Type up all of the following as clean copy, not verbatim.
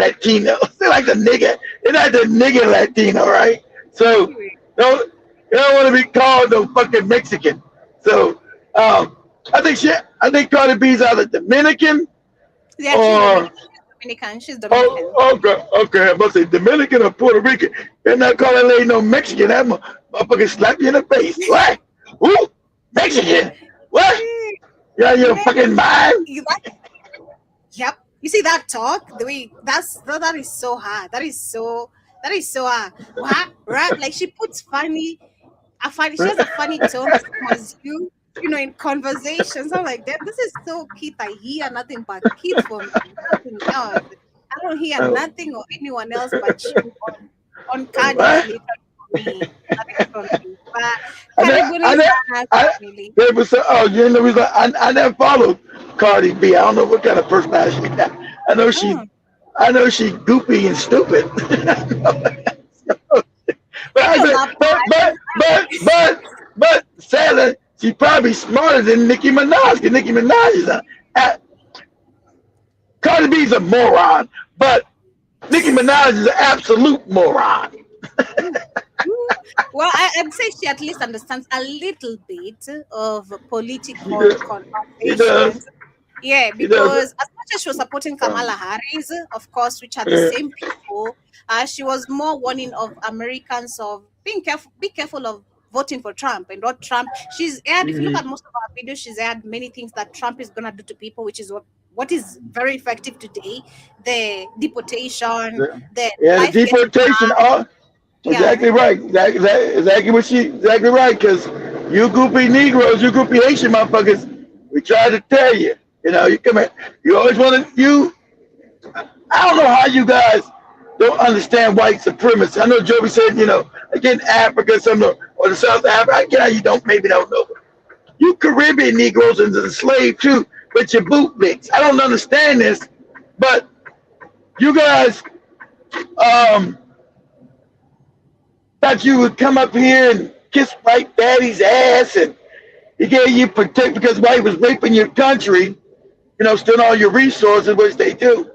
Latino. They're like the nigga. They're not the nigga Latino, right? So they don't want to be called no fucking Mexican. So I think Cardi B's either Dominican Yeah, she's or Dominican. She's Dominican. oh, okay. I must say Dominican or Puerto Rican. They're not calling lady no Mexican. That motherfucker slap you in the face. What? Who? Mexican? What? You out of your fucking mind? Yep. You see that talk? The way that is so hard. That is so hard. What? Right? Like she puts she has a funny tone as in conversations. I'm like, "Damn, this is so cute. I hear nothing but cute from you, nothing else. I don't hear nothing or anyone else but you on Cardi's What? later for me. That is from me. But I Cardi never, I Bully's never, I, family. they was, oh, you know the reason I never followed Cardi B. I don't know what kind of personality she got. I know she, Mm, I know she goopy and stupid. but I I know said, that part. but sadly, she's probably smarter than Nicki Minaj. 'Cause Nicki Minaj is a Cardi B's a moron, but Nicki Minaj is an absolute moron. Mm. Mm. Well, I'd say she at least understands a little bit of She political does. She does. conversations. Yeah, She does. because as much as she was supporting Kamala Um, Harris, of course, which are the uh, same people, she was more warning of Americans of being careful, be careful of voting for Trump and what Trump. She's aired. If you look mhm. at most of our videos, she's aired many things that Trump is gonna do to people, which is what is very effective today. The deportation, the Yeah, the life getting deportation. hard. Oh, Yeah. exactly right. Exactly what she. Exactly right. Because you goopy Negroes, you goopy Haitian motherfuckers, we try to tell you. You know, you come in. You always want to. I don't know how you guys don't understand white supremacy. I know Joby said, again, Africa, or the South Africa. I get how you don't, maybe don't know. You Caribbean Negroes and the slave too, but your bootlicks. I don't understand this, but you guys um, thought you would come up here and kiss white daddy's ass, and he gave you protect because white was raping your country, stealing all your resources, which they do.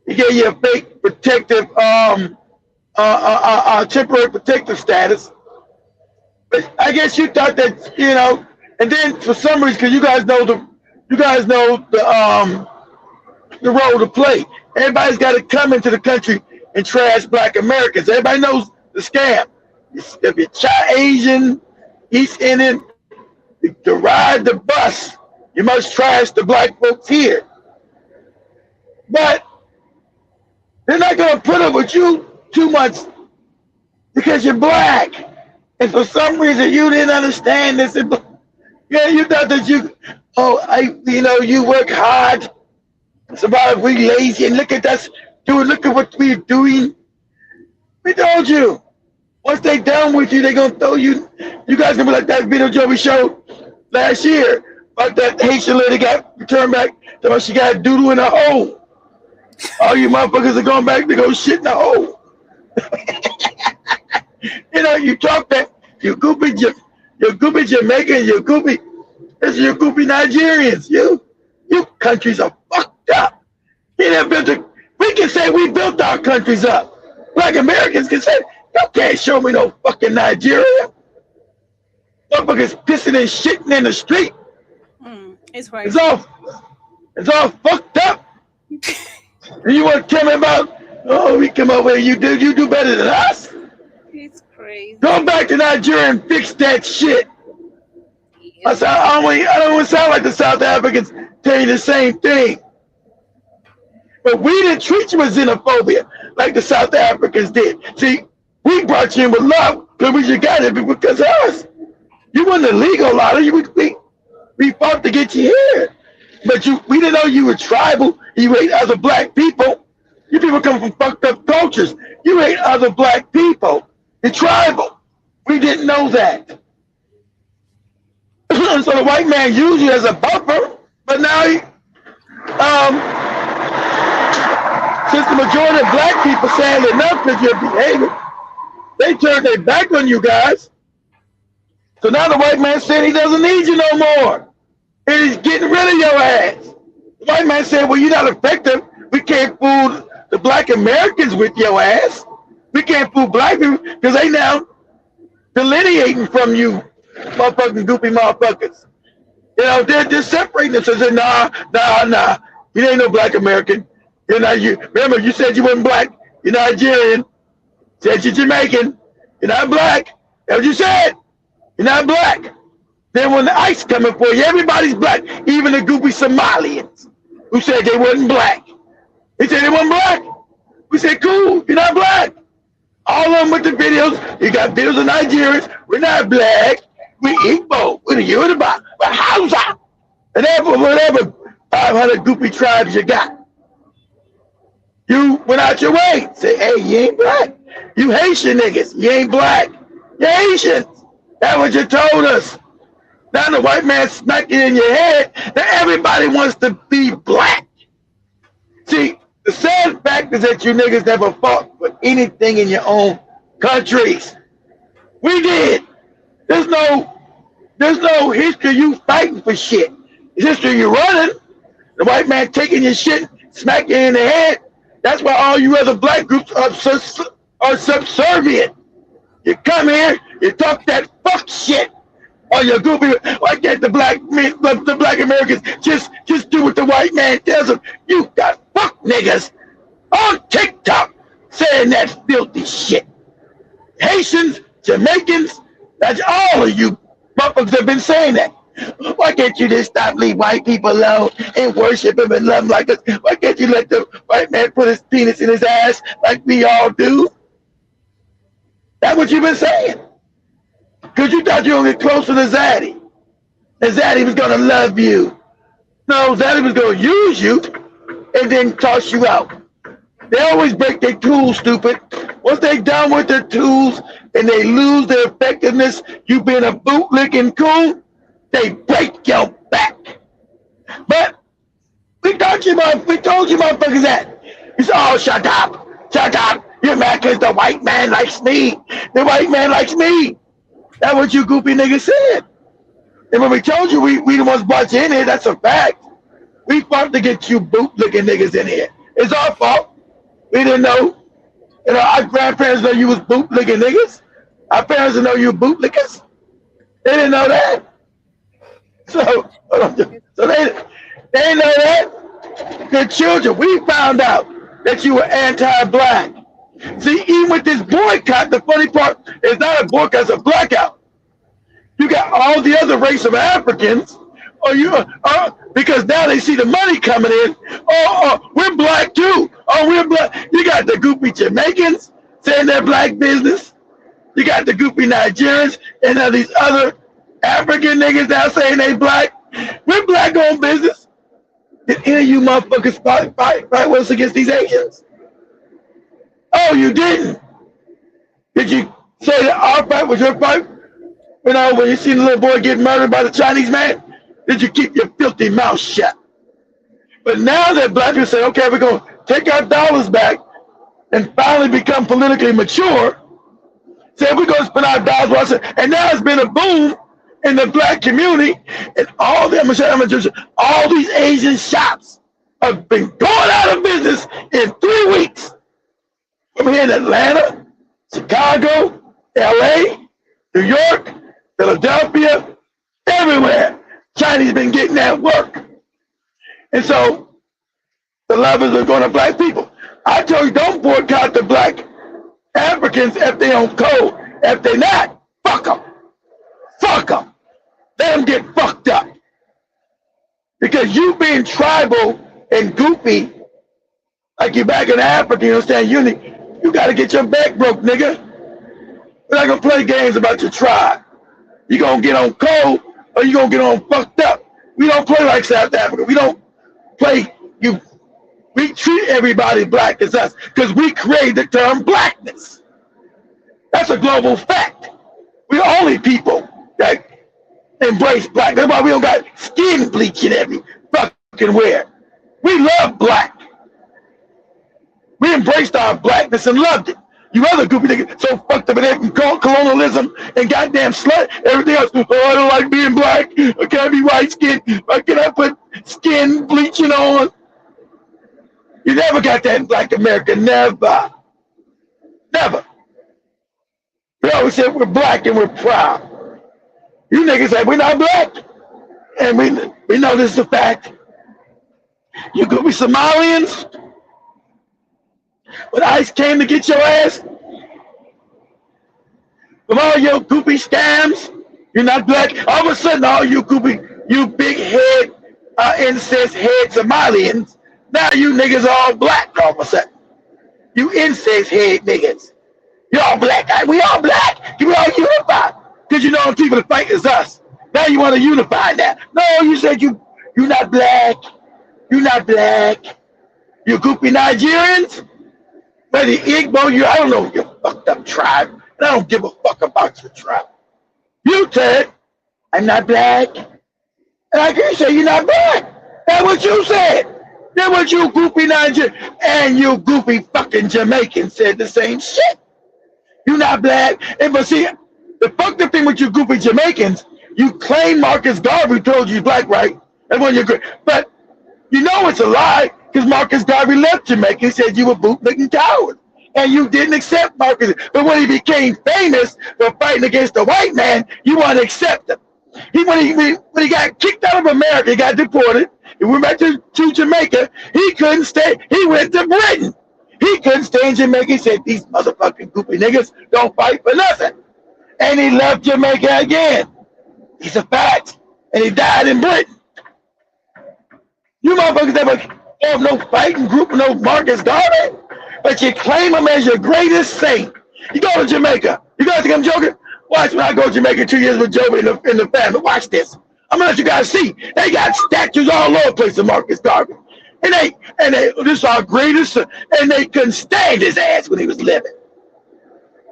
He gave you a fake protective, temporary protective status. But I guess you thought that, and then for some reason, because you guys know the role to play. Everybody's got to come into the country and trash Black Americans. Everybody knows the scam. If you're Asian, East Indian, to ride the bus, you must trash the Black folks here. But they're not going to put up with you too much because you're Black. And for some reason, you didn't understand this. Yeah, you thought that you work hard. It's about we lazy and look at us doing. Look at what we're doing. We told you. Once they done with you, they gonna throw you. You guys gonna be like that video Joey showed last year about that Haitian lady got returned back. She got doodle in a hole. All you motherfuckers are going back to go shit in the hole. You talk that you goopy Jamaican, you goopy Nigerians. You countries are fucked up. We can say we built our countries up. Black Americans can say, you can't show me no fucking Nigeria. Motherfuckers pissing and shitting in the street. It's It's crazy. all it's all fucked up. And you want to tell me about, we come over here, you do better than us? It's Go crazy. back to Nigeria and fix that shit. Yep. I don't want to sound like the South Africans tell you the same thing. But we didn't treat you with xenophobia like the South Africans did. See, we brought you in with love because we just got it because of us. You wasn't illegal, a lot of you. We fought to get you here. But we didn't know you were tribal. You ate other Black people. You people come from fucked up cultures. You ate other Black people. You're tribal. We didn't know that. So the white man used you as a buffer, but now since the majority of Black people, sadly enough, because your behavior, they turned their back on you guys. So now the white man said he doesn't need you no more. And he's getting rid of your ass. The white man said, well, you're not effective. We can't fool the black Americans with your ass. We can't fool black people because they now delineating from you, motherfucking goopy motherfuckers. You know, they're just separating themselves. Nah. You ain't no black American. You're not you. Remember, you said you wasn't black. You're Nigerian. Said you're Jamaican. You're not black. That's what you said. You're not black. Then when the ICE coming for you, everybody's black. Even the goopy Somalians who said they wasn't black. They said they wasn't black. We said, cool, you're not black. All of them with the videos. You got videos of Nigerians. We're not black. We Igbo. We're the Yoruba. We're Hausa. And whatever 500 goopy tribes you got. You went out your way. Say, hey, you ain't black. You Haitian niggas. You ain't black. You're Haitians. That's what you told us. Now the white man smack it in your head that everybody wants to be black. See, the sad fact is that you niggas never fought for anything in your own countries. We did. There's no history of you fighting for shit. It's history of you running. The white man taking your shit, smacking you in the head. That's why all you other black groups are subservient. You come here, you talk that fuck shit. Oh, you goofy! Why can't the black Americans just do what the white man tells them? You got fuck niggas on TikTok saying that filthy shit. Haitians, Jamaicans, that's all of you motherfuckers have been saying that. Why can't you just stop, leave white people alone and worship them and love them like us? Why can't you let the white man put his penis in his ass like we all do? That's what you've been saying. Because you thought you were going to get closer to Zaddy. And Zaddy was going to love you. No, Zaddy was going to use you and then toss you out. They always break their tools, stupid. Once they done with their tools and they lose their effectiveness, you being a bootlicking coon, they break your back. But we told you motherfuckers that. You said, oh, shut up. You're mad because the white man likes me. The white man likes me. That's what you goofy niggas said. And when we told you we the ones brought you in here, that's a fact. We fought to get you bootlicking niggas in here. It's our fault. We didn't know. You know, our grandparents know you was bootlicking niggas. Our parents didn't know you were bootlickers. They didn't know that. So they didn't know that. Good children, we found out that you were anti-black. See, even with this boycott, the funny part is not a boycott, it's a blackout. You got all the other race of Africans, because now they see the money coming in. We're black too. We're black. You got the goofy Jamaicans saying they're black business. You got the goofy Nigerians and these other African niggas now saying they black. We're black on business. Did any of you motherfuckers fight with us against these Asians? Oh, you didn't. Did you say that our fight was your fight? You know, when you seen the little boy get murdered by the Chinese man, did you keep your filthy mouth shut? But now that black people say, okay, we're going to take our dollars back and finally become politically mature, say we're going to spend our dollars, and now it's been a boom in the black community, and all these Asian shops have been going out of business in 3 weeks. From here in Atlanta, Chicago, LA, New York, Philadelphia, everywhere. Chinese been getting that work. And so the lovers are going to black people. I told you, don't boycott the black Africans if they on code. If they not, fuck them. Fuck them. Let them get fucked up. Because you being tribal and goofy, like you back in Africa, you understand, you got to get your back broke, nigga. We're not going to play games about your tribe. You going to get on code or you going to get on fucked up. We don't play like South Africa. We don't play you. We treat everybody black as us because we created the term blackness. That's a global fact. We're only people that embrace black. That's why we don't got skin bleaching every fucking where. We love black. We embraced our blackness and loved it. You other goofy niggas so fucked up in every colonialism and goddamn slut, everything else. Oh, I don't like being black. I can't be white skin. Why can I put skin bleaching on? You never got that in Black America. Never. Never. We always said we're black and we're proud. You niggas say we're not black. And we know this is a fact. You could be Somalians. When ICE came to get your ass, from all your goopy scams, you're not black. All of a sudden, all you goopy, you big head, incest head Somalians, now you niggas are all black all of a sudden. You incest head niggas. You all black. We all black. We all unified. Because you know the people to fight is us. Now you want to unify that. No, you said you're not black. You're not black. You goopy Nigerians? But the Igbo, I don't know your fucked up tribe. And I don't give a fuck about your tribe. You said, I'm not black. And I can say you're not black. That's what you said. That's what you goopy Nigerian and you goopy fucking Jamaican said the same shit. You're not black. And but see, the fucked up thing with you goopy Jamaicans, you claim Marcus Garvey told you black, right? That's when you're good. But you know it's a lie because Marcus Garvey left Jamaica and said you were bootlicking coward. And you didn't accept Marcus. But when he became famous for fighting against the white man, you want to accept him. When he got kicked out of America, he got deported. He went back to Jamaica. He couldn't stay. He went to Britain. He couldn't stay in Jamaica. He said, these motherfucking goopy niggas don't fight for nothing. And he left Jamaica again. He's a fact. And he died in Britain. You motherfuckers never have no fighting group, no Marcus Garvey, but you claim him as your greatest saint. You go to Jamaica. You guys think I'm joking? Watch when I go to Jamaica 2 years with Joe in the family. Watch this. I'm gonna let you guys see. They got statues all over the place of Marcus Garvey. And this is our greatest, and they couldn't stand his ass when he was living.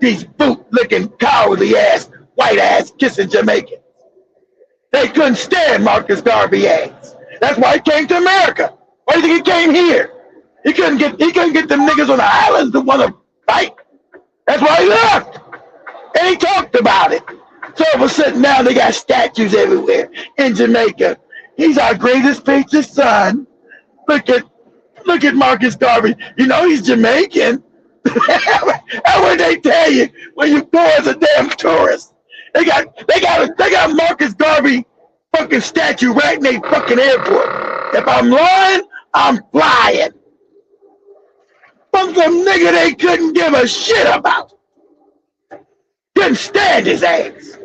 These boot-licking, cowardly ass, white ass kissing Jamaicans. They couldn't stand Marcus Garvey ass. That's why he came to America. Why do you think he came here? He couldn't get them niggas on the islands to want to fight. That's why he left. And he talked about it. So all of a sudden now they got statues everywhere in Jamaica. He's our greatest patriot son. Look at Marcus Garvey. You know he's Jamaican. That's what they tell you when you go as a damn tourist. They got Marcus Garvey fucking statue right in their fucking airport. If I'm lying, I'm flying. From some nigga they couldn't give a shit about. Couldn't stand his ass.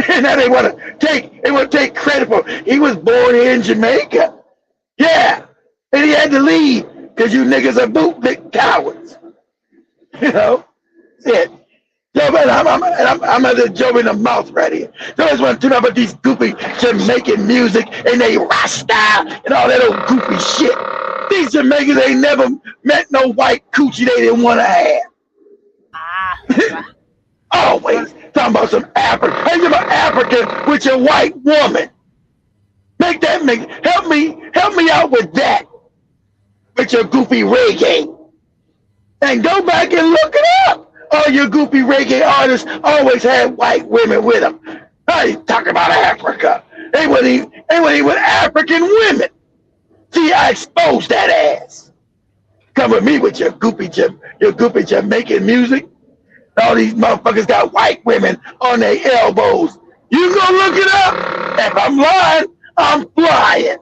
And now they want to take credit for it. He was born here in Jamaica. Yeah. And he had to leave because you niggas are bootlick cowards. You know? That's it. Joe, I'm at the Joe in the mouth right here. So I just want to talk about these goofy Jamaican music and they Rasta and all that old goofy shit. These Jamaicans ain't never met no white coochie they didn't want to have. Always talking about some African. Hey, you're about African with your white woman. Help me out with that. With your goofy reggae. And go back and look it up. All your goofy reggae artists always had white women with them. How you talk about Africa? They wouldn't even with African women. See, I exposed that ass. Come with me with your goofy Jamaican music. All these motherfuckers got white women on their elbows. You go look it up. If I'm lying, I'm flying.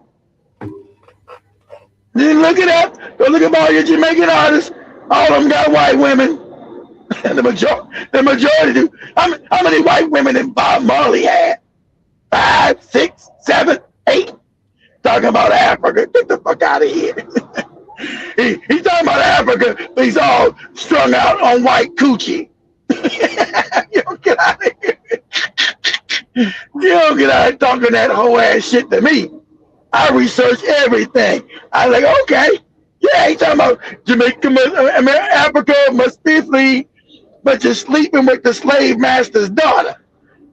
Then look it up. Go look at all your Jamaican artists. All of them got white women. And the majority do. How many white women did Bob Marley had? 5, 6, 7, 8. Talking about Africa. Get the fuck out of here. He's talking about Africa, but he's all strung out on white coochie. You don't get out of here. You don't get out of talking that whole ass shit to me. I research everything. I like, okay. Yeah, he's talking about Jamaica, Africa must be free, but you're sleeping with the slave master's daughter.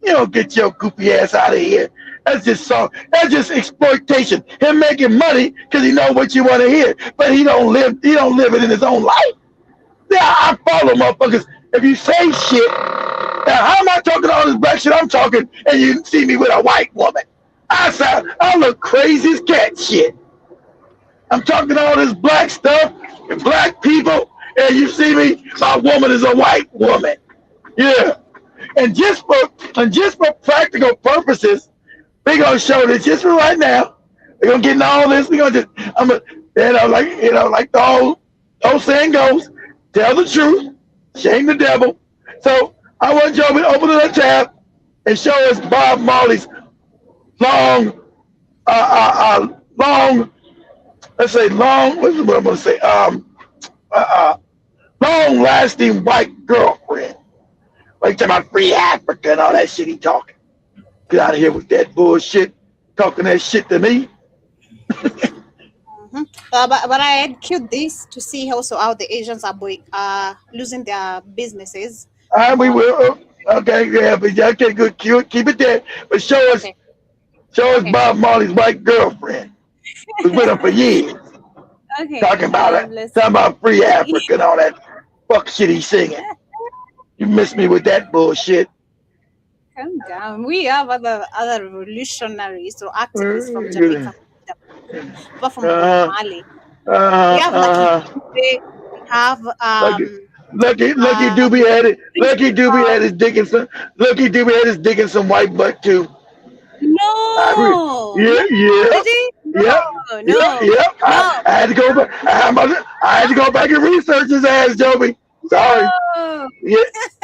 You don't get your goofy ass out of here. That's just exploitation. Him making money because he know what you want to hear, but he don't live it in his own life. Yeah, I follow motherfuckers. If you say shit, now how am I talking all this black shit I'm talking and you see me with a white woman? I look crazy as cat shit. I'm talking all this black stuff and black people, and you see me, my woman is a white woman. Yeah. And just for practical purposes, we're gonna show this just for right now. We're gonna get into all this. We're gonna just I'm gonna like the old saying goes, tell the truth, shame the devil. So I want Joby to open the tab and show us Bob Marley's long long, let's say long, what I'm gonna say, uh, uh, long lasting white girlfriend. Like talking about free Africa and all that shit he talking. Get out of here with that bullshit, talking that shit to me. Mhm. But I had queued this to see also how the Asians are losing their businesses We on. will. Okay, yeah, but okay, good, cute, keep it there. But Okay, show us okay, Bob Marley's white girlfriend was with him for years, okay. talking about it, Let's talking about free see. Africa and all that fuck shit he's singing. You miss me with that bullshit. Calm down. We have other revolutionaries or activists from Uh, Jamaica, apart from Bob uh, Marley. We have Lucky uh, Dube. We have lucky, lucky uh Doobie had it. Prince Lucky Doobie had Paul. his dick in some. Lucky Doobie had his dick in some white butt too. I agree. No, no, Yeah, yeah, did he? yeah, No, yeah, no, yeah. no, I had to go back. I had to go back and research his ass, Joby. Sorry. no. Yeah,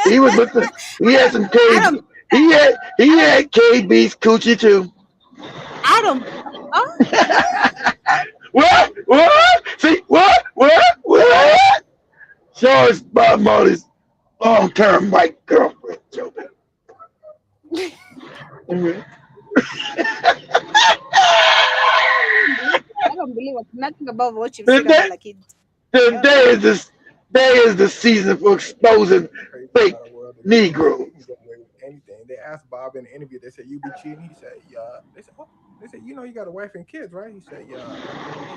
he was with the. He had some I don't. KB. He I don't. had KB's coochie too. I don't. Oh, What? What? See? What? What? What? Show us Bob Marley's long-term white girlfriend, Joby. Mhm. I don't believe it. Nothing about what you've said Today, about like kids. today is this. Today is the season for exposing Crazy fake about the world today. Negroes. You can get away with anything. They asked Bob in the interview. They said, "You be cheating?" He said, "Yeah." They said, "Oh." They said, "You know, you got a wife and kids, right?" He said, "Yeah."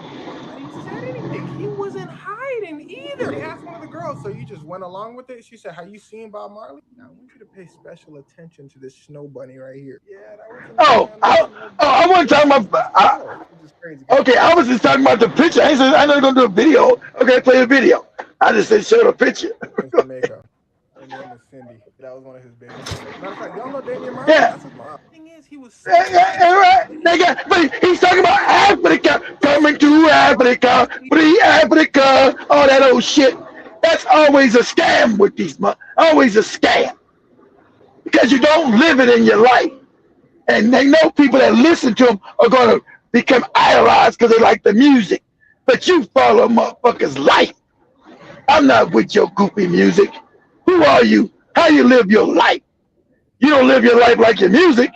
And nobody said anything. He wasn't hiding either. They asked one of the girls, "So you just went along with it?" She said, "Have you seen Bob Marley?" Now I want you to pay special attention to this snow bunny right here. Yeah, that wasn't no Oh, random I, snow oh, bunny. I wasn't This talking is the about. snow, which is crazy because Okay, I was just talking about the picture. I know they're gonna do a video. Okay, play the video. I just said show the picture. in Jamaica. Her name is Cindy. That was one of his baby mamas. Matter of fact, y'all know Damian Marley? Yeah, That's his mom. Thing is, he was so successful. right. But he's talking about Africa, coming to Africa, free Africa, all that old shit. That's always a scam with these, always a scam because you don't live it in your life, and they know people that listen to them are gonna become idolized because they like the music, but you follow motherfuckers' life. I'm not with your goofy music. Who are you? How you live your life? You don't live your life like your music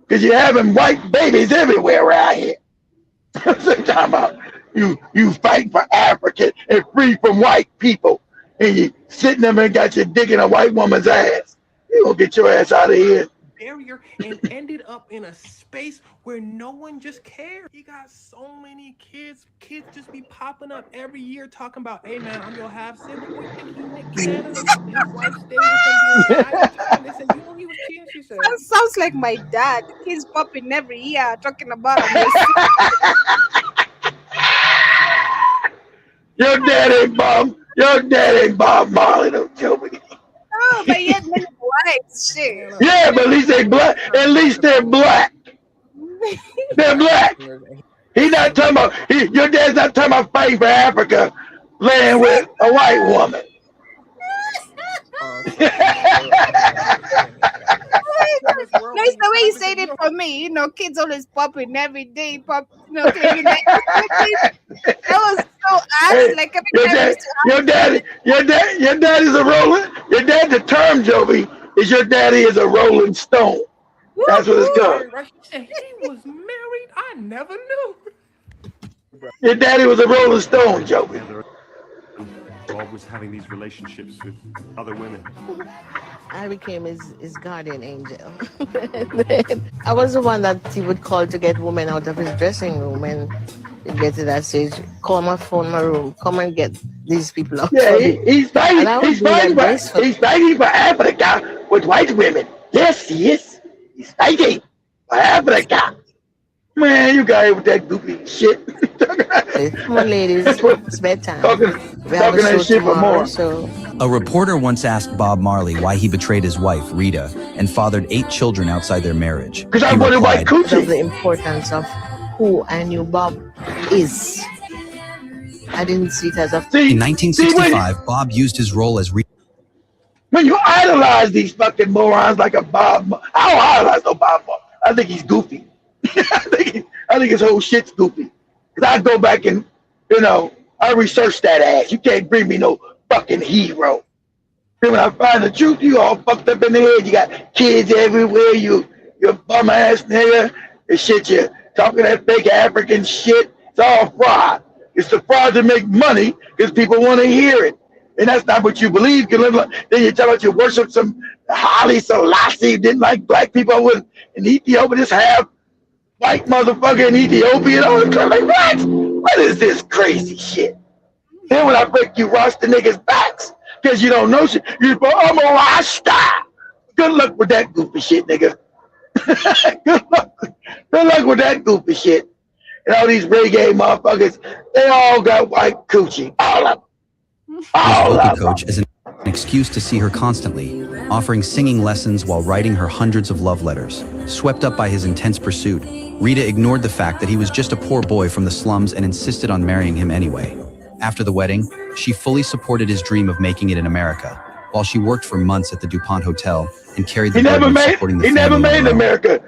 because you're having white babies everywhere around here. So talking about you fight for Africa and free from white people, and you sitting there and got your dick in a white woman's ass. You gonna get your ass out of here. Barrier and ended up in a space where no one just cared. He got so many kids. Kids just be popping up every year talking about, "Hey man, I'm your half sibling." Boy, and he nicked Canada. His wife stayed with him the entire time. They said, "You know he was cheating." She said, That sounds like my dad. He's popping every year talking about I'm your sister. Your dad ain't Bob. Your dad ain't Bob Marley. Don't tell me. Oh, but yet many whites. Shit. "Man, Yeah, but at least they black. At least they're black. They're black. He's not talking about. Your dad's not talking about fighting for Africa, laying with a white woman. in this world No, when it's you the way you tap into, said it for me. You know, kids always popping every day, claiming that. That was so us. Hey, Like every your time we dad, used to ask, your dad is a rolling. Your dad, the term, Joby, is your daddy is a rolling stone. That's what it's called. Right, right. He said he was married. I never knew. Your daddy was a rolling stone, Joby. Bob was having these relationships with other women. I became his guardian angel. I was the one that he would call to get women out of his dressing room, and you get to that stage, call my phone, my room, come and get these people out Yeah, for me. he's fighting. And I would do that gracefully. He's fighting for Africa with white women. Yes, he is. He's fighting for Africa. Man, you got here with that goofy shit. Come on, ladies, That's what it's bedtime. talking We have a talking that show shit for tomorrow, more. so A reporter once asked Bob Marley why he betrayed his wife, Rita, and fathered 8 children outside their marriage. Cause I He wanted white replied, of the coochie. importance of who I knew Bob is. I didn't see it as a in See when 1965, Bob used his role as you idolize these fucking morons like a Bob, I don't idolize no Bob. I think he's goofy. I think his whole shit's goofy. Cause I go back and I researched that ass. You can't bring me no fucking hero. Then when I find the truth, you all fucked up in the head. You got kids everywhere. You a bum ass nigga. And shit, you talking that fake African shit. It's all fraud. It's the fraud to make money because people want to hear it. And that's not what you believe. Then you tell us you worship some Haile Selassie, didn't like black people in Ethiopia, just have white motherfucker in Ethiopia and all this crap. Like, what? What is this crazy shit? Then when I break you Rasta niggas' backs, because you don't know shit, you go, I'm a Rasta. Good luck with that goofy shit, nigga. Good luck with that goofy shit. And all these reggae motherfuckers, they all got white coochie. All of them. his All vocal of them. coach as an excuse to see her constantly, offering singing lessons while writing her hundreds of love letters. Swept up by his intense pursuit, Rita ignored the fact that he was just a poor boy from the slums and insisted on marrying him anyway. After the wedding, she fully supported his dream of making it in America, while she worked for months at the DuPont Hotel and carried the burden of supporting the He never family on made her own. America.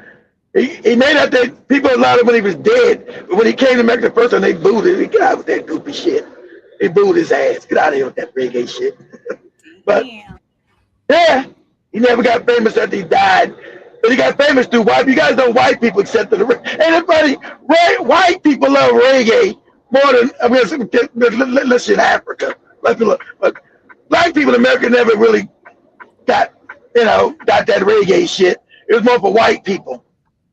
He made out that people allowed him when he was dead. But when he came to America the first time, they booed him. He got out with that goofy shit. They booed his ass. Get out of here with that reggae shit. But Damn. yeah, he never got famous after he died. But he got famous through white. You guys know white people accept the anybody. White people love reggae more than let's say in Africa. But black people in America never really got got that reggae shit. It was more for white people.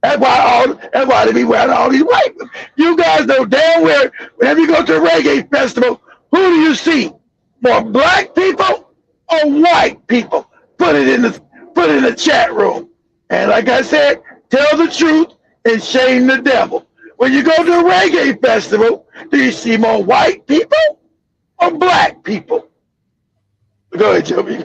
That's why they be wearing all these white. You guys know damn well whenever you go to a reggae festival, who do you see? More black people or white people? Put it in the chat room. And like I said, tell the truth and shame the devil. When you go to a reggae festival, do you see more white people or black people? Go ahead, Joby.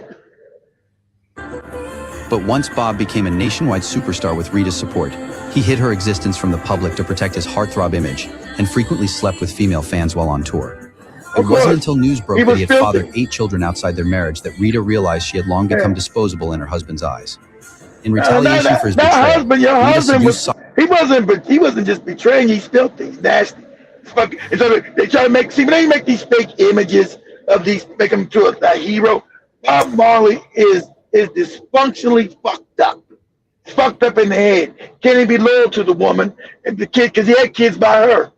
But once Bob became a nationwide superstar with Rita's support, he hid her existence from the public to protect his heartthrob image and frequently slept with female fans while on tour. It wasn't until news broke that he had fathered 8 children outside their marriage that Rita realized she had long become disposable in her husband's eyes. In retaliation for his betrayal, your Rita husband seduced he wasn't just betraying, he's filthy, he's nasty. And so they try to when they make these fake images of make him to a hero. Bob Marley is dysfunctionally fucked up. Fucked up in the head. Can't even be loyal to the woman and the kid because he had kids by her.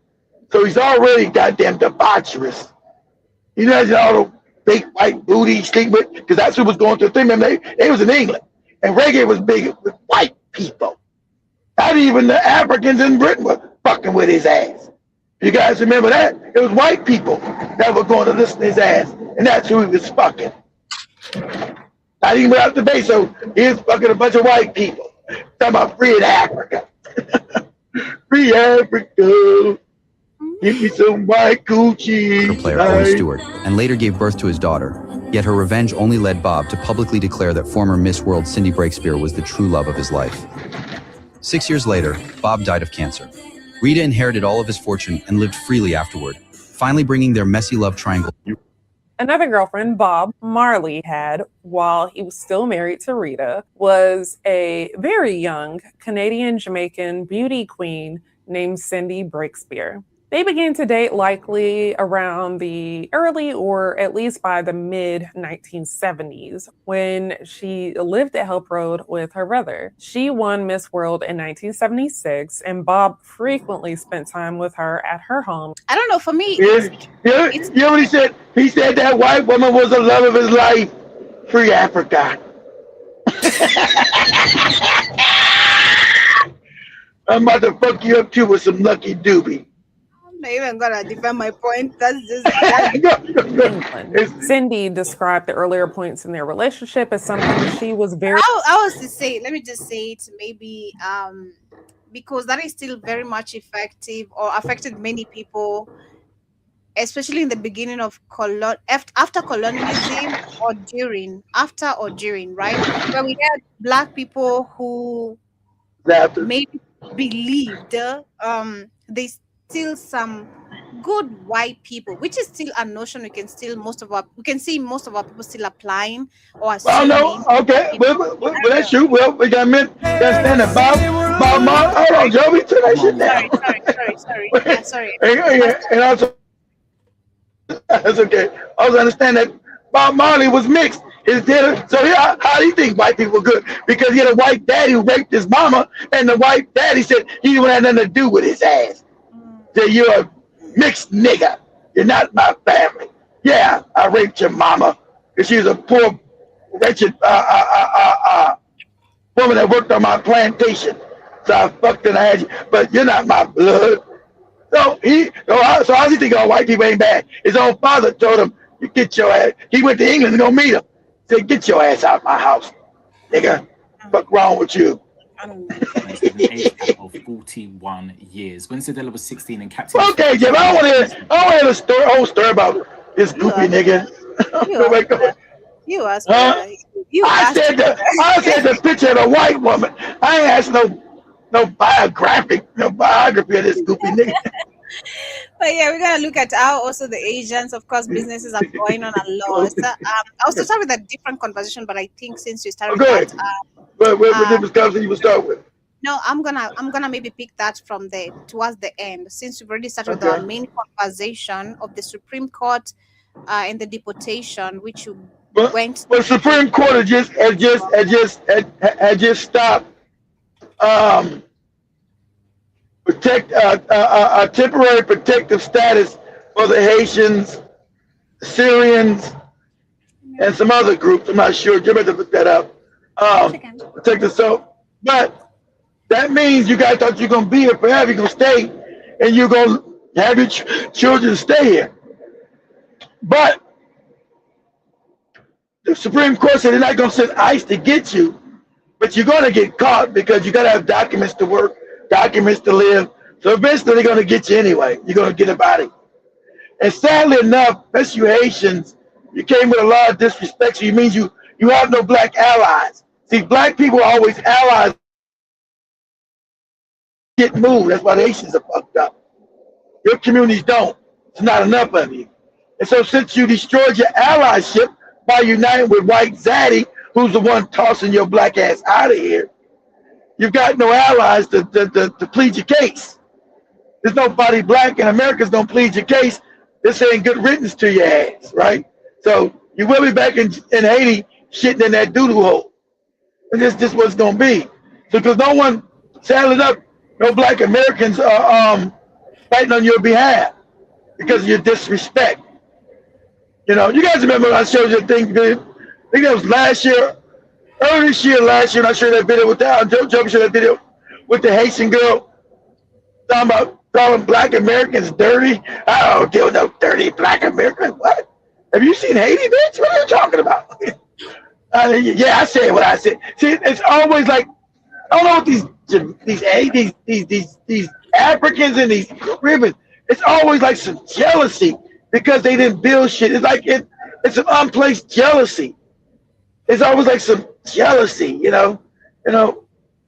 So he's already goddamn debaucherous. You know, all the fake white booty sleep with, because that's who was going through the thing. Remember, they was in England. And reggae was big with white people. Not even the Africans in Britain were fucking with his ass. You guys remember that? It was white people that were going to listen to his ass. And that's who he was fucking. Not even without the base, so he was fucking a bunch of white people. Talking about free Africa. Free Africa. Give me some white coochie. player Owen Stewart, and later gave birth to his daughter. Yet her revenge only led Bob to publicly declare that former Miss World Cindy Breakspear was the true love of his life. 6 years later, Bob died of cancer. Rita inherited all of his fortune and lived freely afterward, finally bringing their messy love triangle. Another girlfriend Bob Marley had while he was still married to Rita was a very young Canadian-Jamaican beauty queen named Cindy Breakspear. They began to date likely around the early or at least by the mid-1970s when she lived at Hope Road with her brother. She won Miss World in 1976 and Bob frequently spent time with her at her home. I don't know. For me, You know what he said? He said that white woman was the love of his life. Free Africa. I'm about to fuck you up too with some lucky doobie. I'm not even gonna defend my point. That's just England. Cindy described the earlier points in their relationship as something she was very. I was to say. Let me just say to maybe because that is still very much effective or affected many people, especially in the beginning of after colonialism, or during, after or during, right? Where we had black people who After. maybe believed there's still some good white people, which is still a notion we can see most of our people still applying or Well, no, assuming, okay. you know. Well, that's true. Well, we got men Hey, that stand at Bob Marley. Hold on, Sorry, Joey, turn that shit Marley. down. sorry. Yeah, sorry. And also, that's okay. Also understand that Bob Marley was mixed. His dinner. So how do you think white people were good? Because he had a white daddy who raped his mama, and the white daddy said he didn't have nothing to do with his ass. Mm, Said you're a mixed nigga. You're not my family. Yeah, I raped your mama because she was a poor, wretched woman that worked on my plantation. So I fucked and I had you, but you're not my blood. So how does he think all white people ain't bad? His own father told him, "You get your ass." He went to England to go meet him. Said, "Get your ass out of my house, nigga. mm, Fuck wrong with you?" I don't know. With an age cap of 41 years. When Cedella was 16 and Captain was Okay, Jim. 15, I they want to finished hear. with I want them. to hear whole story about this You goopy asked for nigga. that. You Go asked back for up. that. You asked for Huh? that. You asked for I that. said the picture of a white woman. I ain't asked no biography of this goopy nigga. But yeah, we're gonna look at how also the Asians, of course, businesses are going on a lot. I was to start with a different conversation, but I think since we started Oh, with go that, ahead. What uh, different conversation you would start with? no, I'm gonna maybe pick that from the towards the end, since we've already started with our Okay. main conversation of the Supreme Court and the deportation, which you But went the to. Supreme Court had just stopped um, protect a temporary protective status for the Haitians, Syrians, and some other groups. I'm not sure. You better look that up. Once again. Protective. So, but that means you guys thought you're gonna be here forever. You're gonna stay, and you're gonna have your children stay here. But the Supreme Court said they're not gonna send ICE to get you, but you're gonna get caught because you gotta have documents to work, documents to live. So eventually they're gonna get you anyway. You're gonna get a body. And sadly enough, especially you Haitians, you came with a lot of disrespect. So you means you have no black allies. See, black people are always allies. Get moved. That's why the Haitians are fucked up. Your communities don't. It's not enough of you. And so since you destroyed your allyship by uniting with white Zaddy, who's the one tossing your black ass out of here, you've got no allies to plead your case. There's nobody black in America's gonna plead your case. They're saying good riddance to your ass, right? So you will be back in Haiti shitting in that doodle hole. And this just what's gonna be. So because no one, sadly enough, no black Americans are fighting on your behalf because of your disrespect. You know, you guys remember I showed you a thing, I think that was last year, early this year, last year, and I showed that video with that, Joe showed that video with the Haitian girl talking about calling black Americans dirty. I don't deal with no dirty black Americans. What? Have you seen Haiti, bitch? What are you talking about? Yeah, I said what I said. See, it's always like I don't know what these Africans and these Caribbeans. It's always like some jealousy because they didn't build shit. It's like it's an unplaced jealousy. It's always like some jealousy, you know.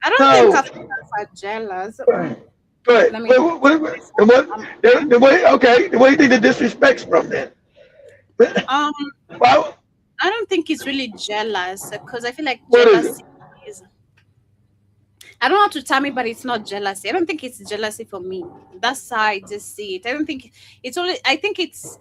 I don't think No, Africans are jealous. but Let me um, where do you think the disrespect's from then? um Well, I don't think it's really jealous because I feel like what is it? jealousy is, I don't know how to tell me, but it's not jealousy. I don't think it's jealousy for me. That's how I just see it. I don't think it's only. I think it's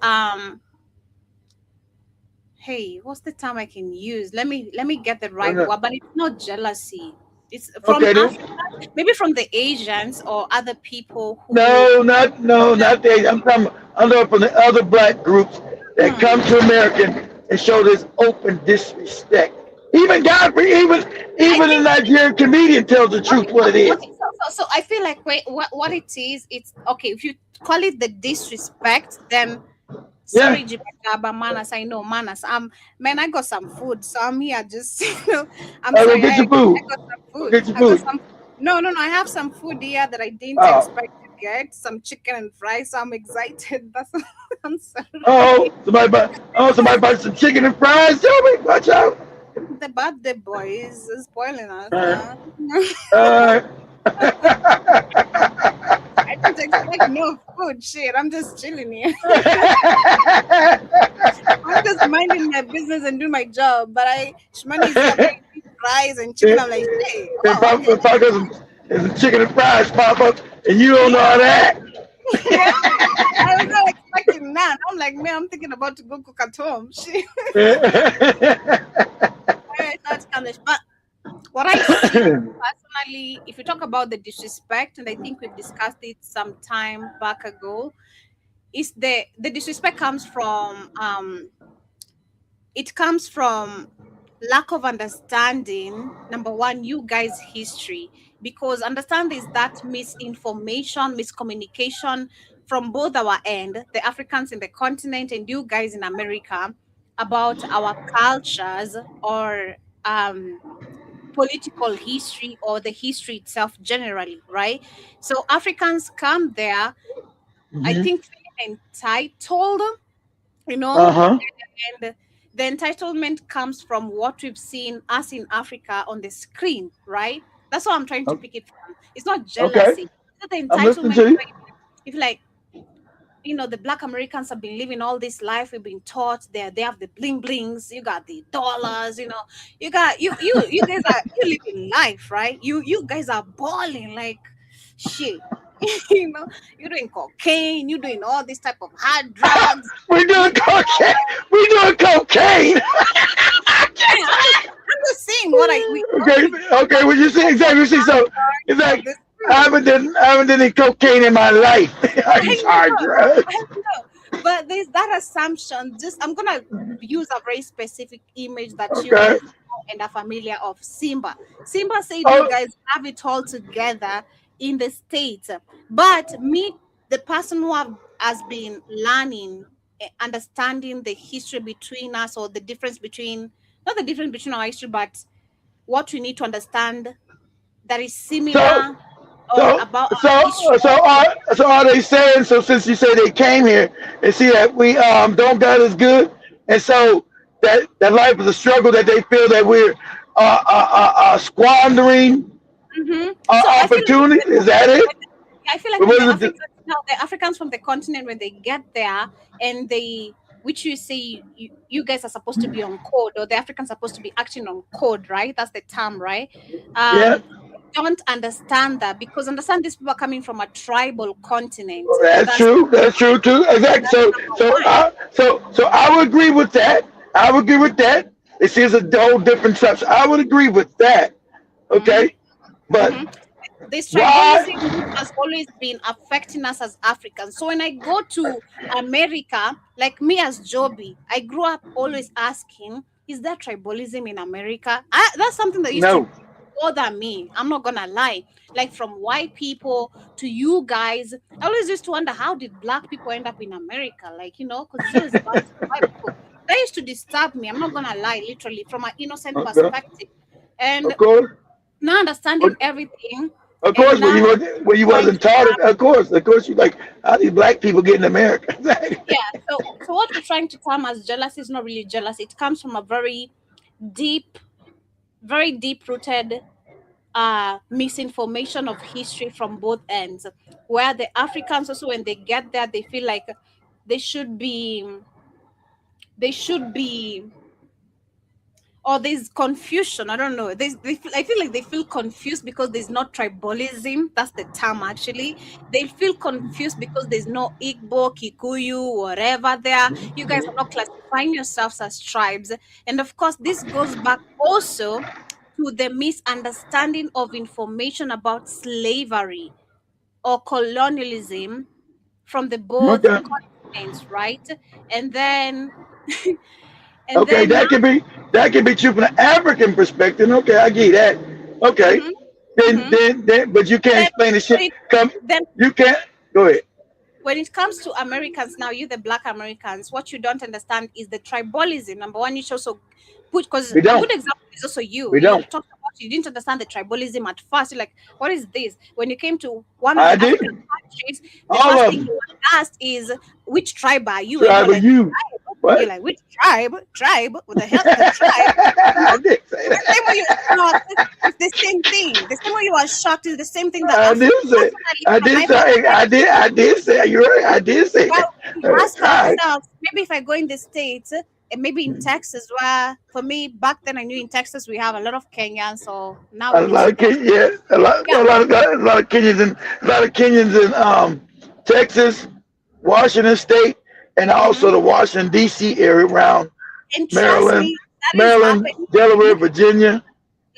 Hey, what's the term I can use? Let me get the right word, but it's not jealousy. It's from Okay, then. Africa, maybe from the Asians or other people who. No, not they. I'm talking from the other black groups that come Hmm. to America and show this open disrespect. Even Godfrey, I even a think Nigerian comedian tells the truth okay, what it is. okay. So I feel like wait, what it is? It's okay if you call it the disrespect, then Yeah, sorry, Jibaba Manas. I know Manas. Man, I got some food, so I'm here just I'm go sorry. get I your food. got some Go food. get your I got food. some. No. I have some food here that I didn't Oh, expect to get. Some chicken and fries. So I'm excited. That's I'm sorry. somebody bought some chicken and fries. Tell me, watch out. The birthday boy is spoiling us Uh, now. uh, I didn't expect no food. Shit, I'm just chilling here. I'm just minding my business and doing my job. But Shmani is here bringing me fries and chicken. I'm like, hey, and oh, okay. pop got some chicken and fries pop up, and you don't know Yeah, how that. yeah. I was not expecting that. I'm like, man, I'm thinking about to go cook at home. Shit. Alright, that's kind of. But what I see personally, if you talk about the disrespect, and I think we've discussed it some time back ago, is the disrespect comes from it comes from lack of understanding. Number one, you guys history, because understand is that misinformation, miscommunication from both our end, the Africans in the continent and you guys in America, about our cultures or political history or the history itself generally, right? So Africans come there, I Mhm. think, feeling entitled, you know, Uh-huh. and the entitlement comes from what we've seen us in Africa on the screen, right? That's what I'm trying to pick it from. It's not Okay. jealousy. It's not the I'm listening entitlement to you. where if like, the black Americans have been living all this life. We've been taught they have the bling blings, you got the dollars, you got you guys are you living life, right? You guys are balling like shit. You're doing cocaine, you're doing all this type of hard drugs. We're doing You cocaine. We're doing cocaine. Yeah, I'm just saying what Okay, we okay. What you see exactly? You see, so it's of like the screen. I haven't done any cocaine in my life. I I use hard know, I drugs. know. But there's that assumption. Just I'm gonna use a very specific image that you Okay. guys know and are familiar of. Simba. Simba said you Oh, guys have it all together in the States. But me, the person who has been learning, understanding the history between us, or the difference between, not the difference between our history, but what we need to understand that is so similar or so about our history. so are they saying so? Since you say they came here and see that we don't got as good, and so that life is a struggle, that they feel that we're squandering So our opportunity. Is that it? I feel like What when the is it? Africans now, the Africans from the continent, when they get there and they, which you say you guys are supposed to be on code, or the Africans are supposed to be acting on code, right? That's the term, right? Yeah. Don't understand that, because understand these people are coming from a tribal continent. That's That's true. That's true too. Exactly. number one. So I would agree with that. I would agree with that. It seems a whole different stuff. I would agree with that. Mm-hmm. Okay. But Mm-hmm. This tribalism why? which has always been affecting us as Africans. So when I go to America, like me as Joby, I grew up always asking, is there tribalism in America? That's something that used to No. bother me. I'm not gonna lie. Like from white people to you guys, I always used to wonder, how did black people end up in America? Like, because it's always about white people. That used to disturb me. I'm not gonna lie, literally, from an innocent Okay. perspective. And Of course. now understanding But everything, of and course, now when you trying wasn't to taught it, of course, you like, how these black people get in America? yeah, so what we're trying to term as jealousy is not really jealousy. It comes from a deep very deep rooted misinformation of history from both ends, where the Africans also, when they get there, they feel like they should be they should be or there's confusion. I don't know. I feel like they feel confused because there's no tribalism. That's the term actually. They feel confused because there's no Igbo, Kikuyu, whatever there. You guys are not classifying yourselves as tribes. And of course, this goes back also to the misunderstanding of information about slavery or colonialism from the both Okay. continents, right? And then and Okay, then now. that can be true from the African perspective. Okay, I get that. Okay. Mhm, Then mhm. but you can't Then explain the when shit. it, Come, then you can't. Go ahead. when it comes to Americans now, you the black Americans, what you don't understand is the tribalism. Number one, you should also put, because We a don't. good example is also you. We You don't. talked You didn't understand the tribalism at first. You're like, what is this? When you came to one of I the African did. countries, the All first of thing them. you were asked is, which tribe are you? And you're Tribe of like, you. tribe? You're What? like, which tribe? Tribe? What the hell? The tribe? You I know? did say The same way that. you're shocked, it's the same thing. The same way you are shocked is the same thing that I did say. personally, I from did my say. personal I did. I experience, did say. You're right. I did say well, that. we ask Tribe. ourselves, maybe if I go in the States, and maybe in Texas, where for me, back then I knew in Texas we have a lot of Kenyans, so now A we can lot of support. Kenyans, yeah, Yeah. a lot of Kenyans in Texas, Washington State, and Hmm. also the Washington D.C. area around And trust Maryland, me, that is happening. Delaware, Looking Virginia.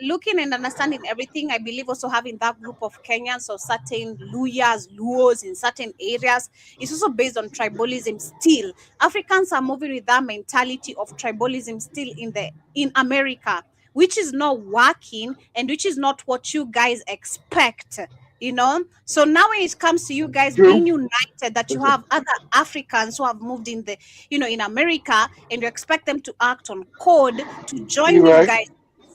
looking and understanding everything, I believe also having that group of Kenyans or certain Luyas, Luos in certain areas is also based on tribalism still. Africans are moving with that mentality of tribalism still in America, which is not working and which is not what you guys expect. So now when it comes to you guys being True. united, that you have other Africans who have moved in America, and you expect them to act on code to join You're you right. guys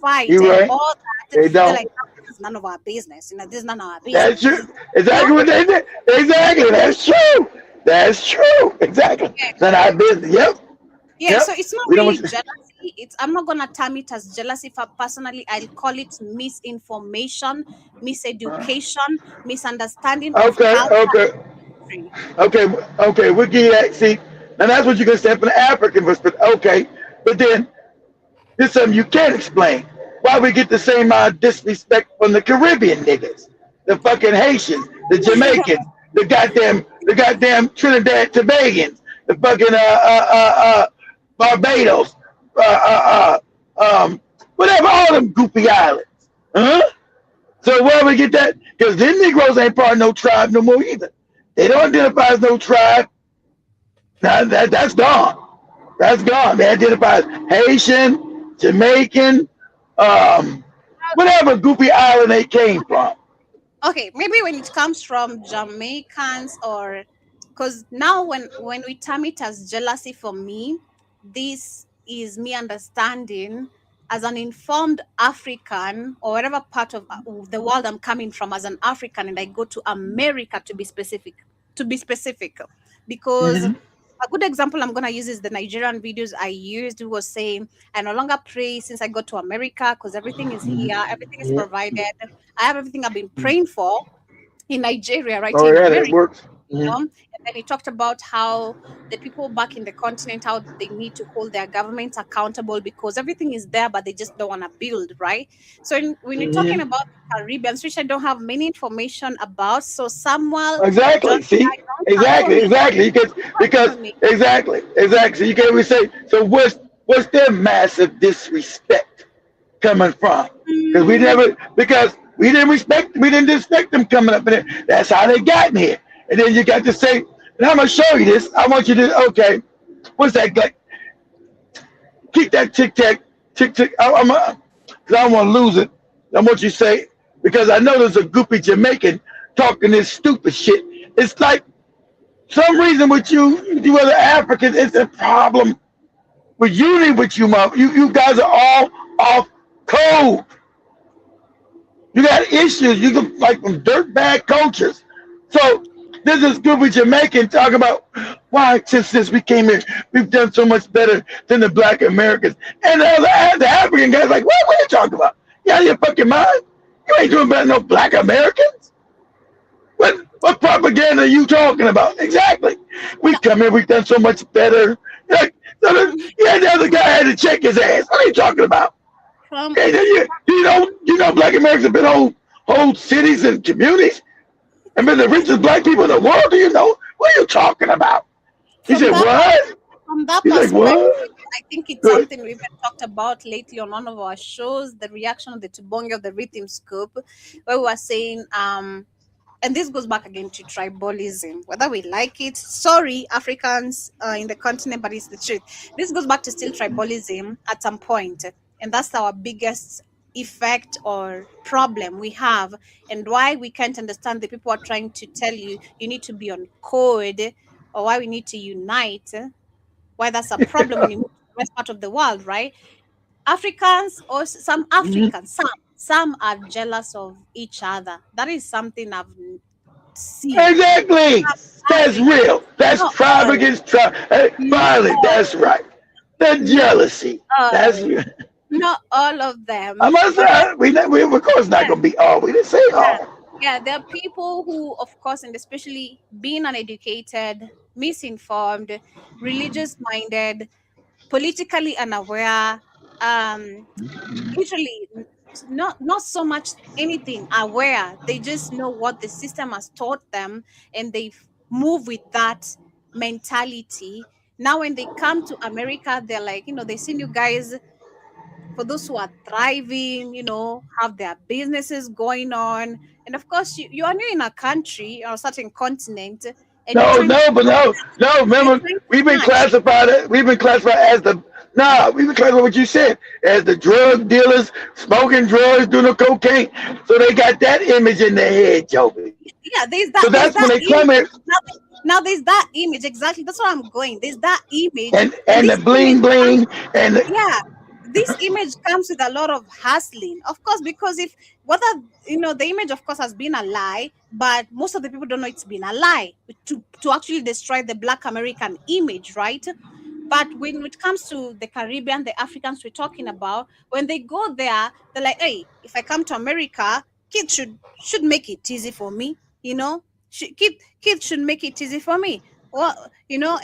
fight You're and right. all that. They They're don't. like, "No, this is none of our business. This is none of our That's business. This true. is, you know, Exactly what they did. Exactly. That's true. That's true. Exactly. yeah, Then I business. Yep. yeah. So Yep. it's not We don't want really you. jealousy. I'm not gonna term it as jealousy. For personally, I'll call it misinformation, miseducation, misunderstanding of Okay. culture Okay. and history. Okay, okay, we'll give you that. See, now that's what you can say from the African perspective. Okay, but then there's something you can't explain. Why we get the same disrespect from the Caribbean niggas, the fucking Haitians, the Jamaicans, the goddamn Trinidad Tobagans, the fucking Barbados, uh, whatever, all them goofy islands. Huh? So where we get that? Because them Negroes ain't part of no tribe no more either. They don't identify as no tribe. Now that's gone. That's gone. They identify as Haitian, Jamaican, um, whatever goofy island they came from. Okay, maybe when it comes from Jamaicans, or because now when we term it as jealousy, for me, this is me understanding as an informed African, or whatever part of the world I'm coming from as an African, and I go to America to be specific. To be specific, because Mm-hmm. a good example I'm gonna use is the Nigerian videos I used, who was saying, I no longer pray since I got to America because everything is here, everything is Yeah. provided. I have everything I've been praying for in Nigeria, right Oh here in yeah, that America. works. And then he talked about how the people back in the continent, how they need to hold their governments accountable because everything is there, but they just don't want to build, right? So when you're talking Mm-hmm. about the Caribbeans, which I don't have many information about, so Samuel, John, Exactly. See, don't come for exactly, me. exactly. Don't come Because for me. exactly. So you can't even say. So what's their massive disrespect coming from? Because Mm, we didn't respect them coming up in it. That's how they got in here. And then you got to say, and I'm gonna show you this. I want you to okay. What's that? Like, keep that tick. Cause I don't want to lose it. I want you to say because I know there's a goofy Jamaican talking this stupid shit. It's like some reason with you other Africans, it's a problem with unity with you, mother. You guys are all off code. You got issues. You can like from dirtbag cultures. So this is good with Jamaican talking about why since we came here, we've done so much better than the black Americans. And the African guys like, what are you talking about? You out of your fucking mind? You ain't doing better than no black Americans. What propaganda are you talking about? Exactly. We no, come here, we've done so much better. Like, yeah, the other guy had to check his ass. What are you talking about? from Hey, you know, black Americans have been whole cities and communities and been the richest black people in the world. Do you know? What are you talking about? He from said, that what? from that He's like, perspective, what? I think it's Good. something we've even talked about lately on one of our shows, the reaction of the Tubongi of the Rhythm Scoop, where we were saying, and this goes back again to tribalism, whether we like it. Sorry, Africans in the continent, but it's the truth. This goes back to still tribalism at some point, and that's our biggest effect or problem we have, and why we can't understand the people are trying to tell you you need to be on code, or why we need to unite. Why that's a problem when you move to the rest part of the world, right? Africans, or some Mhm. Africans, some. some are jealous of each other. That is something I've seen. Exactly. Have That's it. real. That's Not tribe all. against tribe. Hey, Not finally, all. that's right. The Not jealousy. That's all. Not all of them. I must But say, we of course not yeah, gonna be all. We didn't say yeah, all. yeah. There are people who, of course, and especially being uneducated, misinformed, religious minded, politically unaware, um, literally not so much anything aware. They just know what the system has taught them, and they move with that mentality. Now when they come to America, they're like, they see you guys, for those who are thriving, have their businesses going on. And of course, you are new in a country or a certain continent, and you're No, trying to no, but no, no. you're Remember, trying to we've been match. classified. We've been classified as the. Nah, we've been classified what you said as the drug dealers, smoking drugs, doing the cocaine. So they got that image in their head, Joby. Yeah, So there's that's when that they come image. here Now there's that image, exactly. That's what I'm going. There's that image, and and the this image bling comes, bling and the, yeah, this image comes with a lot of hustling, of course, because if whether the image, of course, has been a lie, but most of the people don't know it's been a lie to actually destroy the Black American image, right? But when it comes to the Caribbean, the Africans we're talking about, when they go there, they're like, "Hey, if I come to America, kids should make it easy for me, you know. Kids should make it easy for me. Well,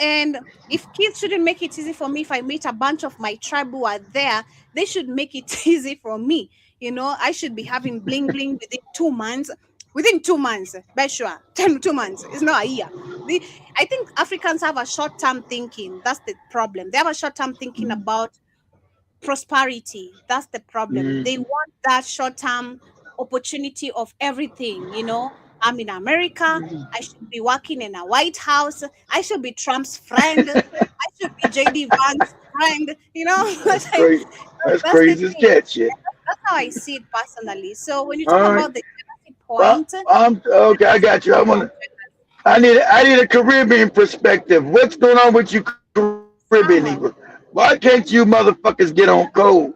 and if kids shouldn't make it easy for me, if I meet a bunch of my tribe who are there, they should make it easy for me. I should be having bling bling within 2 months. Within 2 months, bet sure, 2 months. It's not a year. I think Africans have a short term thinking. That's the problem. They have a short term thinking about prosperity. That's the problem. They want that short term opportunity of everything. I'm in America. I should be working in a White House. I should be Trump's friend. I should be JD Vance's friend. that's Like, crazy. That's that's the crazy as thing. cat shit. That's how I see it personally. So when you All talk right. about the jealousy Well, point, I'm okay. I got you. I need a Caribbean perspective. What's going on with you Caribbean people? Why can't you motherfuckers get on code?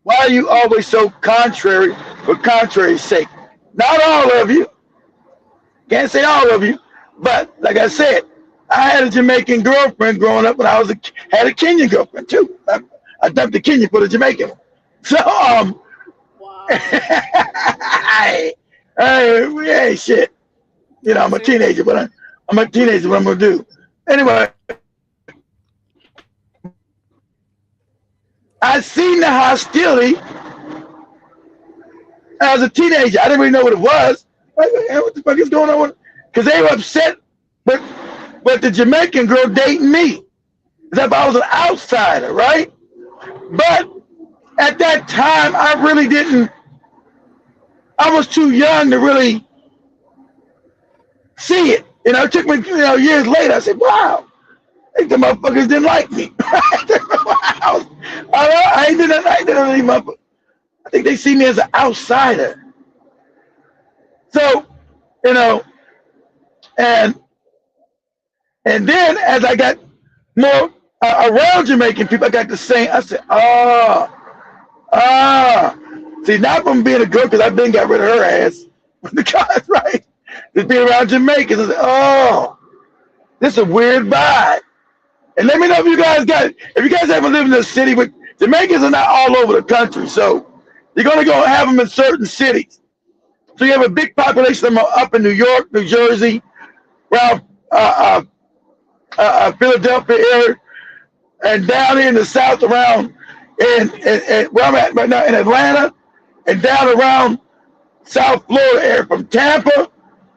Why are you always so contrary for contrary's sake? Not all of you. Can't say all of you. But like I said, I had a Jamaican girlfriend growing up when had a Kenyan girlfriend too. I dumped the Kenyan for the Jamaican. So wow. hey, hey, shit. I'm a Toxic. teenager, but I'm a teenager. What I'm gonna do? Anyway, I seen the hostility as a teenager. I didn't really know what it was. Like, hey, what the fuck is going on? Because they were upset with the Jamaican girl dating me. As if I was an outsider, right? But at that time, I really didn't. I was too young to really see it. It took me, years later. I said, "Wow, I think the motherfuckers didn't like me." I ain't did nothing. I ain't did nothing. I think they see me as an outsider. So, you know, and then as I got more around Jamaican people, I got the same. I said, ah. See, not from being a girl, because I've been got rid of her ass. The guys, right? Just being around Jamaicans, I said, oh, this is a weird vibe. And let me know if you guys ever live in a city with Jamaicans are not all over the country, so you're gonna go have them in certain cities. So you have a big population of them up in New York, New Jersey, around Philadelphia area, and down in the South around, and where I'm at right now in Atlanta, and down around South Florida area from Tampa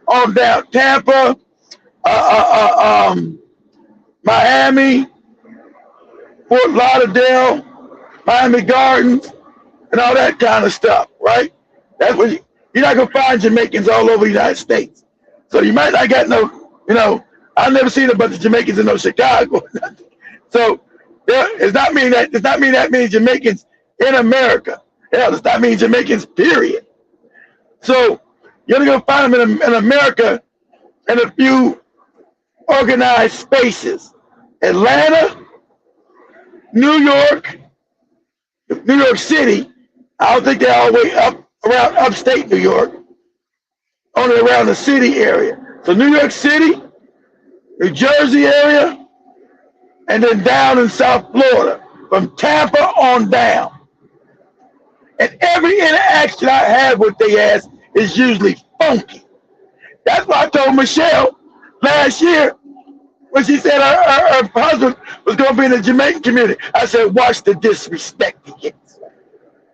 on down Tampa, Miami, Fort Lauderdale, Miami Gardens, and all that kind of stuff, right? That's what you're not gonna find Jamaicans all over the United States. So you might not get I've never seen a bunch of Jamaicans in no Chicago. So yeah, it's not mean that means Jamaicans in America. Hell, does not mean Jamaicans, period. So you're only gonna find them in America in a few organized spaces. Atlanta, New York, New York City. I don't think they're all the way up around upstate New York, only around the city area. So New York City, New Jersey area, and then down in South Florida, from Tampa on down. And every interaction I have with their ass is usually funky. That's why I told Michelle last year when she said her husband was going to be in the Jamaican community. I said, watch the disrespect he gets.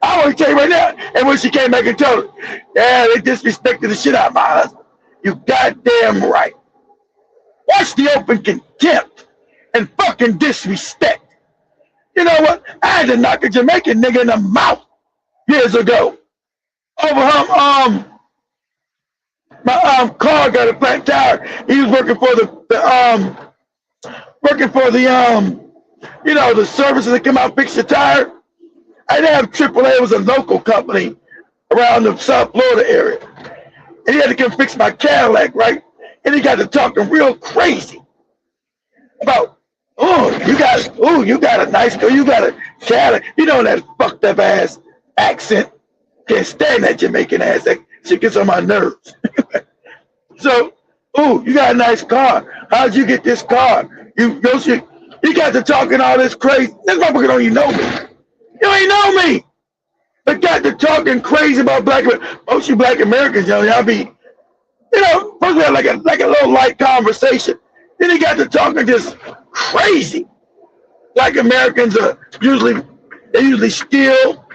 I want to tell you right now. And when she came back and told her, yeah, they disrespected the shit out of my husband. You goddamn right. Watch the open contempt and fucking disrespect. You know what? I had to knock a Jamaican nigga in the mouth years ago over my car got a flat tire. He was working for the services that come out and fix the tire. I didn't have AAA. It was a local company around the South Florida area. And he had to come fix my Cadillac, right? And he got to talking real crazy about, you got a nice girl, you got a Cadillac. You know that fucked up ass accent. Can't stand that Jamaican ass. That shit gets on my nerves. So, you got a nice car. How'd you get this car? You got to talking all this crazy. This motherfucker don't even know me. You ain't know me. But got to talking crazy about black Americans. Most you black Americans, y'all be, first we had like a little light conversation. Then he got to talking just crazy. Black Americans are usually steal.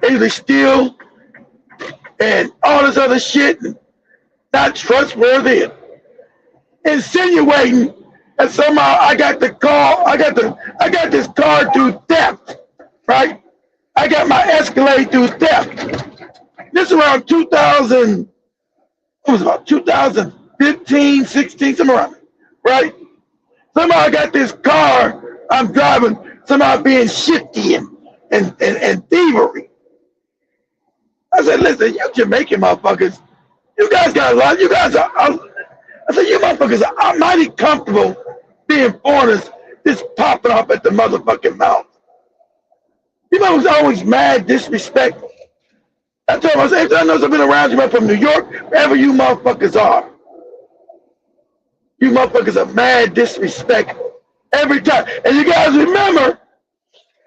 They usually steal and all this other shit. And not trustworthy, and insinuating that somehow I got this car through theft, right? I got my Escalade through theft. This is around 2015, 16, somewhere around there, right? Somehow I got this car I'm driving, somehow being shifty and thievery. I said, listen, you Jamaican motherfuckers, you guys got a lot. I said, you motherfuckers are mighty comfortable being foreigners just popping off at the motherfucking mouth. You motherfuckers always mad, disrespectful. I told him, I said, I know I've been around you from New York, wherever you motherfuckers are. You motherfuckers are mad, disrespectful. Every time. And you guys remember,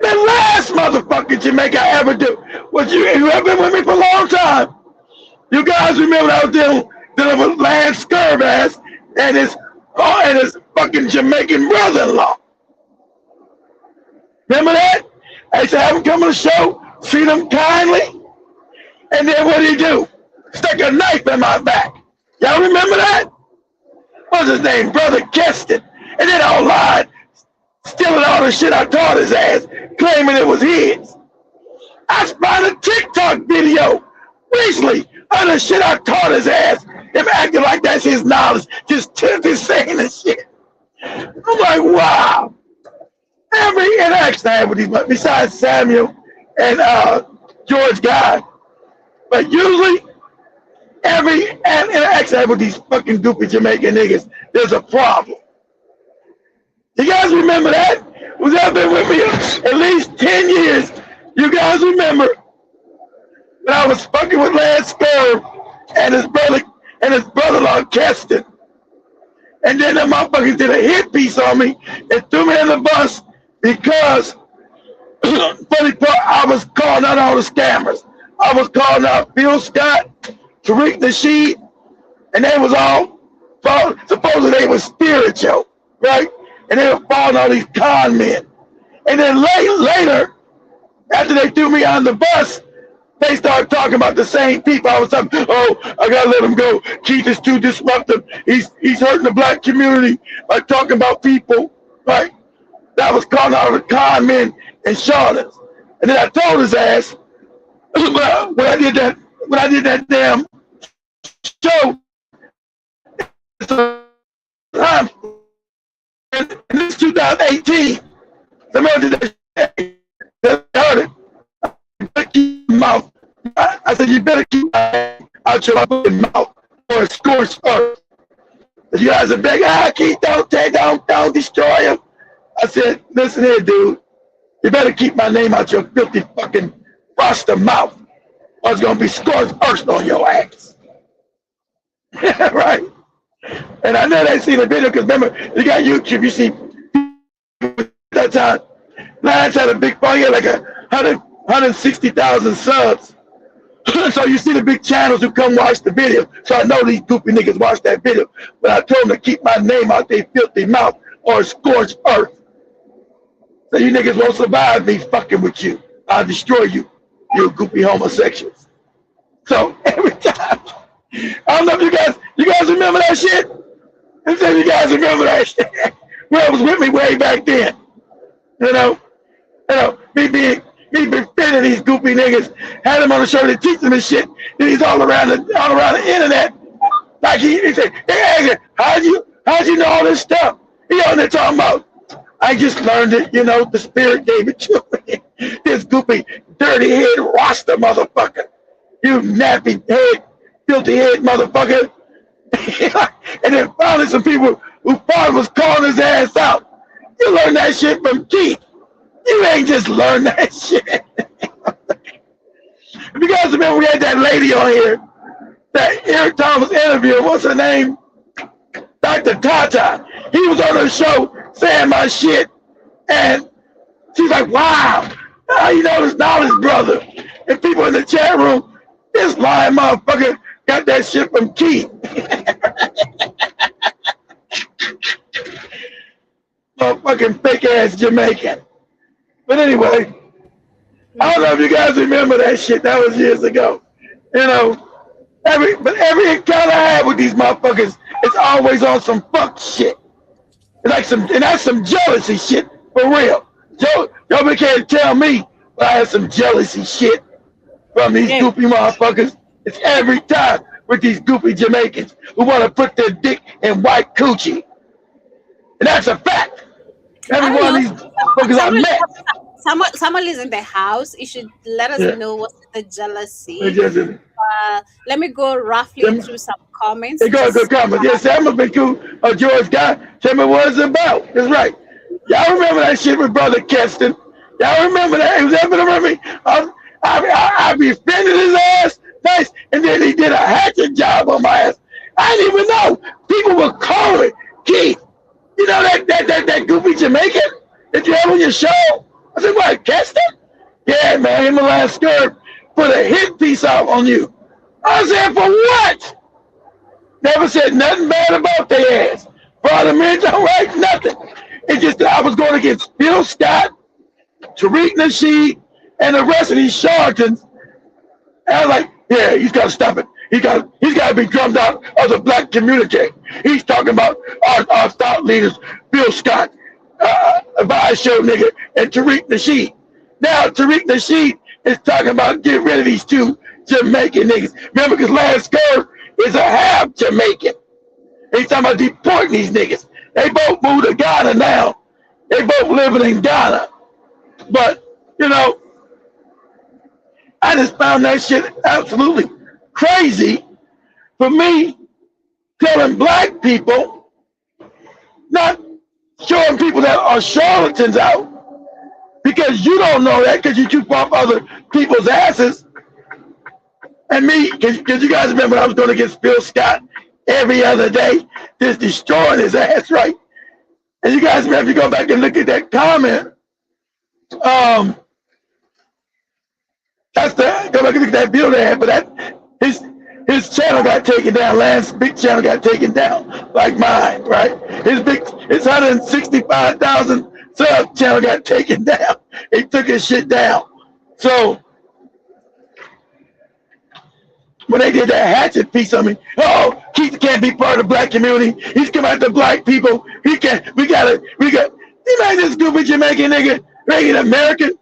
the last motherfucking Jamaica I ever did was you have been with me for a long time. You guys remember I was dealing with Lance Scurvass and his fucking Jamaican brother-in-law. Remember that? I used to have him come on the show, treat him kindly, and then what did he do? Stuck a knife in my back. Y'all remember that? What's his name? Brother Keston. And then all lied, stealing all the shit I taught his ass, claiming it was his. I found a TikTok video recently of the shit I taught his ass. Him acting like that's his knowledge, just saying the shit. I'm like, wow. Every interaction I have with these, besides Samuel and George Guy, but usually every interaction I have with these fucking goofy Jamaican niggas, there's a problem. You guys remember that? Who's ever been with me at least 10 years? You guys remember when I was fucking with Lance Scurv and his brother-in-law Keston. And then the motherfuckers did a hit piece on me and threw me in the bus because, funny part, I was calling out all the scammers. I was calling out Phil Scott, Tariq Nasheed, and they was all, supposedly they was spiritual, right? And they were following all these con men. And then later, after they threw me on the bus, they started talking about the same people. I was talking, I gotta let him go. Keith is too disruptive. He's hurting the black community by talking about people, right? That was calling out the con men and charlatans. And then I told his ass, when I did that damn show, and this is 2018. Somebody did that shit. Heard it. Keep your mouth. I said, you better keep out your fucking mouth or it's scorched earth. You guys are begging, Keith, don't destroy him. I said, listen here, dude. You better keep my name out your filthy fucking Rasta mouth. or it's gonna be scorched earth on your ass. Right? And I know they seen the video because remember, you got YouTube, you see that time. Lance had a big phone, he had like 160,000 subs. So you see the big channels who come watch the video. So I know these goofy niggas watch that video. But I told them to keep my name out their filthy mouth or scorch earth. So you niggas won't survive me fucking with you. I'll destroy you, you goofy homosexuals. So every time, I don't know if you guys remember that shit? I said you guys remember that shit. Well, was with me way back then. You know, me befriending these goofy niggas, had them on the show to teach them this shit. And he's all around the internet. Like he said, hey, how'd you know all this stuff? He on there talking about, I just learned it, you know, the spirit gave it to me. This goofy, dirty head Rasta motherfucker. You nappy head, filthy head motherfucker. And then finally some people who probably was calling his ass out. You learned that shit from Keith. You ain't just learned that shit. If you guys remember, we had that lady on here, that Eric Thomas interview. What's her name? Dr. Tata. He was on her show saying my shit, and she's like, wow, how you know this knowledge, brother? And people in the chat room, this lying motherfucker got that shit from Keith. Motherfucking fake ass Jamaican. But anyway, I don't know if you guys remember that shit. That was years ago. You know, every encounter I had with these motherfuckers, it's always on some fuck shit. It's like that's some jealousy shit for real. Y'all can't tell me, but I have some jealousy shit from these goofy motherfuckers. It's every time with these goofy Jamaicans who want to put their dick in white coochie. And that's a fact. Every one of these motherfuckers I met. Someone is in the house. You should let us know what's the jealousy. Let me go roughly through some comments. Hey, go comments. Yeah, Sam been cool. George Guy, tell me what it's about. That's right. Y'all remember that shit with Brother Keston? Y'all remember that? He was ever remember me. I befriended his ass. Nice. And then he did a hatchet job on my ass. I didn't even know. People were calling Keith. You know that goofy Jamaican that you have on your show? I said, what, Keston? Yeah, man, him and last skirt put a hit piece out on you. I said, for what? Never said nothing bad about their ass. Brought them in, don't write nothing. It's just that I was going against Bill Scott, Tariq Nasheed, and the rest of these charlatans. And I was like, yeah, he's got to stop it. He's got to be drummed out of the black community. He's talking about our thought leaders, Bill Scott, Vice Show nigga, and Tariq Nasheed. Now Tariq Nasheed is talking about getting rid of these two Jamaican niggas. Remember, because last curve is a half Jamaican. He's talking about deporting these niggas. They both moved to Ghana now. They both living in Ghana. But, you know, I just found that shit absolutely crazy for me telling black people, not showing people that are charlatans out, because you don't know that because you keep off other people's asses. And me, because you guys remember I was going against Bill Scott every other day, just destroying his ass, right? And you guys remember, if you go back and look at that comment, go back and look at that bill they had, but that his channel got taken down. Lance's big channel got taken down, like mine, right? His 165,000 sub channel got taken down. He took his shit down. So when they did that hatchet piece on me, oh, Keith can't be part of the black community. He's come out to black people. We got, you made this stupid Jamaican nigga, making American.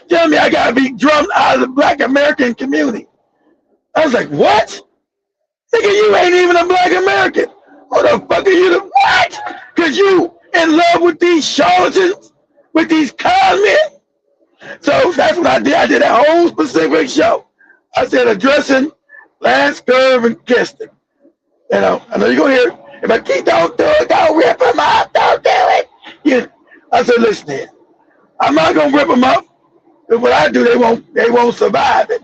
Tell me I gotta be drummed out of the black American community. I was like, what? Nigga, you ain't even a black American. What the fuck are you what? Cause you in love with these charlatans, with these con men? So that's what I did. I did a whole specific show. I said addressing Lance, Curve, and Keston. You know, I know you're gonna hear it. If I keep don't do it, don't rip them up, don't do it. I said, listen here. I'm not gonna rip them up. But what I do, they won't survive it.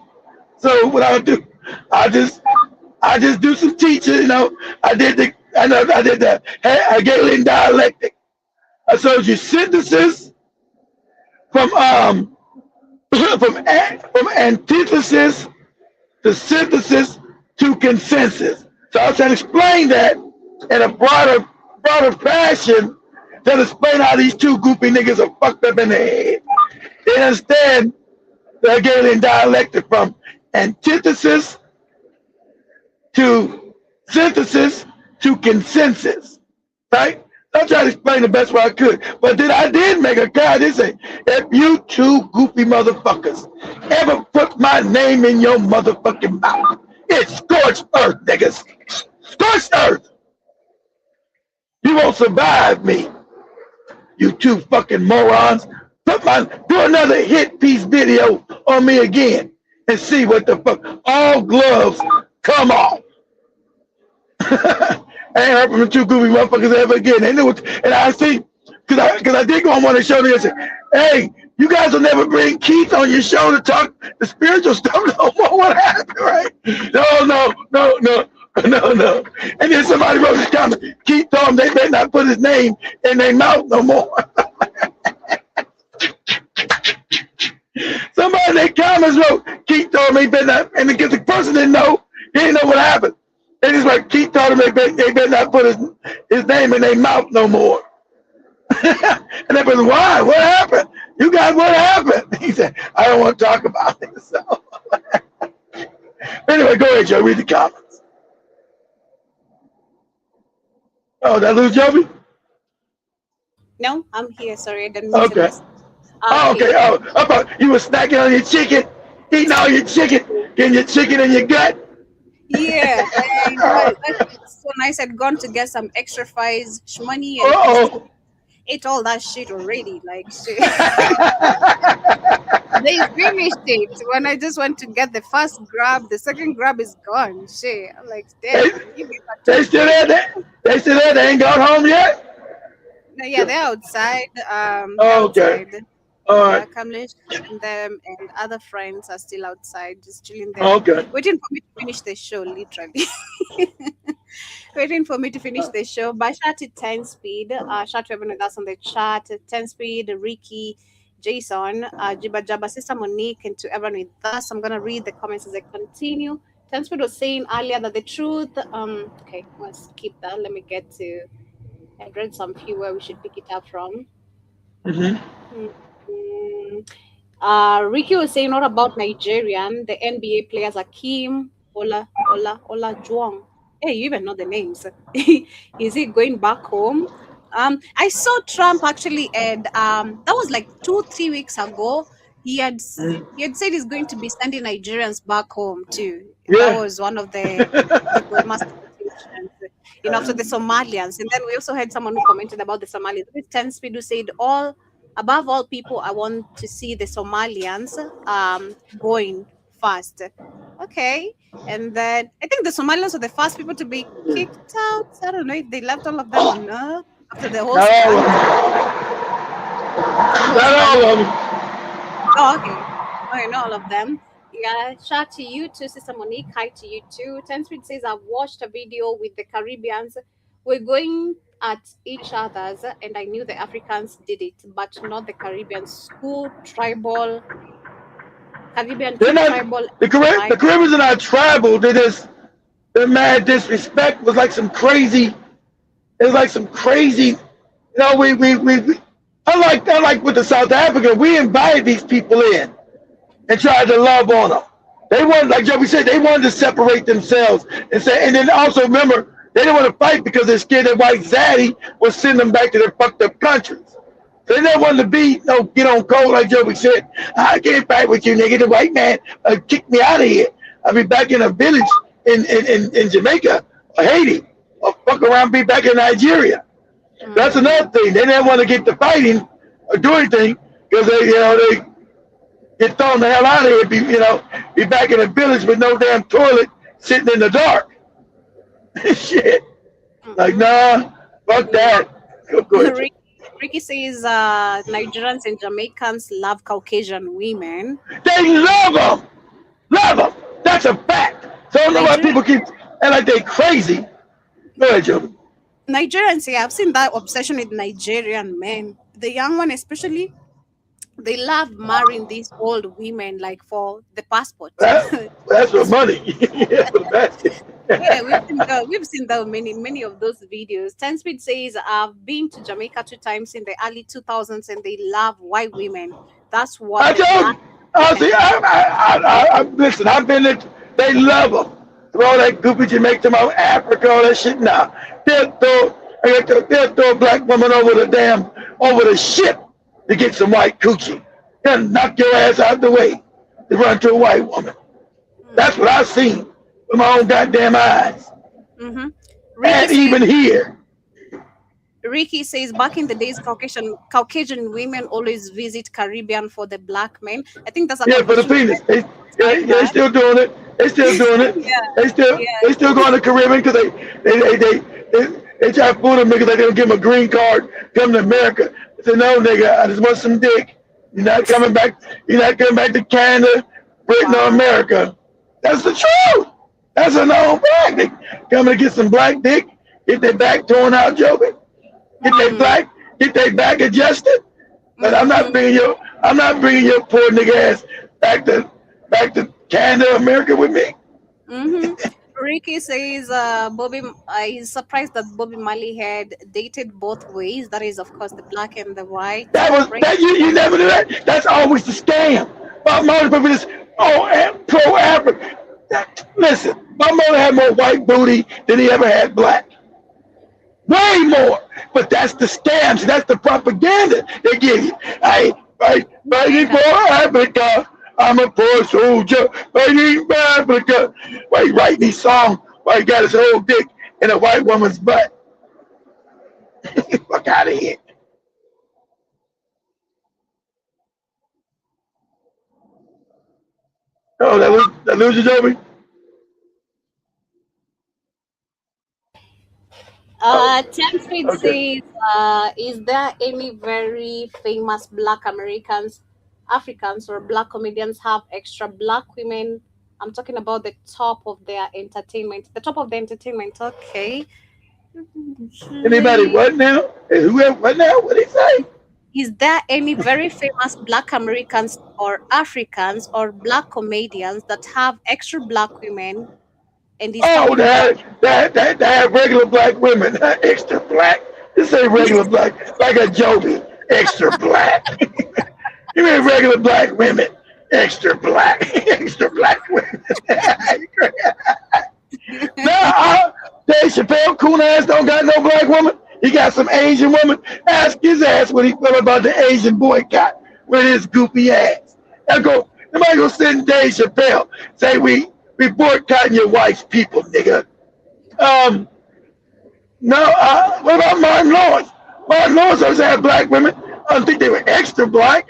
So what I would do, I just I just do some teaching. I did the Hegelian dialectic. I showed you synthesis from from antithesis to synthesis to consensus. So I was trying to explain that in a broader fashion to explain how these two goofy niggas are fucked up in the head. They understand the Hegelian dialectic from antithesis to synthesis to consensus, right? I tried to explain the best way I could, but then I did make a guy. They say, if you two goofy motherfuckers ever put my name in your motherfucking mouth, it's scorched earth, niggas. Scorched earth. You won't survive me, you two fucking morons. Do another hit piece video on me again and see what the fuck. All gloves come off. I ain't heard from the two goofy motherfuckers ever again. They knew what, and I see, cause I did go on one of the show and said, hey, you guys will never bring Keith on your show to talk the spiritual stuff no more. What happened, right? No. And then somebody wrote in the comment, Keith told them they better not put his name in their mouth no more. Somebody in their comments wrote, Keith told them they better not, and because the person didn't know, he didn't know what happened. They just like Keith told them they better not put his name in their mouth no more. And they was, why? What happened? You guys, what happened? He said, I don't want to talk about it. So anyway, go ahead, Joe. Read the comments. Oh, did I lose Joby? No, I'm here. Sorry, I didn't mean to Okay. miss. Okay. Oh, I thought you were snacking on your chicken, eating all your chicken, getting your chicken in your gut. Yeah, and that's so nice. I'd gone to get some extra fries, shmoney, and Uh-oh. ate all that shit already. Like shit. They finished it when I just went to get the first grab. The second grab is gone. Shit, I'm like, damn. You get that They still there? They still there? They ain't got home yet? No, yeah, they're outside. They're Oh, okay. outside. All right. Kamlesh and them and other friends are still outside, just chilling there, Okay. waiting for me to finish the show. Literally, waiting for me to finish the show. But shout to 10 speed. Shout to everyone that's on the chat. 10 speed, Ricky, Jason, Jiba Jabba, Sister Monique, and to everyone with us. I'm gonna read the comments as I continue. 10 speed was saying earlier that the truth. Okay, let's skip that. Let me get to. I read some few where we should pick it up from. Mm-hmm. Ricky was saying, what about Nigerian? The NBA players Akeem, Ola Juang. Hey, you even know the names. Is he going back home? I saw Trump actually, and that was like 2-3 weeks ago. He had said he's going to be sending Nigerians back home too. Yeah. That was one of the master petitions, after the Somalians. And then we also had someone who commented about the Somalians. With 10 speed who said, above all people, I want to see the Somalians going fast. Okay. And then I think the Somalians were the first people to be kicked out. I don't know if they left all of them or not after the whole Not all of them. Not all of them. Oh, okay. Okay, not all of them. Yeah, shout to you too, Sister Monique. Hi to you too. 10 Speed says, I've watched a video with the Caribbeans. We're going at each other's, and I knew the Africans did it, but not the Caribbeans. School, tribal, Caribbean, tribal. The Caribbeans are not tribal. Their mad disrespect was like some crazy. It was like some crazy. We unlike with the South African, we invited these people in and tried to love on them. They wanted, like Joby said, they wanted to separate themselves and then also remember they didn't want to fight because they're scared that white zaddy would send them back to their fucked up countries. So they never wanted to get on cold like Joby said. I can't fight with you, nigga. The white man kicked me out of here. I'll be back in a village in Jamaica or Haiti or fuck around be back in Nigeria. That's another thing. They didn't want to get to fighting or do anything because they get thrown the hell out of here. Be back in a village with no damn toilet, sitting in the dark. Shit. Like nah, fuck that. Go ahead. Ricky says Nigerians and Jamaicans love Caucasian women. They love them. Love them. That's a fact. So I don't know why Nigeria, people keep and like they crazy. Go ahead, Joe. Nigerians, yeah, I've seen that obsession with Nigerian men. The young one, especially, they love marrying these old women like for the passport. That's for money. Yeah, for the basket. Yeah, we've seen that many of those videos. Ten Speed says I've been to Jamaica 2 times in the early 2000s, and they love white women. That's what I the told black you. I see. Listen. I've been there. They love them. Throw that goofy Jamaica to Africa, all that shit. Nah, they'll throw a black woman over the ship to get some white coochie. They'll knock your ass out the way to run to a white woman. That's what I've seen with my own goddamn eyes. hmm Ricky And says even here, Ricky says back in the days, Caucasian women always visit Caribbean for the black men. I think that's a yeah, for the conversation we penis. had They, time yeah, they back. still doing it. They still doing it. Yeah, They still yeah. they still going to Caribbean because they try to fool them niggas like they don't give them a green card, come to America. They say, no, nigga, I just want some dick. You're not coming back. You're not coming back to Canada, Britain, or Wow. America. That's the truth. That's a known fact. They coming to get some black dick, get their back torn out, Joby, Mm, get their back adjusted. But mm-hmm, I'm not bringing your poor nigga ass back to Canada, America with me. mm-hmm. Ricky says he's surprised that Bobby Marley had dated both ways. That is, of course, the black and the white race. You never do that. That's always the scam. My mother put this pro Africa. Listen, my mother had more white booty than he ever had black. Way more. But that's the scam. See, that's the propaganda they give you. I fighting for Yeah. Africa. I'm a poor soldier fighting for Africa. Why he writing these songs? Why he got his whole dick in a white woman's butt? Fuck out of here. Oh, that lose you, Joey? Oh, Tanfred okay. says, is there any very famous black Africans or black comedians have extra black women? I'm talking about the top of their entertainment. The top of the entertainment, okay. Anybody what now? Hey, whoever what now? What did he say? Is there any very famous black Americans or Africans or black comedians that have extra black women and is Oh, talking about that regular black women, extra black. This ain't regular black, like a Joby, extra black. You mean regular black women, extra black, extra black women. Nah, Dave Chappelle, cool ass, don't got no black woman. He got some Asian woman. Ask his ass what he felt about the Asian boycott with his goofy ass. Nobody go send Dave Chappelle say we boycotting your wife's people, nigga. Um, no, what about Martin Lawrence? Martin Lawrence always had black women. I don't think they were extra black.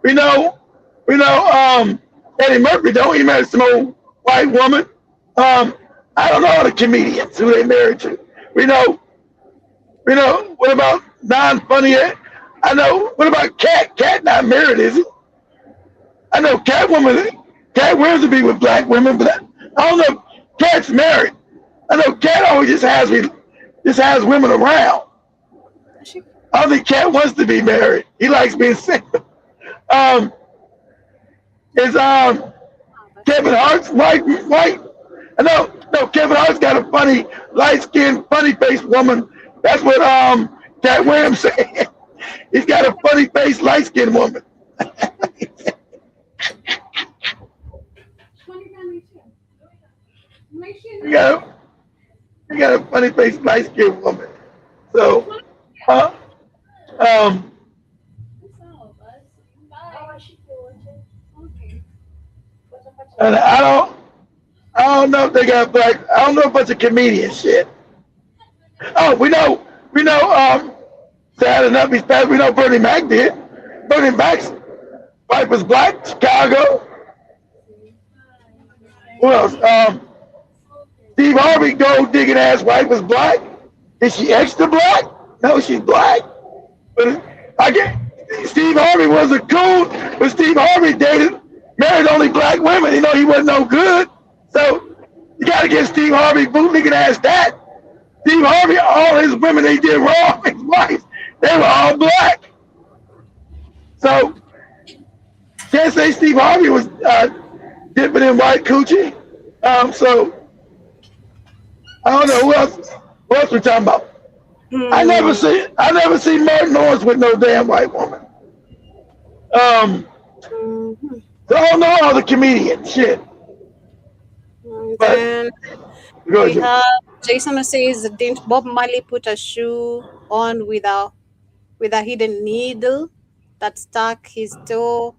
We know, Eddie Murphy don't. He married some old white woman. I don't know all the comedians who they married to. We know, what about non-funny? I know, what about Cat? Cat not married, is he? I know Cat Williams to be with black women, but I don't know if Cat's married. I know Cat always just has women around. I don't think Cat wants to be married. He likes being single. Um, is Kevin Hart's white? I know, no, Kevin Hart's got a funny, light-skinned, funny-faced woman. That's what Cat Williams said. He's got a funny-faced, light-skinned woman. You got a funny-faced, light-skinned woman. So, uh, um, and I don't know if they got black. I don't know a bunch of comedian shit. Oh, sad enough, he's passed. We know Bernie Mac did. Bernie Mac's wife was black, Chicago. Who else? Steve Harvey gold digging ass wife was black. Is she extra black? No, she's black. But I get Steve Harvey was a coon, but Steve Harvey dated married only black women. You know he wasn't no good. So you got to give Steve Harvey bootlicking ass that. Steve Harvey, all his women they did wrong, his wives, they were all black. So can't say Steve Harvey was dipping in white coochie. So I don't know who else. Who else we talking about? Hmm. I never see Martin Lawrence with no damn white woman. Um, Mhm. so I don't know all the comedians. Shit, And but then go we ahead. have Jason who says, "Didn't Bob Marley put a shoe on with a hidden needle that stuck his toe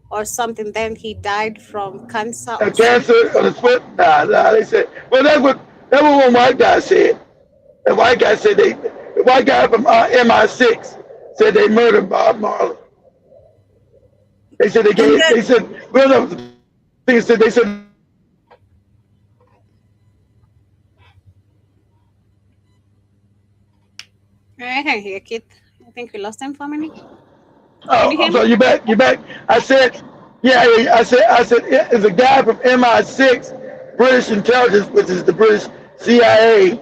or something? Then he died from cancer or Cancer something." on his foot. Nah. They said. Well, that's what one white guy said. The white guy said the white guy from MI6 said they murdered Bob Marley. They said And then they said well no, the thing is they said they murdered him because he was black. I can hear Kit. I think we lost him for a minute. Can Oh, you I'm hear me? sorry. You back? You back? I said, yeah. I said, it's a guy from MI6, British intelligence, which is the British CIA,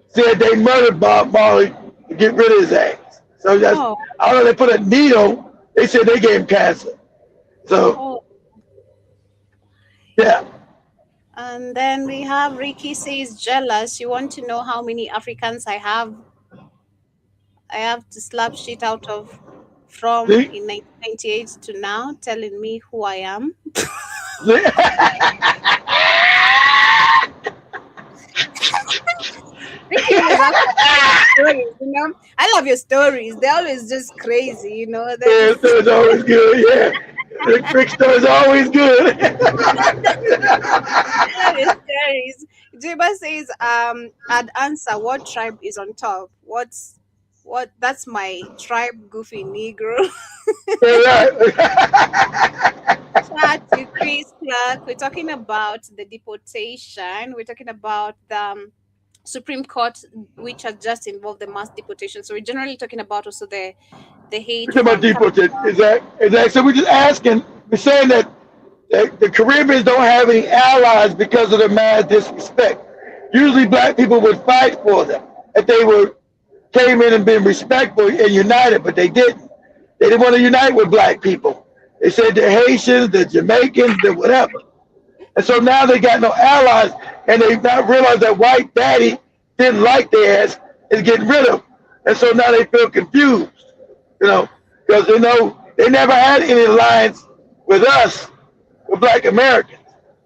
said they murdered Bob Marley to get rid of his ass. So that's, Oh, I don't know. They put a needle. They said they gave him cancer. So oh. yeah, And then we have Ricky says jealous. You want to know how many Africans I have to slap shit out of from see, in 1998 to now, telling me who I am. see? Ricky always has stories, you know. I love your stories. They're always just crazy, you know. They're Yeah, just so it's always good. Yeah, the trick store is always good. I love your stories. Jiba says, I'd answer what tribe is on top. What that's my tribe, goofy Negro. Yeah, right. Chat to Chris Clark. We're talking about the deportation. We're talking about the Supreme Court, which has just involved the mass deportation. So we're generally talking about also the We're hate talking about from deported. Canada. Exactly. So we're just asking. We're saying that the Caribbeans don't have any allies because of their mad disrespect. Usually, black people would fight for them if they were came in and been respectful and united, but they didn't. They didn't want to unite with black people. They said the Haitians, the Jamaicans, the whatever. And so now they got no allies, and they've not realized that white daddy didn't like their ass is getting rid of them. And so now they feel confused, you know, because they know they never had any alliance with us, with black Americans.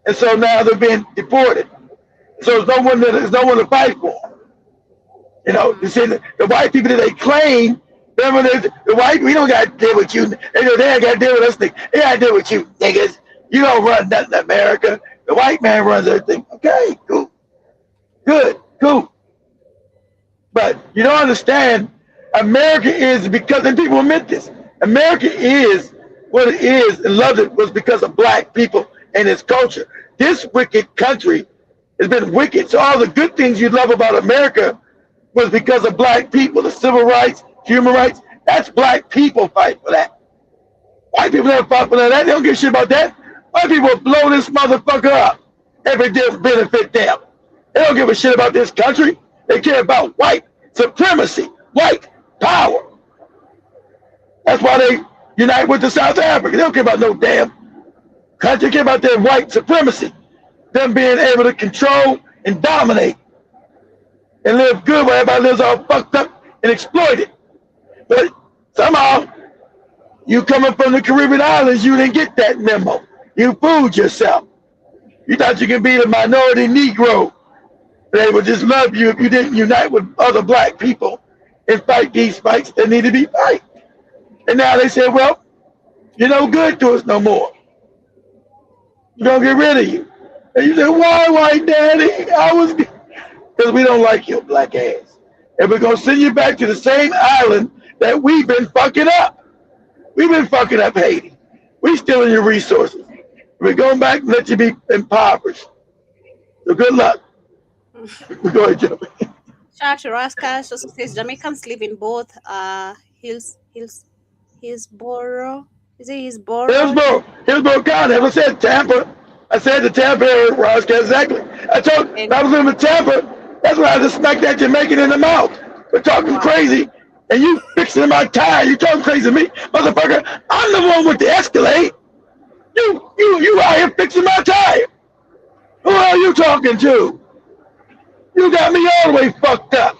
And so now they're being deported. So there's no one to fight for. You know, Mm, you see the white people that they claim, remember the white, we don't got to deal with you. They go, they ain't got to deal with us. They got to deal with you, niggas. You don't run nothing in America. The white man runs everything. Okay, cool, good, cool. But you don't understand, America is because, and people admit this, America is what it is and loved it was because of black people and its culture. This wicked country has been wicked. So all the good things you love about America was because of black people, the civil rights, human rights. That's black people fight for that. White people never fight for that. They don't give a shit about that. White people blow this motherfucker up if it didn't benefit them. They don't give a shit about this country. They care about white supremacy, white power. That's why they unite with the South Africa. They don't care about no damn country. They care about their white supremacy. Them being able to control and dominate and live good where everybody lives all fucked up and exploited. But somehow, you coming from the Caribbean islands, you didn't get that memo. You fooled yourself. You thought you could be the minority Negro. They would just love you if you didn't unite with other black people and fight these fights that need to be fight. And now they say, well, you're no good to us no more. We're going to get rid of you. And you say, why, white daddy? I was, because we don't like your black ass. And we're going to send you back to the same island that we've been fucking up. We've been fucking up Haiti. We stealing your resources. We're going back and let you be impoverished. So good luck. We're going to Chat to Rascal also says Jamaicans live in both Hillsborough Is it his borough? Hillsborough County. As I said, Tampa. I said the Tampa area, Roscoe, exactly. I told And I was living in Tampa. That's why I just smacked that Jamaican in the mouth for talking wow. crazy. And you fixing my tire. You talking crazy to me, motherfucker. I'm the one with the Escalade. You out here fixing my tire. Who are you talking to? You got me all the way fucked up.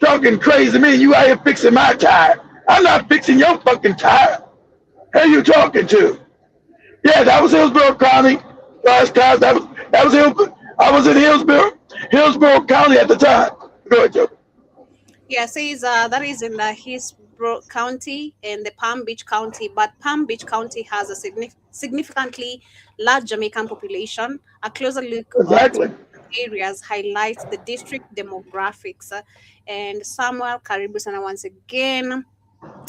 Talking crazy to me. You out here fixing my tire. I'm not fixing your fucking tire. Who you talking to? Yeah, that was Hillsborough County. Last time that was I was in Hillsborough County at the time. Go ahead, Joe. Yeah, says that is in the Hillsborough County and the Palm Beach County, but Palm Beach County has a significantly large Jamaican population. A closer look at Exactly. areas highlights the district demographics. And Samuel Caribou Center once again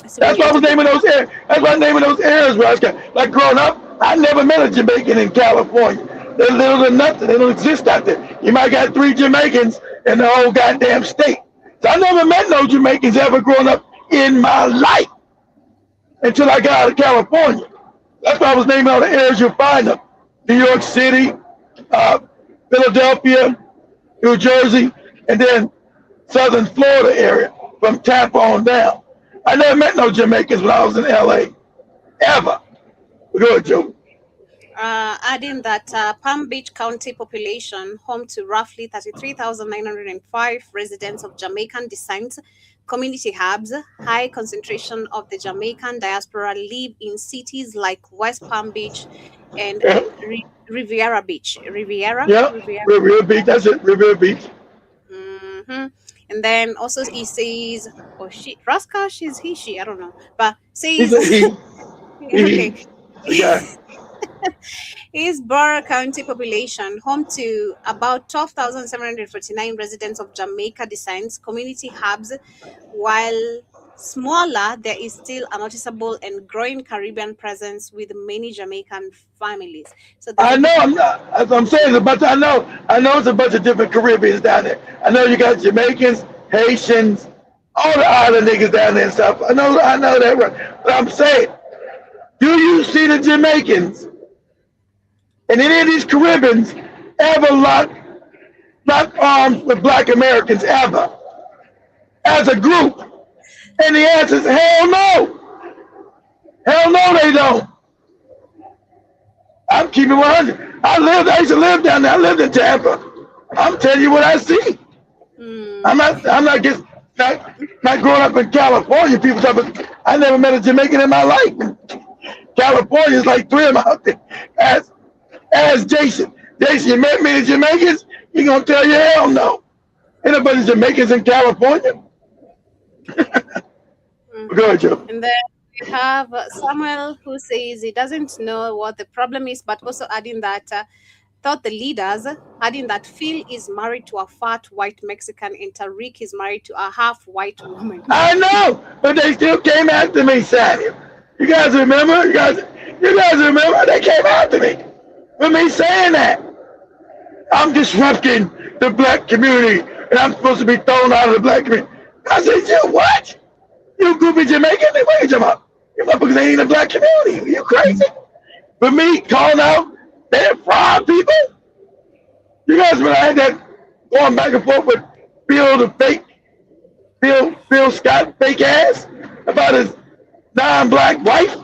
That's why I was simulated the naming those areas. That's why I'm naming those areas where I was like growing up. I never met a Jamaican in California. They're little to nothing. They don't exist out there. You might got 3 Jamaicans in the whole goddamn state. So I never met no Jamaicans ever growing up in my life until I got out of California. That's why I was naming all the areas you'll find them. New York City, uh, Philadelphia, New Jersey, and then Southern Florida area from Tampa on down. I never met no Jamaicans when I was in LA, ever. Go ahead, Joe. adding that Palm Beach County population, home to roughly 33,905 residents of Jamaican descent, community hubs, high concentration of the Jamaican diaspora live in cities like West Palm Beach and Yeah, Riviera Beach. yeah. Riviera. Riviera Beach, that's it, Riviera Beach. hmm And then also he says, oh she, Raska, she's he, she, I don't know, but He's says, a okay. the guy. Is Borough County population, home to about 12,749 residents of Jamaica descent, community hubs, while smaller, there is still a noticeable and growing Caribbean presence with many Jamaican families. So there's I a know different. I'm not, as I'm saying, it's a bunch. I know it's a bunch of different Caribbeans down there. I know you got Jamaicans, Haitians, all the island niggas down there and stuff. I know that, right. But I'm saying, do you see the Jamaicans and any of these Caribbeans ever lock arms with Black Americans ever as a group? And the answer is hell no, they don't. I'm keeping 100. I used to live down there. I lived in Tampa. I'm telling you what I see. Hmm. I'm not just not growing up in California. People talk about, I never met a Jamaican in my life. California is like 3 of them out there. As Jason. Jason, you met many Jamaicans? He gonna tell you hell no. Ain't nobody Jamaicans in California. Go ahead, Joe. And then we have Samuel who says he doesn't know what the problem is, but also adding that thought the leaders, adding that Phil is married to a fat white Mexican and Tariq is married to a half white woman. I know, but they still came after me, Samuel. You guys remember? You guys remember? They came after me for me saying that. I'm disrupting the black community and I'm supposed to be thrown out of the black community. I said, you what? You groupie Jamaican? What are you talking about? You motherfuckers ain't in the black community. Are you crazy? For me calling out that fraud people? You guys remember I had that going back and forth with Bill Scott fake ass about his non-black wife?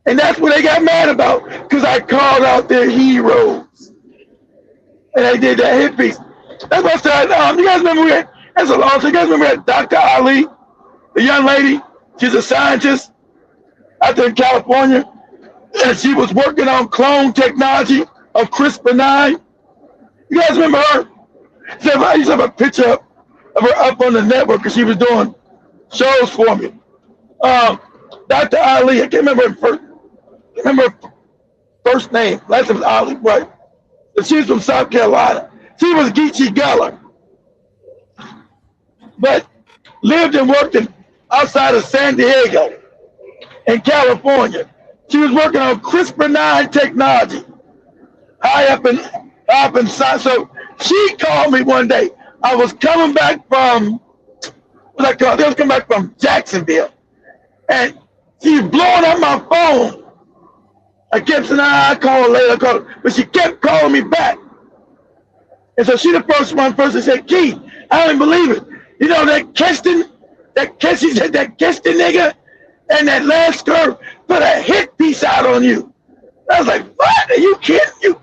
And that's what they got mad about, because I called out their heroes. And they did that hit piece. That's what I said. You guys remember that's a long time. You guys remember that Dr. Ali, the young lady? She's a scientist out there in California. And she was working on clone technology of CRISPR-9. You guys remember her? So I used to have a picture of her up on the network because she was doing shows for me. Dr. Ali, I can't remember her first name. Last name was Ali, right? But she was from South Carolina. She was Geechee Guller, but lived and worked outside of San Diego in California. She was working on CRISPR-9 technology, high up in science. So she called me one day. I was coming back from, what I was coming back from Jacksonville. And she's blowing up my phone. I kept saying, I call her later, but she kept calling me back. And so she the first one person said, Keith, I don't even believe it. You know she said that Keston nigga and that last curve put a hit piece out on you. I was like, what? Are you kidding? You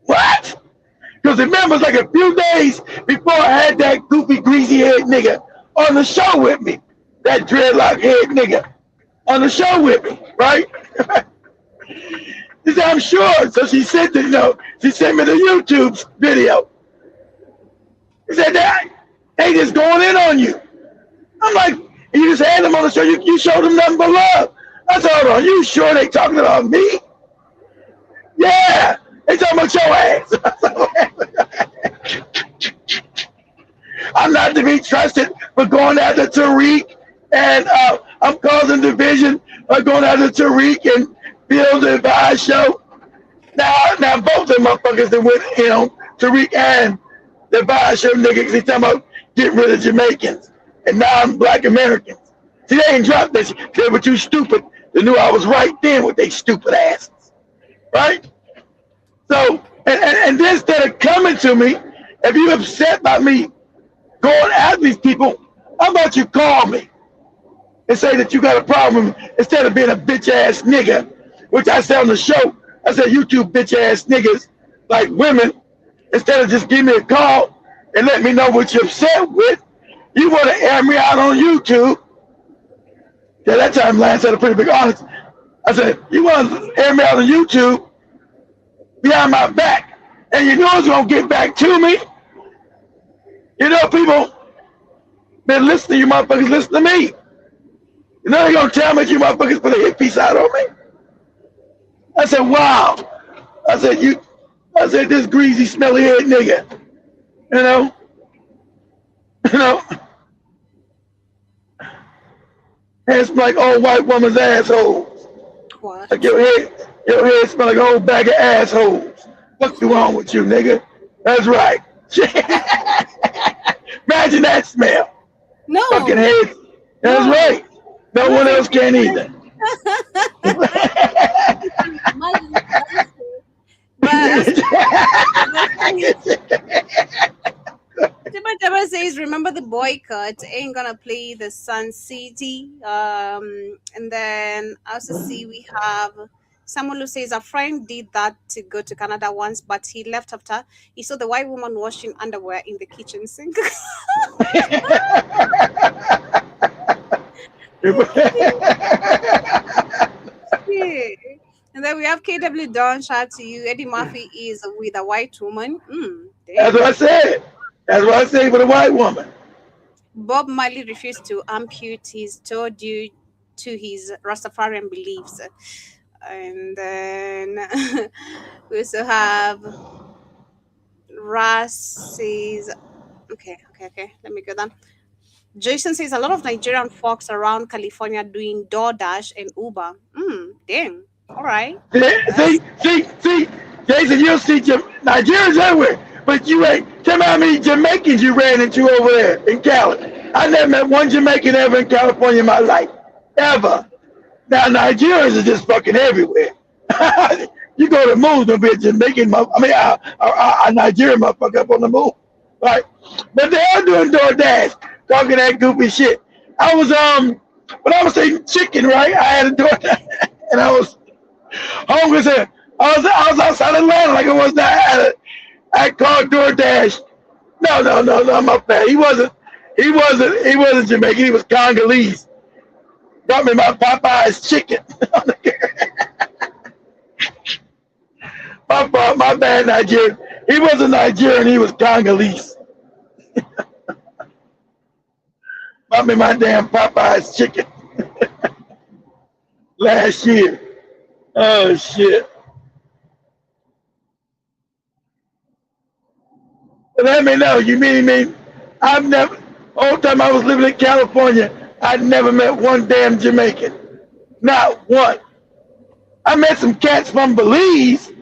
what? Because remember, it's like a few days before I had that goofy, greasy head nigga on the show with me. That dreadlock head nigga on the show with me, right? She said, I'm sure. So she sent she sent me the YouTube video. He said, they just going in on you. I'm like, you just had them on the show. You showed them nothing but love. I said, hold on, you sure they talking about me? Yeah, they talking about your ass. I'm not to be trusted for going after Tariq, and I'm causing division by going after Tariq and Bill the Advice show. Now both of them motherfuckers that went, Tariq and the Advice show nigga, because he's talking about getting rid of Jamaicans and non-black Americans. See, they ain't dropped this. They were too stupid. They knew I was right then with they stupid asses, right? So, and then instead of coming to me, if you upset by me going at these people, how about you call me and say that you got a problem instead of being a bitch ass nigga, which I said on the show. I said, you two bitch ass niggas like women, instead of just give me a call and let me know what you're upset with, you want to air me out on YouTube. Yeah, that time Lance had a pretty big audience. I said, you want to air me out on YouTube behind my back, and you know it's going to get back to me. You know, people been listening, you motherfuckers listen to me. You know they're going to tell me you motherfuckers put a hit piece out on me? I said, wow. I said, this greasy, smelly head nigga. You know? Hands like old white woman's assholes. What? Like your head smell like an old bag of assholes. What's wrong with you, nigga? That's right. Imagine that smell. No. Fucking head. That's right. No one else can either. Jabba says, remember the boycott, ain't gonna play the Sun City. And then I also see we have someone who says a friend did that to go to Canada once, but he left after he saw the white woman washing underwear in the kitchen sink. Yeah. And then we have KW Don, shout out to you. Eddie Murphy is with a white woman. That's what I said. That's what I said with a white woman. Bob Marley refused to ampute his toe due to his Rastafarian beliefs. And then we also have Ras says, okay, let me go down. Jason says a lot of Nigerian folks around California doing DoorDash and Uber. Dang. All right. See, Jason, you'll see Nigerians everywhere, but you ain't. Tell me how many Jamaicans you ran into over there in Cali. I never met one Jamaican ever in California in my life, ever. Now Nigerians are just fucking everywhere. You go to the moon, there'll be a Jamaican, a Nigerian motherfucker up on the moon, right? But they are doing DoorDash, talking that goofy shit. I was when I was eating chicken, right? I had a DoorDash, and I was hungry. I was outside Atlanta like it was that. I called DoorDash. No, my bad. He wasn't Jamaican. He was Congolese. Brought me my Popeye's chicken. My bad, Nigerian. He wasn't Nigerian. He was Congolese. Brought me my damn Popeye's chicken last year. Oh shit. Let me know. You mean I've never, all the time I was living in California, I'd never met one damn Jamaican. Not one. I met some cats from Belize.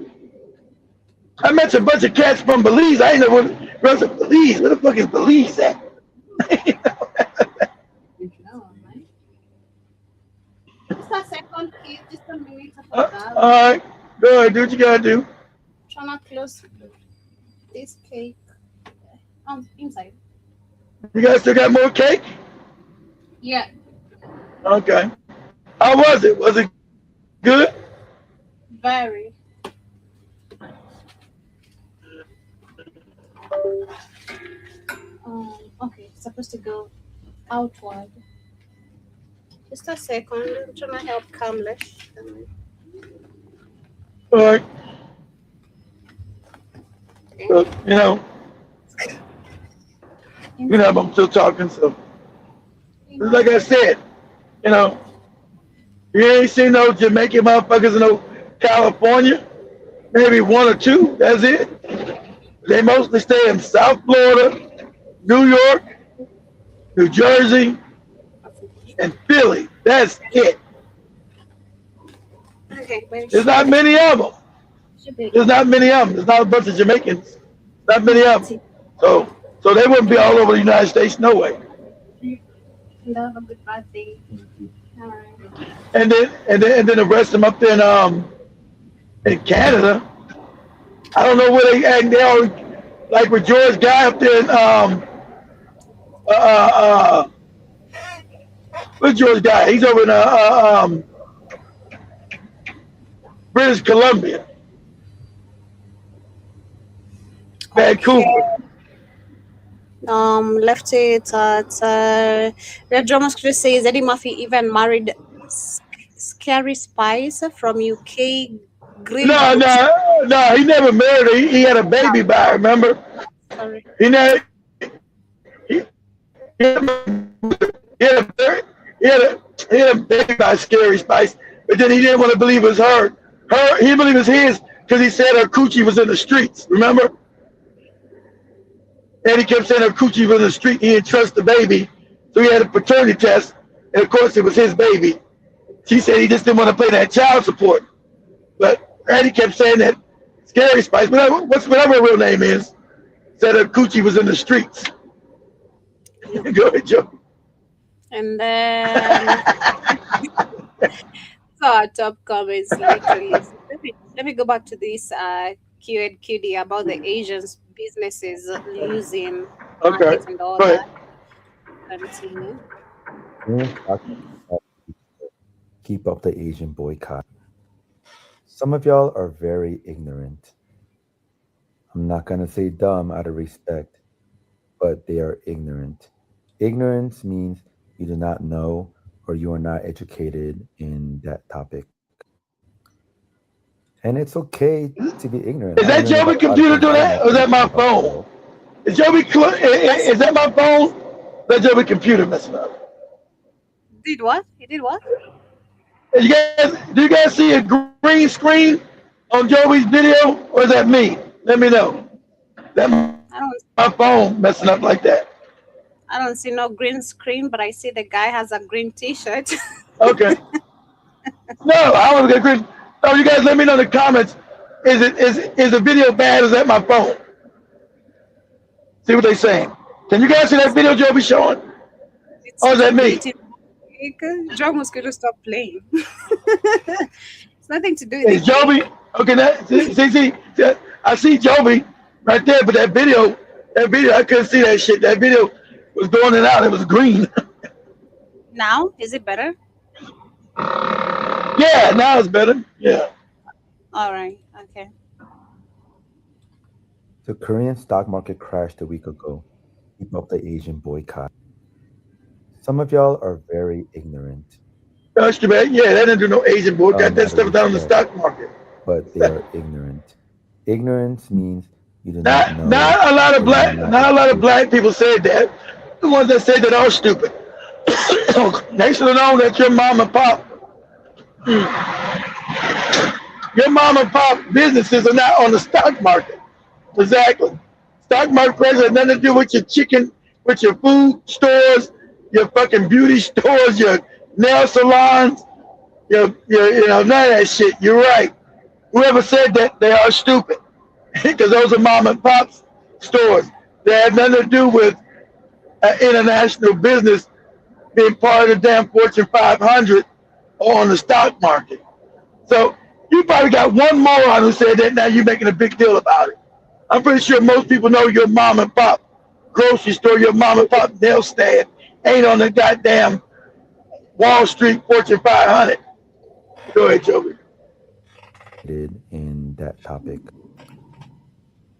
I met a bunch of cats from Belize. I ain't know what was Belize. Where the fuck is Belize at? a second, kid. Just a minute All for that. right, go ahead, do what you gotta do. Trying to close this cake. Inside. You guys still got more cake? Yeah, Okay. How was it? Was it good? very. Okay, it's supposed to go outward. Just a second. I'm trying to help Kamlesh. All right. Okay. You know, I'm still talking. So, like I said, you know, you ain't seen no Jamaican motherfuckers in no California. Maybe one or two. That's it. They mostly stay in South Florida, New York, New Jersey, and Philly. That's it. Okay, where There's should not many of them. be? There's not many of them. There's not a bunch of Jamaicans. Not many of them. Tea. So they wouldn't be all over the United States. No way. And have a good birthday. All right. And then the rest of them up there in Canada. I don't know where they act. They all like with George Guy up there in uh uh where's George Guy? He's over in British Columbia, Okay. Vancouver. Left it at Red Drummer Script says Eddie Murphy even married Scary Spice from UK Grill No, Boots. no, no. He never married her. He had a baby by her. Remember? Sorry. He never. He had a baby by Scary Spice, but then he didn't want to believe it was her. He believed it was his because he said her coochie was in the streets. Remember? And he kept saying her coochie was in the street. He didn't trust the baby, so he had a paternity test, and of course it was his baby. She said he just didn't want to pay that child support, but Eddie kept saying that Scary Spice, whatever her real name is, said her coochie was in the streets. Go ahead, Joe. And then so our top comments literally. Let me go back to this Q and QD about the Asians businesses losing Okay, markets and all go ahead. that. Continue. Keep up the Asian boycott. Some of y'all are very ignorant. I'm not going to say dumb out of respect, but they are ignorant. Ignorance means you do not know or you are not educated in that topic. And it's okay to be ignorant. Is that Joby computer doing that, or is that my phone? Is that my phone? That Joby computer messing up. Did what? He did what? Do you guys see a green screen on Joby's video, or is that me? Let me know. That I don't my phone messing up like that. I don't see no green screen, but I see the guy has a green T-shirt. Okay. No, I don't get green. No, you guys let me know in the comments. Is the video bad? Or is that my phone? See what they saying. Can you guys see that video Joby showing? Or is that me? Joe Mosquito, stop playing. It's nothing to do with Is Joby okay? See, I see Joby right there, but that video, I couldn't see that shit. That video was going in and out. It was green. Now, is it better? Yeah, now it's better. Yeah. All right. Okay. The Korean stock market crashed a week ago. Keep up the Asian boycott. Some of y'all are very ignorant. That's too bad. Yeah, they didn't do no Asian boy. Got that stuff down in the stock market. But they are ignorant. Ignorance means you do not know. Not a lot of black people said that. The ones that said that are stupid. They should have known that your mom and pop businesses are not on the stock market. Exactly. Stock market crash has nothing to do with your chicken, with your food stores, your fucking beauty stores, your nail salons, none of that shit. You're right. Whoever said that, they are stupid. Because those are mom and pop stores. They have nothing to do with international business being part of the damn Fortune 500 or on the stock market. So you probably got one moron who said that. Now you're making a big deal about it. I'm pretty sure most people know your mom and pop grocery store, your mom and pop nail stand ain't on the goddamn Wall Street Fortune 500. Go ahead, Joey. In that topic.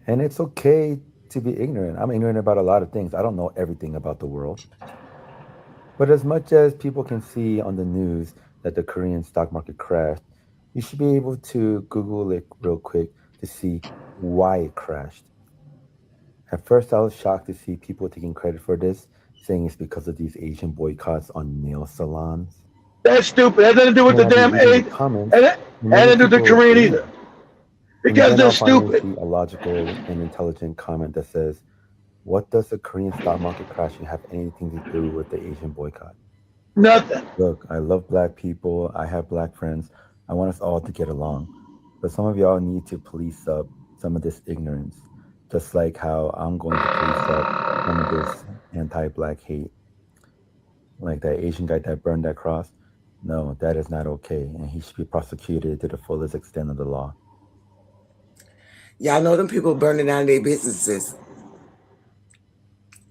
And it's okay to be ignorant. I'm ignorant about a lot of things. I don't know everything about the world. But as much as people can see on the news that the Korean stock market crashed, you should be able to Google it real quick to see why it crashed. At first, I was shocked to see people taking credit for this, saying it's because of these Asian boycotts on nail salons. That's stupid. That doesn't do with the damn aid. Comments, And that doesn't do with the Korean either. Because they're stupid. See a logical and intelligent comment that says, what does the Korean stock market crashing have anything to do with the Asian boycott? Nothing. Look, I love black people. I have black friends. I want us all to get along. But some of y'all need to police up some of this ignorance, just like how I'm going to police up some of this anti-black hate. Like that Asian guy that burned that cross. No, that is not okay. And he should be prosecuted to the fullest extent of the law. Y'all know them people burning down their businesses.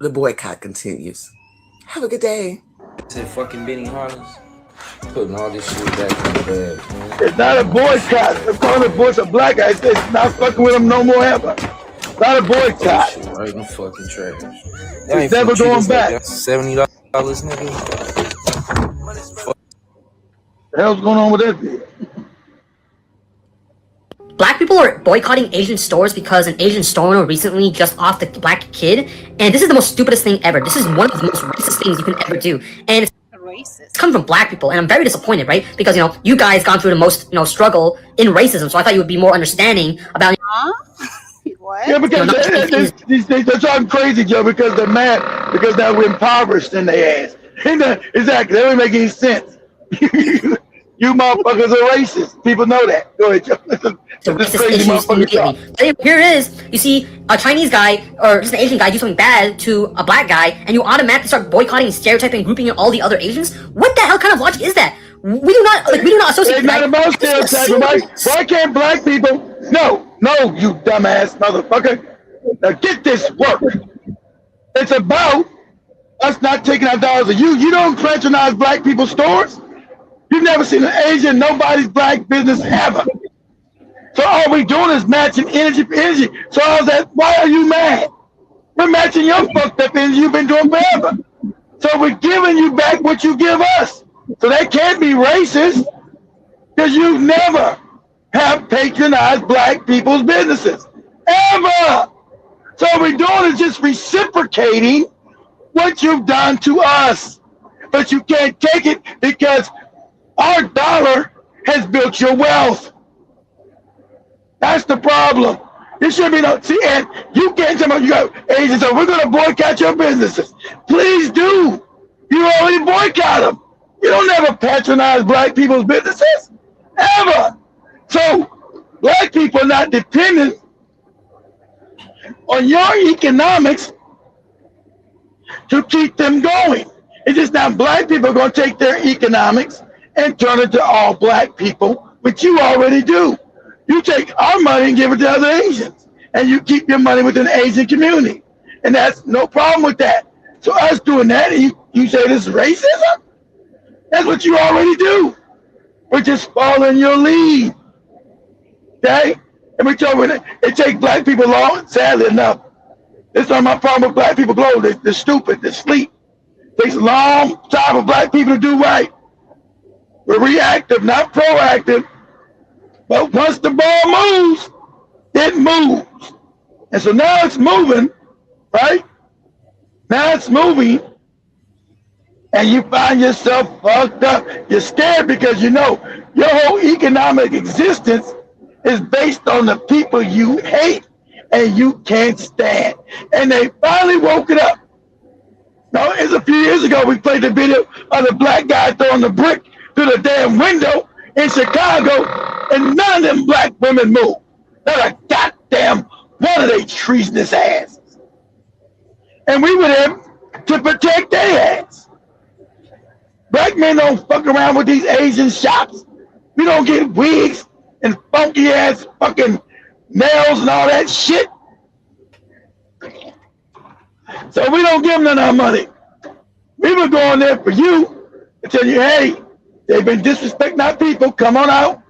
The boycott continues. Have a good day. Said fucking Benny Harlins. Putting all this shit back in the bag, man. It's not a boycott. I'm calling the boys a black guy. It's not fucking with them no more ever. It's not a boycott. Shit right in the fucking trash. It's never going back. Like $70, nigga. What the hell's going on with that bitch? Black people are boycotting Asian stores because an Asian store owner recently just off the black kid, and this is the most stupidest thing ever. This is one of the most racist things you can ever do, and it's coming from black people, and I'm very disappointed, right? Because you guys gone through the most struggle in racism, so I thought you would be more understanding about. What? Yeah, because these things are talking crazy, Joe. Because they're mad because now we're impoverished in their ass. Exactly, that don't make any sense. You motherfuckers are racist. People know that. Go ahead, Joe. This crazy motherfucker. Here it is. You see a Chinese guy or just an Asian guy do something bad to a black guy, and you automatically start boycotting, stereotyping, grouping in all the other Asians. What the hell kind of logic is that? We do not associate. It's not about stereotyping. Why can't black people? No, you dumbass motherfucker. Now get this work. It's about us not taking our dollars of you. You don't patronize black people's stores. You've never seen an Asian, nobody's black business ever. So all we doing is matching energy for energy. So why are you mad? We're matching your fucked up energy you've been doing forever. So we're giving you back what you give us. So that can't be racist because you never have patronized black people's businesses. Ever. So what we're doing is just reciprocating what you've done to us. But you can't take it because our dollar has built your wealth. That's the problem. There should be no, see, and you can't tell me you got Asians, so we're going to boycott your businesses. Please do. You already boycott them. You don't ever patronize black people's businesses. Ever. So black people are not dependent on your economics to keep them going. It's just now black people are going to take their economics and turn it to all black people, which you already do. You take our money and give it to other Asians, and you keep your money within the Asian community. And that's no problem with that. So us doing that, and you say this is racism? That's what you already do. We're just following your lead. Okay? And we tell you, it takes black people long, sadly enough. This is not my problem with black people globally. They're stupid, they're sleep. It takes a long time for black people to do right. We're reactive, not proactive. But once the ball moves, it moves. And so now it's moving, right? Now it's moving, and you find yourself fucked up. You're scared because you know your whole economic existence is based on the people you hate and you can't stand. And they finally woke it up. Now, it's a few years ago, we played the video of the black guy throwing the brick through the damn window in Chicago, and none of them black women moved. Not a goddamn one of they treasonous asses. And we were there to protect their ass. Black men don't fuck around with these Asian shops. We don't get wigs and funky ass fucking nails and all that shit. So we don't give them none of our money. We were going there for you to tell you, hey, they've been disrespecting our people. Come on out.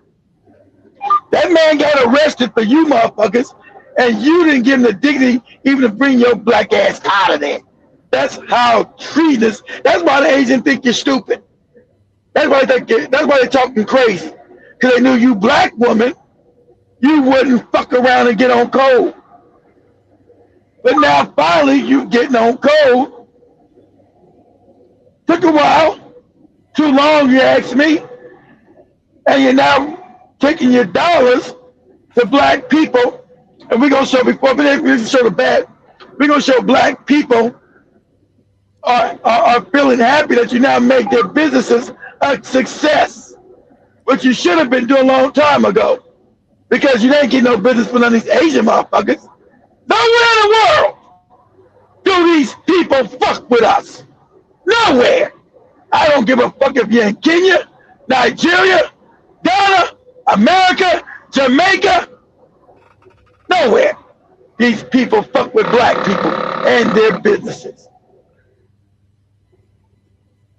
That man got arrested for you motherfuckers, and you didn't give him the dignity even to bring your black ass out of there. That's how treasonous. That's why the Asians think you're stupid. That's why they're talking crazy. Because they knew you black woman, you wouldn't fuck around and get on code. But now finally you getting on code. Took a while, too long you ask me, and you're now taking your dollars to black people, and we're gonna show before, but we show the bad. We're gonna show black people are feeling happy that you now make their businesses a success, which you should have been doing a long time ago, because you ain't getting no business from none of these Asian motherfuckers. Nowhere in the world do these people fuck with us. Nowhere. I don't give a fuck if you're in Kenya, Nigeria, Ghana, America, Jamaica. Nowhere. These people fuck with black people and their businesses.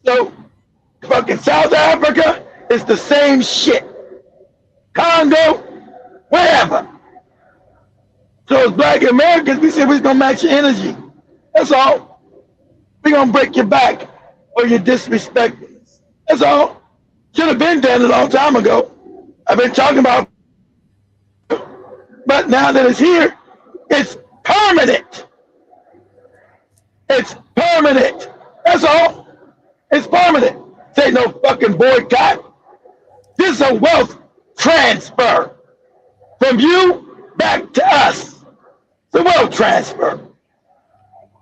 So, fucking South Africa is the same shit. Congo, wherever. So as black Americans, we said we're gonna match your energy. That's all. We're gonna break your back or you're disrespecting us. That's all. Should have been done a long time ago. I've been talking about it. But now that it's here, it's permanent. It's permanent. That's all. It's permanent. This ain't no fucking boycott. This is a wealth transfer from you back to us. It's a wealth transfer.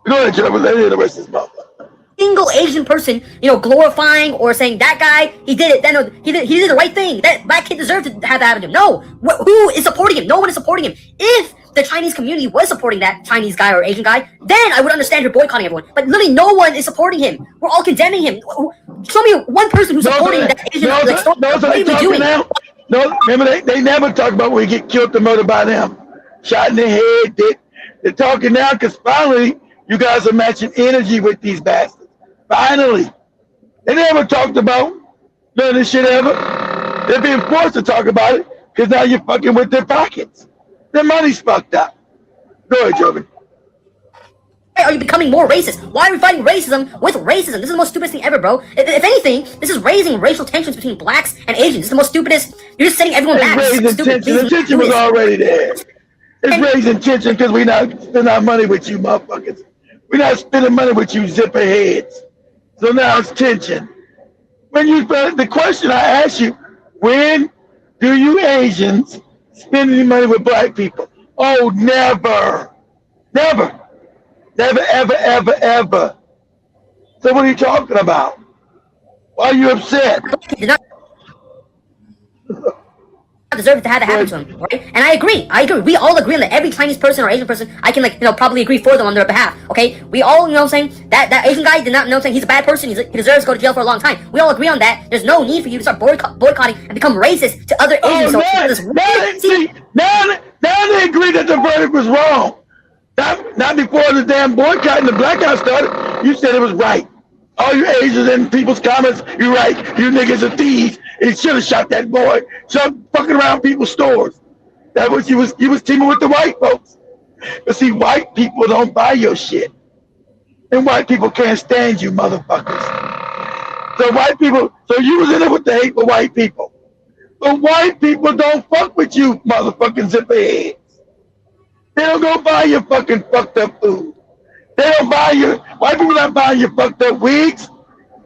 Go ahead, Jennifer. Let me hear the rest of this motherfucker. Single Asian person, glorifying or saying that guy, he did it. Then he did the right thing. That black kid deserved to have that happen to him. No, who is supporting him? No one is supporting him. If the Chinese community was supporting that Chinese guy or Asian guy, then I would understand you're boycotting everyone. But literally, no one is supporting him. We're all condemning him. Show me one person who's supporting that Asian. What are you doing? No, remember they never talk about when you get killed or murdered by them, shot in the head. They're talking now because finally you guys are matching energy with these bastards. Finally. They never talked about none of this shit ever. They're being forced to talk about it because now you're fucking with their pockets. Their money's fucked up. Go ahead, Joby. Are you becoming more racist? Why are we fighting racism with racism? This is the most stupidest thing ever, bro. If anything, this is raising racial tensions between blacks and Asians. This is the most stupidest. You're just setting everyone back. It's raising tension. The tension was already there. It's raising tension because we're not spending our money with you motherfuckers. We're not spending money with you zipper heads. So now it's tension. The question I asked you, when do you Asians spend any money with black people? Oh, never. Never. Never, ever, ever, ever. So what are you talking about? Why are you upset? Deserve to have that happen to him, right? And I agree. We all agree on that. Every Chinese person or Asian person, I can probably agree for them on their behalf. Okay, we all saying that Asian guy did not saying he's a bad person. He deserves to go to jail for a long time. We all agree on that. There's no need for you to start boycotting and become racist to other Asians. Now they agree that the verdict was wrong. Not before the damn boycott and the blackout started. You said it was right. All you Asians in people's comments, you're right. You niggas are thieves. He should have shot that boy. Stop fucking around people's stores. That was he was teaming with the white folks. But see, white people don't buy your shit. And white people can't stand you motherfuckers. So you was in it with the hate for white people. But white people don't fuck with you motherfucking zipper heads. They don't go buy your fucking fucked up food. They don't buy white people not buying your fucked up wigs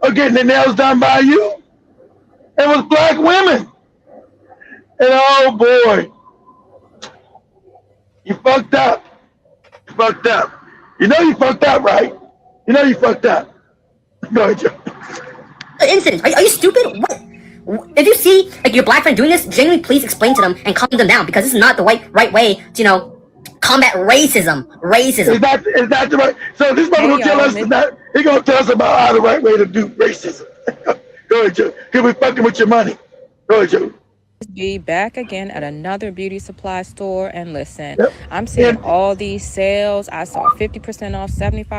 or getting their nails done by you. It was black women. And oh boy, you fucked up. You fucked up. You know you fucked up, right? You know you fucked up. Go ahead, Joe. Incidents. Are you stupid? What? If you see your black friend doing this, genuinely please explain to them and calm them down, because this is not the right way to combat racism. Racism. It's not the right. So this mother gonna tell us that. He gonna tell us about how the right way to do racism. Go ahead, Joe. He'll be fucking with your money. Go ahead, Joe. Be back again at another beauty supply store. And listen, Yep. I'm seeing And all these sales. I saw 50% off,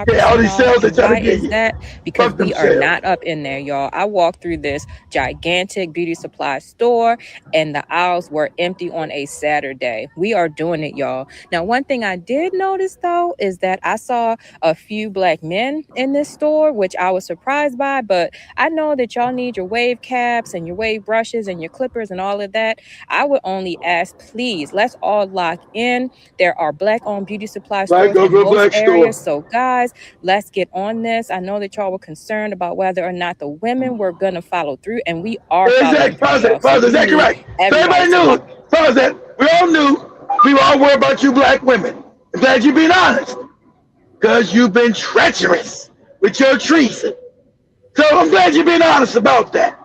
yeah, all 75% these off. sales they And try to why get is you. that? Because Fuck them we are sales. not up in there, y'all. I walked through this gigantic beauty supply store and the aisles were empty on a Saturday. We are doing it, y'all. Now, one thing I did notice though is that I saw a few black men in this store, which I was surprised by, but I know that y'all need your wave caps and your wave brushes and your clippers and all of that. I would only ask, please, let's all lock in. There are black owned beauty supply Black stores go in go most black store. areas. So, guys, let's get on this. I know that y'all were concerned about whether or not the women were going to follow through, and we are following Exactly. through, y'all. So, Pause. we Exactly need right. So everybody everybody to knew lock. it. Pause that. We all knew. We were all worried about you black women. I'm glad you're being honest. Because you've been treacherous with your treason. So I'm glad you're being honest about that.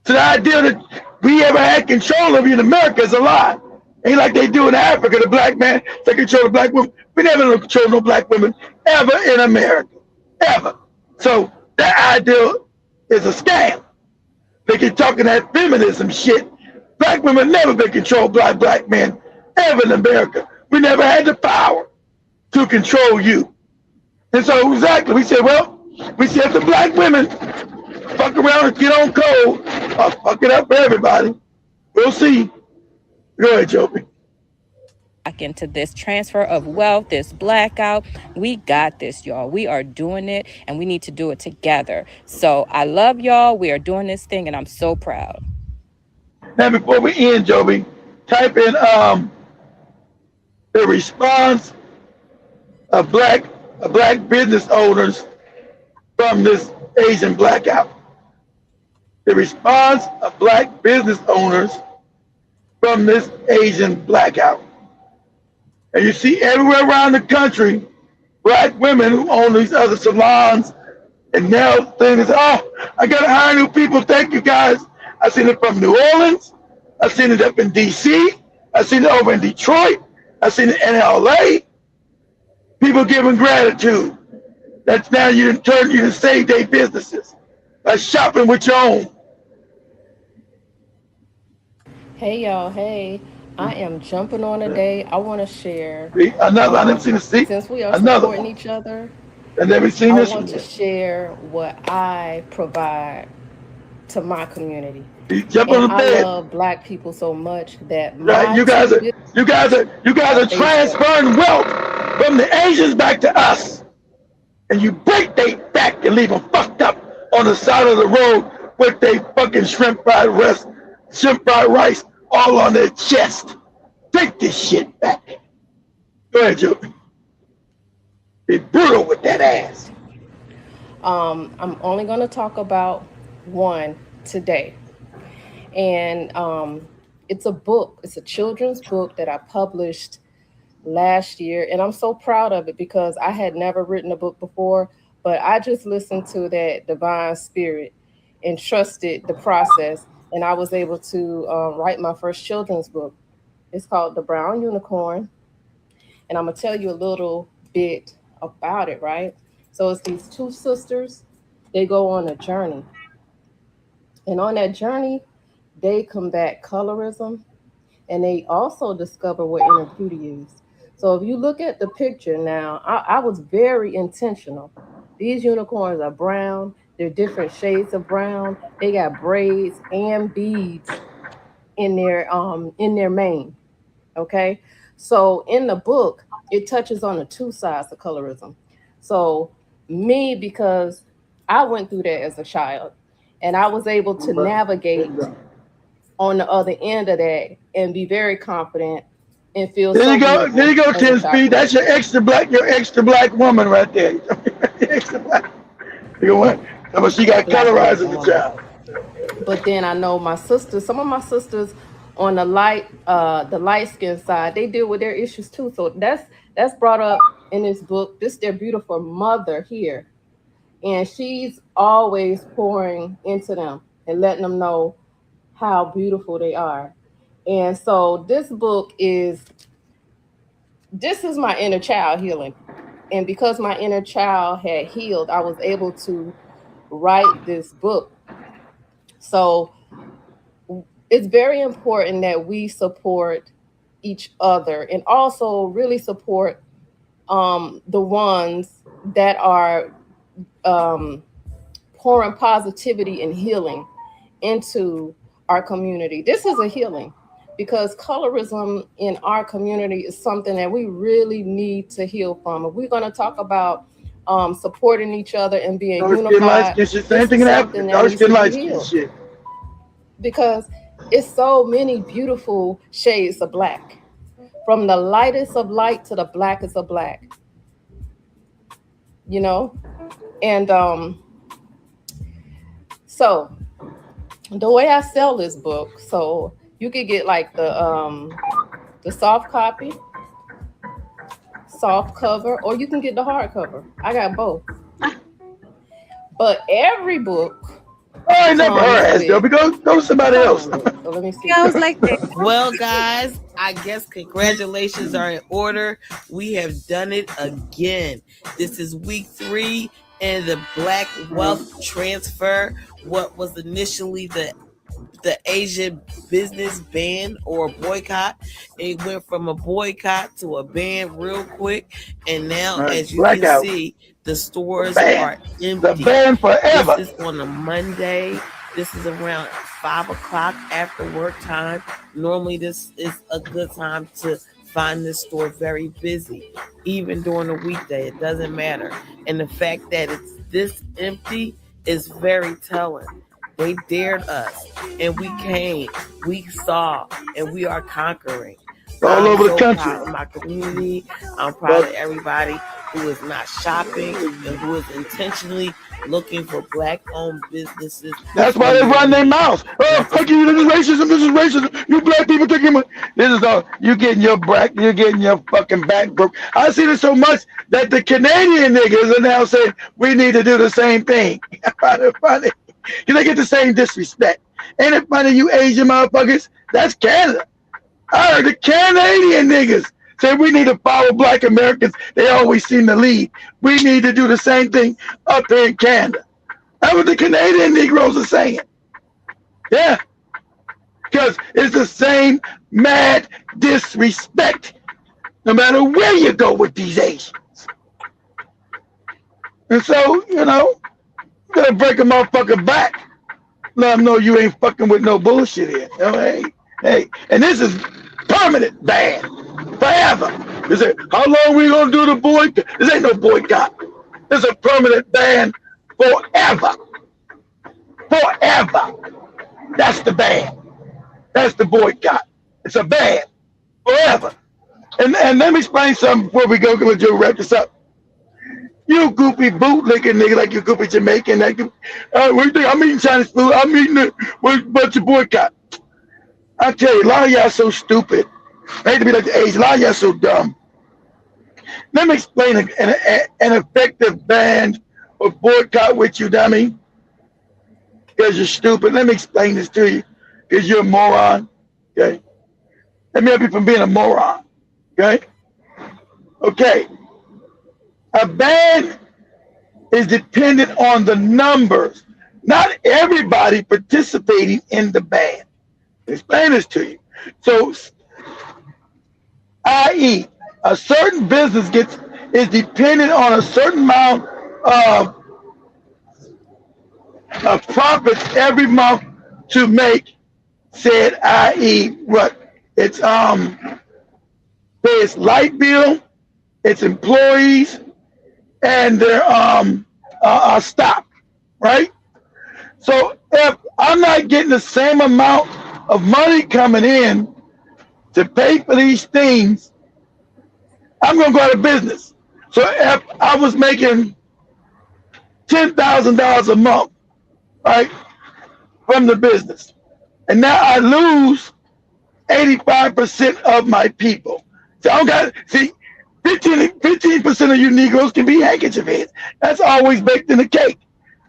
So the idea that we ever had control of you in America is a lie. Ain't like they do in Africa, the black man take control of black women. We never control no black women ever in America. Ever. So that idea is a scam. They keep talking that feminism shit. Black women never been controlled by black men ever in America. We never had the power to control you. And so exactly, we said, well, we said if the black women fuck around and get on cold, or fuck it up for everybody. We'll see. Go ahead, Joby. Into this transfer of wealth, this blackout. We got this, y'all. We are doing it and we need to do it together. So I love y'all. We are doing this thing and I'm so proud. Now before we end, Joby, type in the response of black business owners from this Asian blackout. The response of black business owners from this Asian blackout. And you see everywhere around the country, black women who own these other salons and nail things. Oh, I got to hire new people. Thank you, guys. I've seen it from New Orleans. I've seen it up in D.C. I've seen it over in Detroit. I've seen it in L.A. People giving gratitude. That's now you didn't save their businesses by shopping with your own. Hey y'all, hey. I am jumping on today. I want to share, See, another, I never seen a seat. since we are Another supporting one. each other, I never seen I this want one to yet. share what I provide to my community. You jump on And the I bed. love black people so much that Right? my two businesses You guys are are based on. transferring wealth from the Asians back to us. And you break their back and leave them fucked up on the side of the road with their fucking shrimp fried rice all on their chest. Take this shit back. Go ahead, Joe. Be brutal with that ass. I'm only going to talk about one today. And it's a book, it's a children's book that I published last year. And I'm so proud of it because I had never written a book before, but I just listened to that divine spirit and trusted the process. And I was able to write my first children's book. It's called The Brown Unicorn. And I'm going to tell you a little bit about it, right? So it's these two sisters, they go on a journey. And on that journey, they combat colorism and they also discover what inner beauty is. So if you look at the picture now, I was very intentional. These unicorns are brown, they're different shades of brown. They got braids and beads in their mane. Okay. So in the book, it touches on the two sides of colorism. So me, because I went through that as a child and I was able to navigate on the other end of that and be very confident and feel so There beautiful you go, as a 10 speed. child. That's your extra black woman right there. Extra black. You know what? But she got Black colorized American as a woman. child. But then I know my sisters, some of my sisters on the light skin side, they deal with their issues too. So that's brought up in this book. This their beautiful mother here. And she's always pouring into them and letting them know how beautiful they are. And so this is my inner child healing. And because my inner child had healed, I was able to write this book So it's very important that we support each other and also really support the ones that are um, pouring positivity and healing into our community. This is a healing because colorism in our community is something that we really need to heal from. If we're going to talk about supporting each other and being Dark skin, light unified, skin shit, same this thing is in Africa. something that Dark needs skin, to be light skin healed shit. because it's so many beautiful shades of black, from the lightest of light to the blackest of black, you know? And so the way I sell this book, so you could get like the soft copy, soft cover, or you can get the hardcover. I got both. But every book I ain't never comes heard ass though. with Go to a somebody else. coloring book. So let me see. Yeah, I was like, Well, guys, I guess congratulations are in order. We have done it again. This is week 3 in the Black Wealth Transfer. What was initially the Asian business ban or boycott. It went from a boycott to a ban real quick. And now, as you can Blackout. see, the stores The ban. are empty. The ban forever. This is on a Monday. This is around 5 o'clock after work time. Normally, this is a good time to find this store very busy. Even during a weekday, it doesn't matter. And the fact that it's this empty is very telling. They dared us, and we came, we saw, and we are conquering. All I'm over the so country. proud of my community. I'm proud of everybody who is not shopping and who is intentionally looking for Black-owned businesses. That's why they run their mouths. Oh, fuck you! This is racism. This is racism. You black people taking my. This is all you getting your back. You're getting your fucking back broke. I see this so much that the Canadian niggas are now saying we need to do the same thing. Funny. Can they get the same disrespect? Ain't it funny, you Asian motherfuckers? That's Canada. I heard the Canadian niggas say we need to follow black Americans. They always seem to lead. We need to do the same thing up here in Canada. That's what the Canadian Negroes are saying. Yeah. Because it's the same mad disrespect no matter where you go with these Asians. And so, you know, you gotta break a motherfucker back. Let them know you ain't fucking with no bullshit here. You know, hey. And this is permanent ban. Forever. They say, how long we gonna do the boycott? This ain't no boycott. This is a permanent ban forever. Forever. That's the ban. That's the boycott. It's a ban. Forever. And let me explain something before we go to wrap this up. You goofy bootlicking nigga like you goofy Jamaican. Like, what you think? I'm eating Chinese food. I'm eating it with a bunch of boycott. I tell you, a lot of y'all so stupid. I hate to be like the age. A lot of y'all so dumb. Let me explain an effective ban or boycott with you, dummy. Because you're stupid. Let me explain this to you. Because you're a moron. Okay? Let me help you from being a moron. Okay? Okay. A ban is dependent on the numbers. Not everybody participating in the ban. Explain this to you. So, i.e., a certain business is dependent on a certain amount of profits every month to make said, i.e., what? It's its light bill, its employees, and their stock, right? So if I'm not getting the same amount of money coming in to pay for these things, I'm gonna go out of business. So if I was making $10,000 a month, right, from the business, and now I lose 85% of my people. So I don't got, see, 15% of you Negroes can be handkerchief heads. That's always baked in the cake.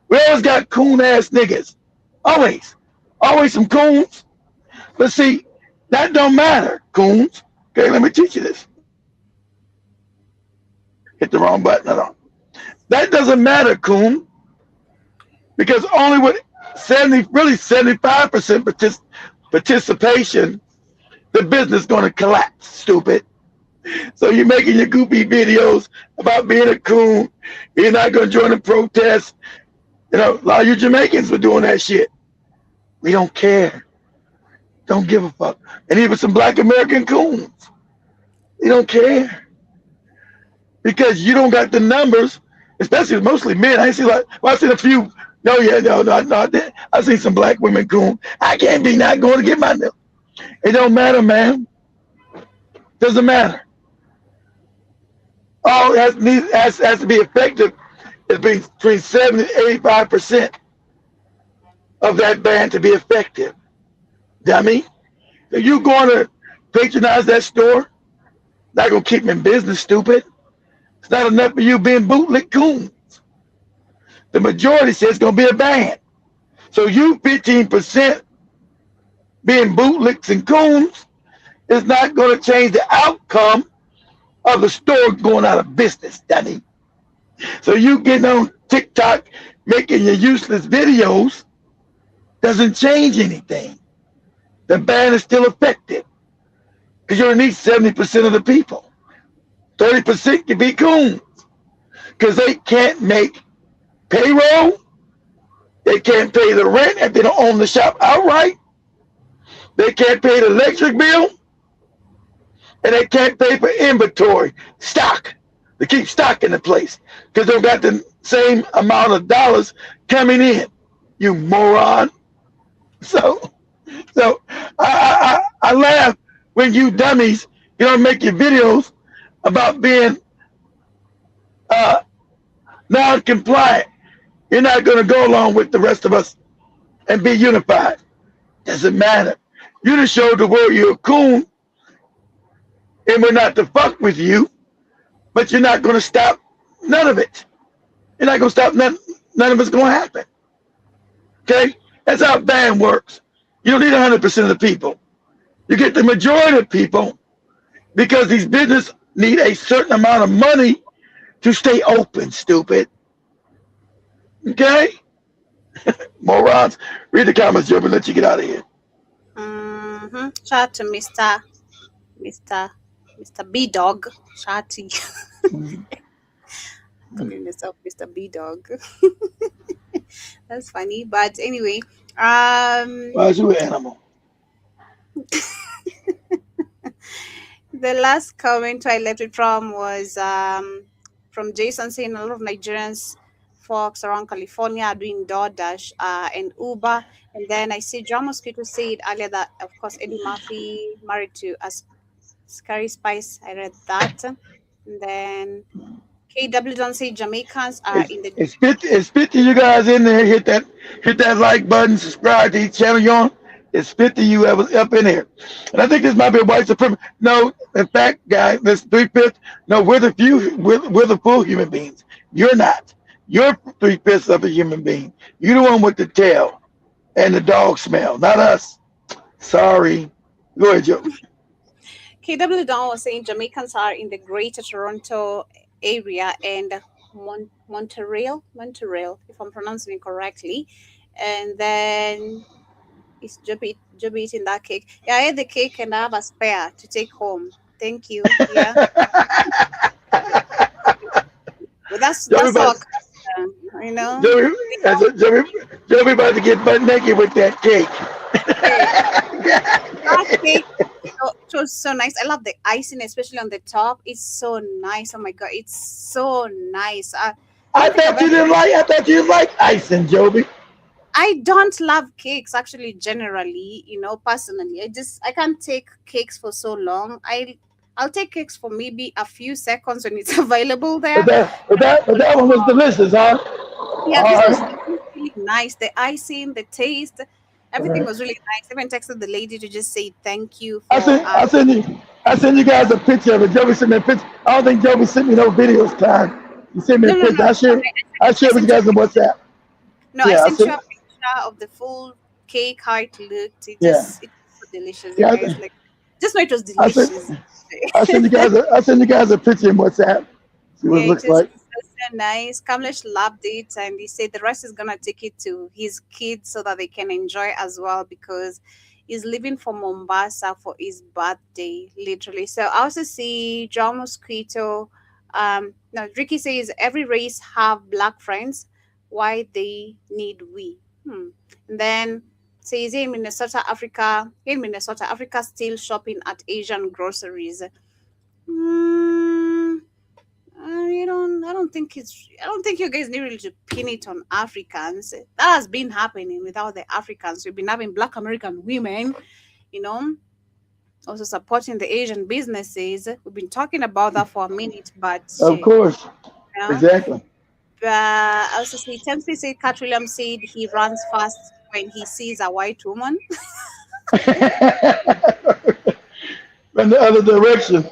We always got coon ass niggas. Always. Always some coons. But see, that don't matter, coons. Okay, let me teach you this. Hit the wrong button. Hold on. That doesn't matter, coon. Because only what really 75% participation, the business going to collapse, stupid. So you're making your goofy videos about being a coon. You're not going to join the protests. You know, a lot of you Jamaicans were doing that shit. We don't care. Don't give a fuck. And even some black American coons. We don't care. Because you don't got the numbers, especially mostly men. I see like, well, I seen a few. No, yeah, no. I seen some black women coon. I can't be not going to get my milk. It don't matter, man. Doesn't matter. All it has to be effective is between 70 and 85% of that band to be effective. Dummy. If you going to patronize that store, not going to keep them in business, stupid. It's not enough for you being bootleg coons. The majority says it's going to be a band. So you 15% being bootlegs and coons is not going to change the outcome of the store going out of business, dummy. So you getting on TikTok making your useless videos doesn't change anything. The ban is still effective because you only need 70% of the people. 30% can be coons because they can't make payroll. They can't pay the rent if they don't own the shop outright. They can't pay the electric bill. And they can't pay for inventory, stock. They keep stock in the place because they've got the same amount of dollars coming in. You moron. So I laugh when you dummies, you don't make your videos about being non-compliant. You're not going to go along with the rest of us and be unified. Doesn't matter. You just showed the world you're a coon and we're not to fuck with you, but you're not going to stop none of it. You're not going to stop none of it's going to happen. Okay? That's how ban works. You don't need 100% of the people. You get the majority of people because these businesses need a certain amount of money to stay open, stupid. Okay? Morons. Read the comments, Joe, and let you get out of here. Mm-hmm. Shout out to Mr. B Dog. Shout out to you. Calling yourself Mr. B Dog. That's funny. But anyway, Why is you an animal? The last comment I left it from was from Jason saying a lot of Nigerians folks around California are doing DoorDash and Uber. And then I see John Mosquito said earlier that, of course, Eddie Murphy married to Scary Spice. I read that. And then KW don't say Jamaicans are in the. It's 50 you guys in there. Hit that like button. Subscribe to each channel you're on. It's 50 you ever up in here. And I think this might be a white supremacy. No, in fact, guys, this 3/5. No, we're the full human beings. You're not. You're 3/5 of a human being. You're the one with the tail and the dog smell, not us. Sorry. Go ahead, Joe. KW Don was saying Jamaicans are in the Greater Toronto area and Montreal, if I'm pronouncing it correctly. And then is Joby eating that cake? Yeah, I ate the cake and I have a spare to take home. Thank you. Yeah. Well, that's our custom, you know. Joby about to get butt naked with that cake. That cake, it was so nice. I love the icing, especially on the top. It's so nice. Oh my god, it's so nice. I thought you didn't like icing, Joby. I don't love cakes actually. Generally, you know, personally, I can't take cakes for so long. I'll take cakes for maybe a few seconds when it's available there. But that one was delicious, huh? Yeah, this was really nice. The icing, the taste, everything was really nice. I even texted the lady to just say thank you. For, I send you guys a picture of it. Joby sent me a picture. I don't think Joby sent me no videos, time. You sent me a picture. I share with you guys on WhatsApp. No, yeah, I sent you a picture of the full cake, how it looked. It's so delicious. Yeah, just know it was delicious. I send you guys a picture in WhatsApp. See what it looks like. Nice. Kamlesh loved it, and he said the rest is gonna take it to his kids so that they can enjoy as well because he's leaving for Mombasa for his birthday, literally. So I also see John Mosquito. No, Ricky says every race have black friends. Why they need we? And then says in Minnesota, Africa still shopping at Asian groceries. Hmm. I don't think you guys need really to pin it on Africans. That has been happening without the Africans. We've been having Black American women, you know, also supporting the Asian businesses. We've been talking about that for a minute, but Of course. Exactly. but also see Temsley said Cat Williams said he runs fast when he sees a white woman. In the other direction.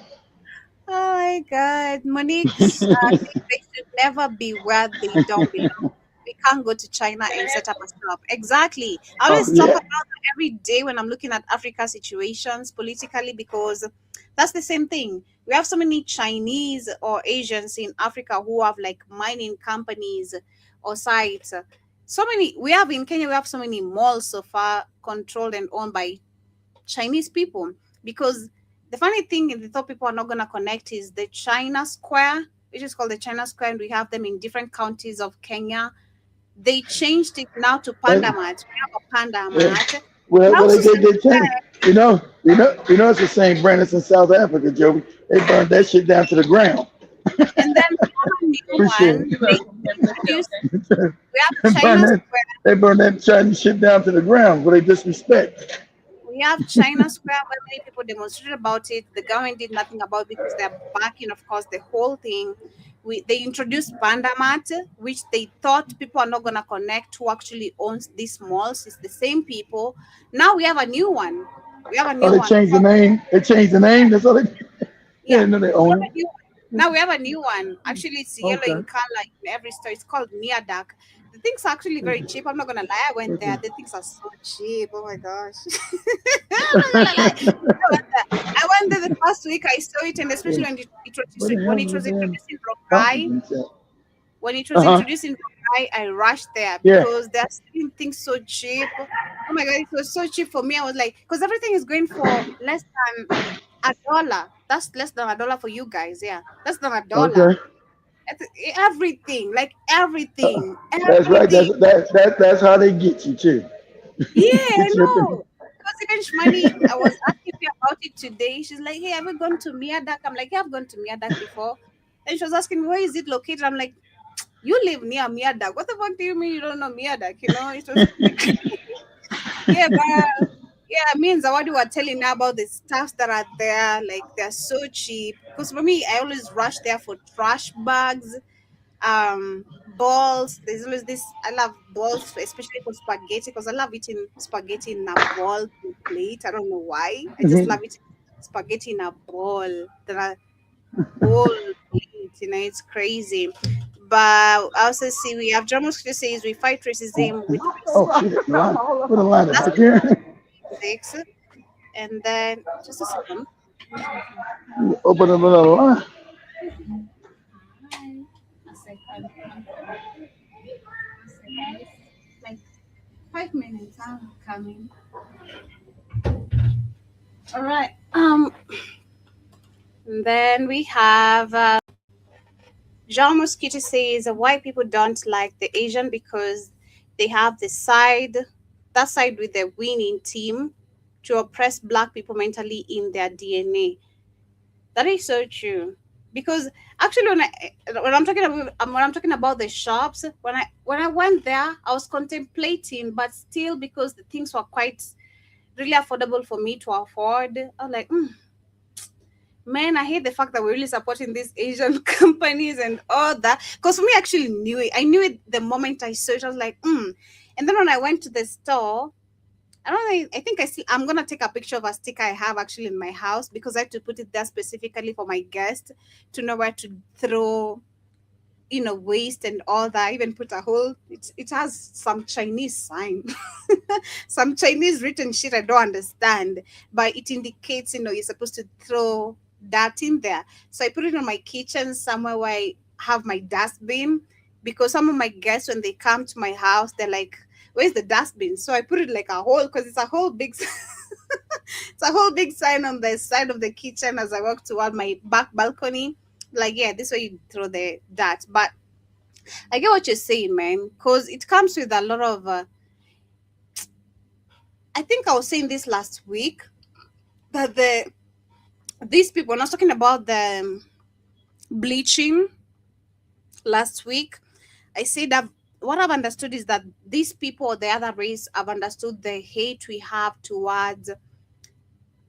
Oh my God. Monique's says they should never be where they don't belong. We can't go to China and set up a shop. Exactly. I Oh always talk yeah. about that every day when I'm looking at Africa situations politically because that's the same thing. We have so many Chinese or Asians in Africa who have like mining companies or sites. So many we have in Kenya, we have so many malls so far controlled and owned by Chinese people because the funny thing the thought people are not gonna connect is the China Square, which is called the China Square, and we have them in different counties of Kenya. They changed it now to Panda And, Mart. We have a Panda yeah. Mart. Well, I well, also said they changed. It's the same brand that's in South Africa, Joey. They burned that shit down to the ground. and then we have a new Appreciate one. They introduced it. we have they China burned that. Square. They burned that Chinese shit down to the ground. What they disrespect. We have China Square where many people demonstrated about it. The government did nothing about it because they're backing, of course, the whole thing. They introduced Pandamat, which they thought people are not gonna connect who actually owns these malls. It's the same people. Now we have a new one. We have a Oh, new they one changed the called name. They changed the name. That's all they. yeah. Yeah, no, they We have own a new one. Now we have a new one. Actually, it's it. yellow in Okay. color in every store. It's called Mia Duck. The things are actually very cheap. I'm not gonna lie. I went there. Okay. The things are so cheap. Oh my gosh. I'm not gonna lie. I went there the first week. I saw it, and especially Where the when hell it is was the damn introduced in Rongai. oxygen set? When it Uh was huh. introduced in Rongai, I rushed there Yeah. because they're selling things so cheap. Oh my god, it was so cheap for me. I was like, because everything is going for less than $1. That's less than $1 for you guys. Yeah, less than $1. Okay. Everything, like everything, That's right. everything. That's how they get you too. Yeah, I Get you up know. in. Because even Shmani, I was asking me about it today. She's like, "Hey, have you gone to Miadak?" I'm like, "Yeah, I've gone to Miadak before." And she was asking me, "Where is it located?" I'm like, "You live near Miadak. What the fuck do you mean you don't know Miadak?" It was yeah, but yeah, me and Zawadi were telling her about the stuffs that are there. Like they're so cheap. Because for me, I always rush there for trash bags, balls. There's always this. I love balls, especially for spaghetti, because I love eating spaghetti in a ball plate. I don't know why. I just love eating spaghetti in a ball. There are whole plate. It's crazy. But I also see we have John Mosquito says we fight racism with Oh shit! Line. Put a line that's right here. six. And then just a second. Open up another line. Hi. A second. I'm coming. A second. It's like 5 minutes. I'm coming. All right. And then we have Jean Mosquito says white people don't like the Asian because they have that side with the winning team to oppress black people mentally in their DNA. That is so true. Because actually, when I'm talking about the shops, when I went there, I was contemplating, but still because the things were quite really affordable for me to afford, I was like, man, I hate the fact that we're really supporting these Asian companies and all that. Because for me, I actually knew it. I knew it the moment I saw it. I was like, And then when I went to the store, I don't know. I think I'm gonna take a picture of a sticker I have actually in my house because I had to put it there specifically for my guest to know where to throw, waste and all that. I even put a whole. It has some Chinese sign, some Chinese written shit I don't understand, but it indicates you're supposed to throw that in there. So I put it on my kitchen somewhere where I have my dustbin, because some of my guests, when they come to my house, they're like, "Where's the dustbin?" So I put it like a hole, because it's a whole big it's a whole big sign on the side of the kitchen as I walk toward my back balcony. Like, yeah, this way you throw the dirt. But I get what you're saying, man, because it comes with a lot of. I think I was saying this last week that these people. When I was talking about the bleaching last week, I said that what I've understood is that these people or the other race have understood the hate we have towards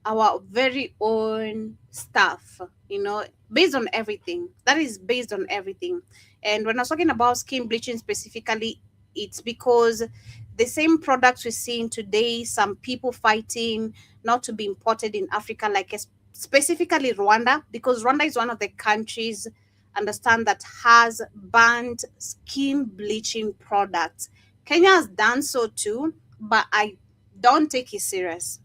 our very own stuff, based on everything. That is based on everything. And when I was talking about skin bleaching specifically, it's because the same products we're seeing today, some people fighting not to be imported in Africa, like specifically Rwanda, because Rwanda is one of the countries, understand, that has banned skin bleaching products. Kenya has done so too, but I don't take it serious.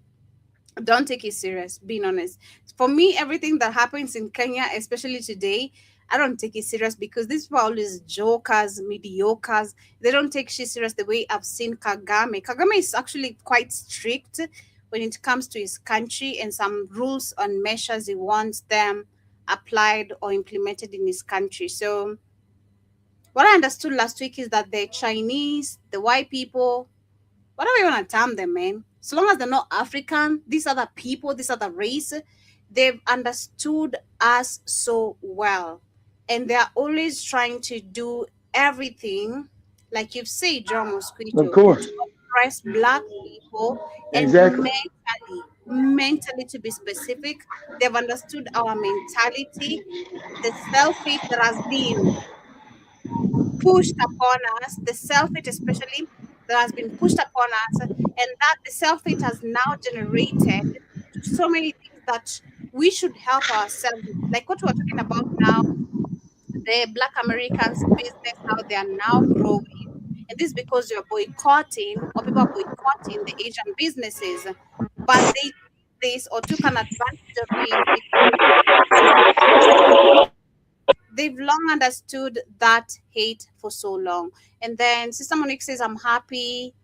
Don't take it serious, being honest. For me, everything that happens in Kenya, especially today, I don't take it serious, because these people are always jokers, mediocres. They don't take shit serious the way I've seen Kagame. Kagame is actually quite strict when it comes to his country, and some rules and measures he wants them applied or implemented in his country. So what I understood last week is that the Chinese, the white people, whatever you want to term them, man, so long as they're not African, these other people, this other race, they've understood us so well. And they're always trying to do everything, like you've said, John Of Mosquito, to course. oppress black people. And Exactly. mentally, to be specific, they've understood our mentality, the selfish that has been pushed upon us, the self-hate especially, that has been pushed upon us, and that the self-hate has now generated to so many things that we should help ourselves with. Like what we're talking about now, the Black Americans business, how they are now growing. And this is because you're boycotting, or people are boycotting the Asian businesses. But they did this or took an advantage of it because they've long understood that hate for so long. And then Sister Monique says, I'm happy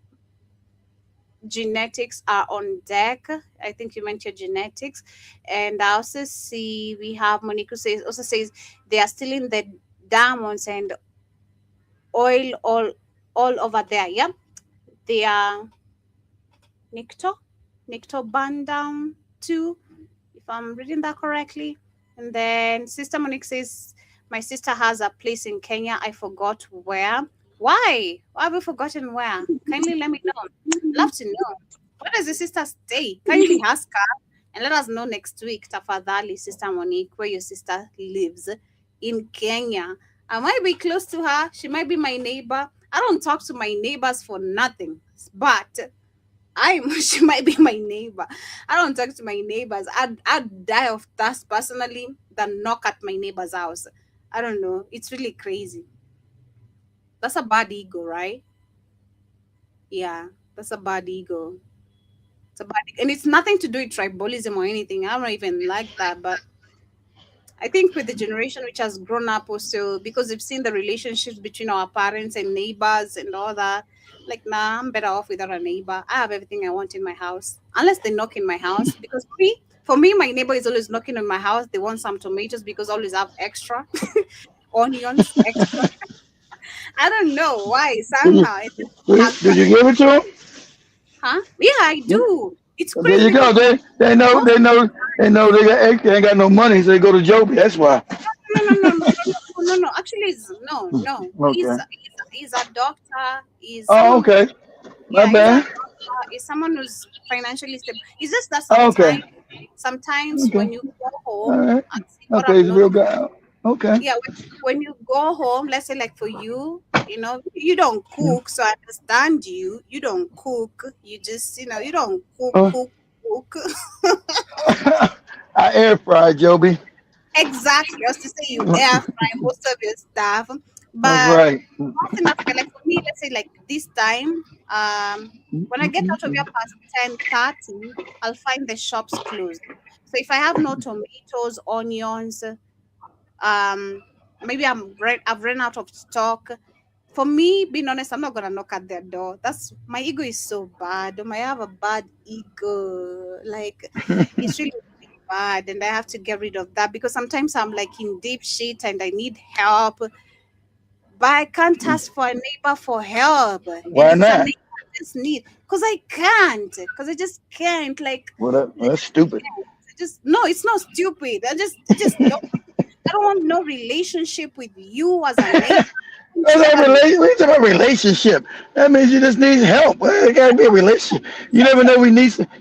genetics are on deck. I think you meant your genetics. And I also see we have Monique who says they are still in the diamonds and oil all over there. Yep. They are Nicto. Nicto burned down too, if I'm reading that correctly. And then Sister Monique says, my sister has a place in Kenya. I forgot where. Why? Why have you forgotten where? Kindly let me know. Love to know. Where does your sister stay? Kindly ask her and let us know next week, Tafadhali, Sister Monique, where your sister lives in Kenya. I might be close to her. She might be my neighbor. I don't talk to my neighbors for nothing. But she might be my neighbor. I don't talk to my neighbors. I'd die of thirst personally than knock at my neighbor's house. I don't know. It's really crazy. That's a bad ego, right? Yeah, that's a bad ego. It's a bad, and it's nothing to do with tribalism or anything. I don't even like that, but I think with the generation which has grown up also, because we've seen the relationships between our parents and neighbors and all that, like, nah, I'm better off without a neighbor. I have everything I want in my house, unless they knock in my house. Because for me, my neighbor is always knocking on my house. They want some tomatoes because I always have extra onions, extra. I don't know why. Did you, Somehow it just has did that. you give it to Huh? Yeah, I them? do. It's There crazy you because go. They know most they know they know they ain't got no money, so they go to Joby. That's why. no. Actually, no. Okay. He's a doctor. He's Oh, someone who, okay. My yeah, he's a bad. doctor. He's someone who's financially stable. It's just that Oh, okay. sometimes Okay. when you go All home, right. and see what Okay, I've he's a real noticed. guy. Okay. Yeah, when you go home, let's say like for you, you don't Yeah. cook, so I understand you. You don't cook. You just, you don't cook, Uh, cook. I air fried Joby. Exactly. I was to say you air fry most of your stuff. That's But right. once in Africa, like for me, let's say like this time, when I get out of here past 10:30, I'll find the shops closed. So if I have no tomatoes, onions, um, maybe I've run out of stock. For me, being honest, I'm not gonna knock at their door. That's my ego is so bad. I have a bad ego. Like it's really, really bad, and I have to get rid of that because sometimes I'm like in deep shit and I need help, but I can't ask for a neighbor for help. And Why if it's a not? neighbor I just need, because I can't, because I just can't. Like, That's stupid. I just no, it's not stupid. I just don't. I don't want no relationship with you as a neighbor. I want That's you as not a we talking about relationship. That means you just need help. Well, it gotta be a relationship. You never know.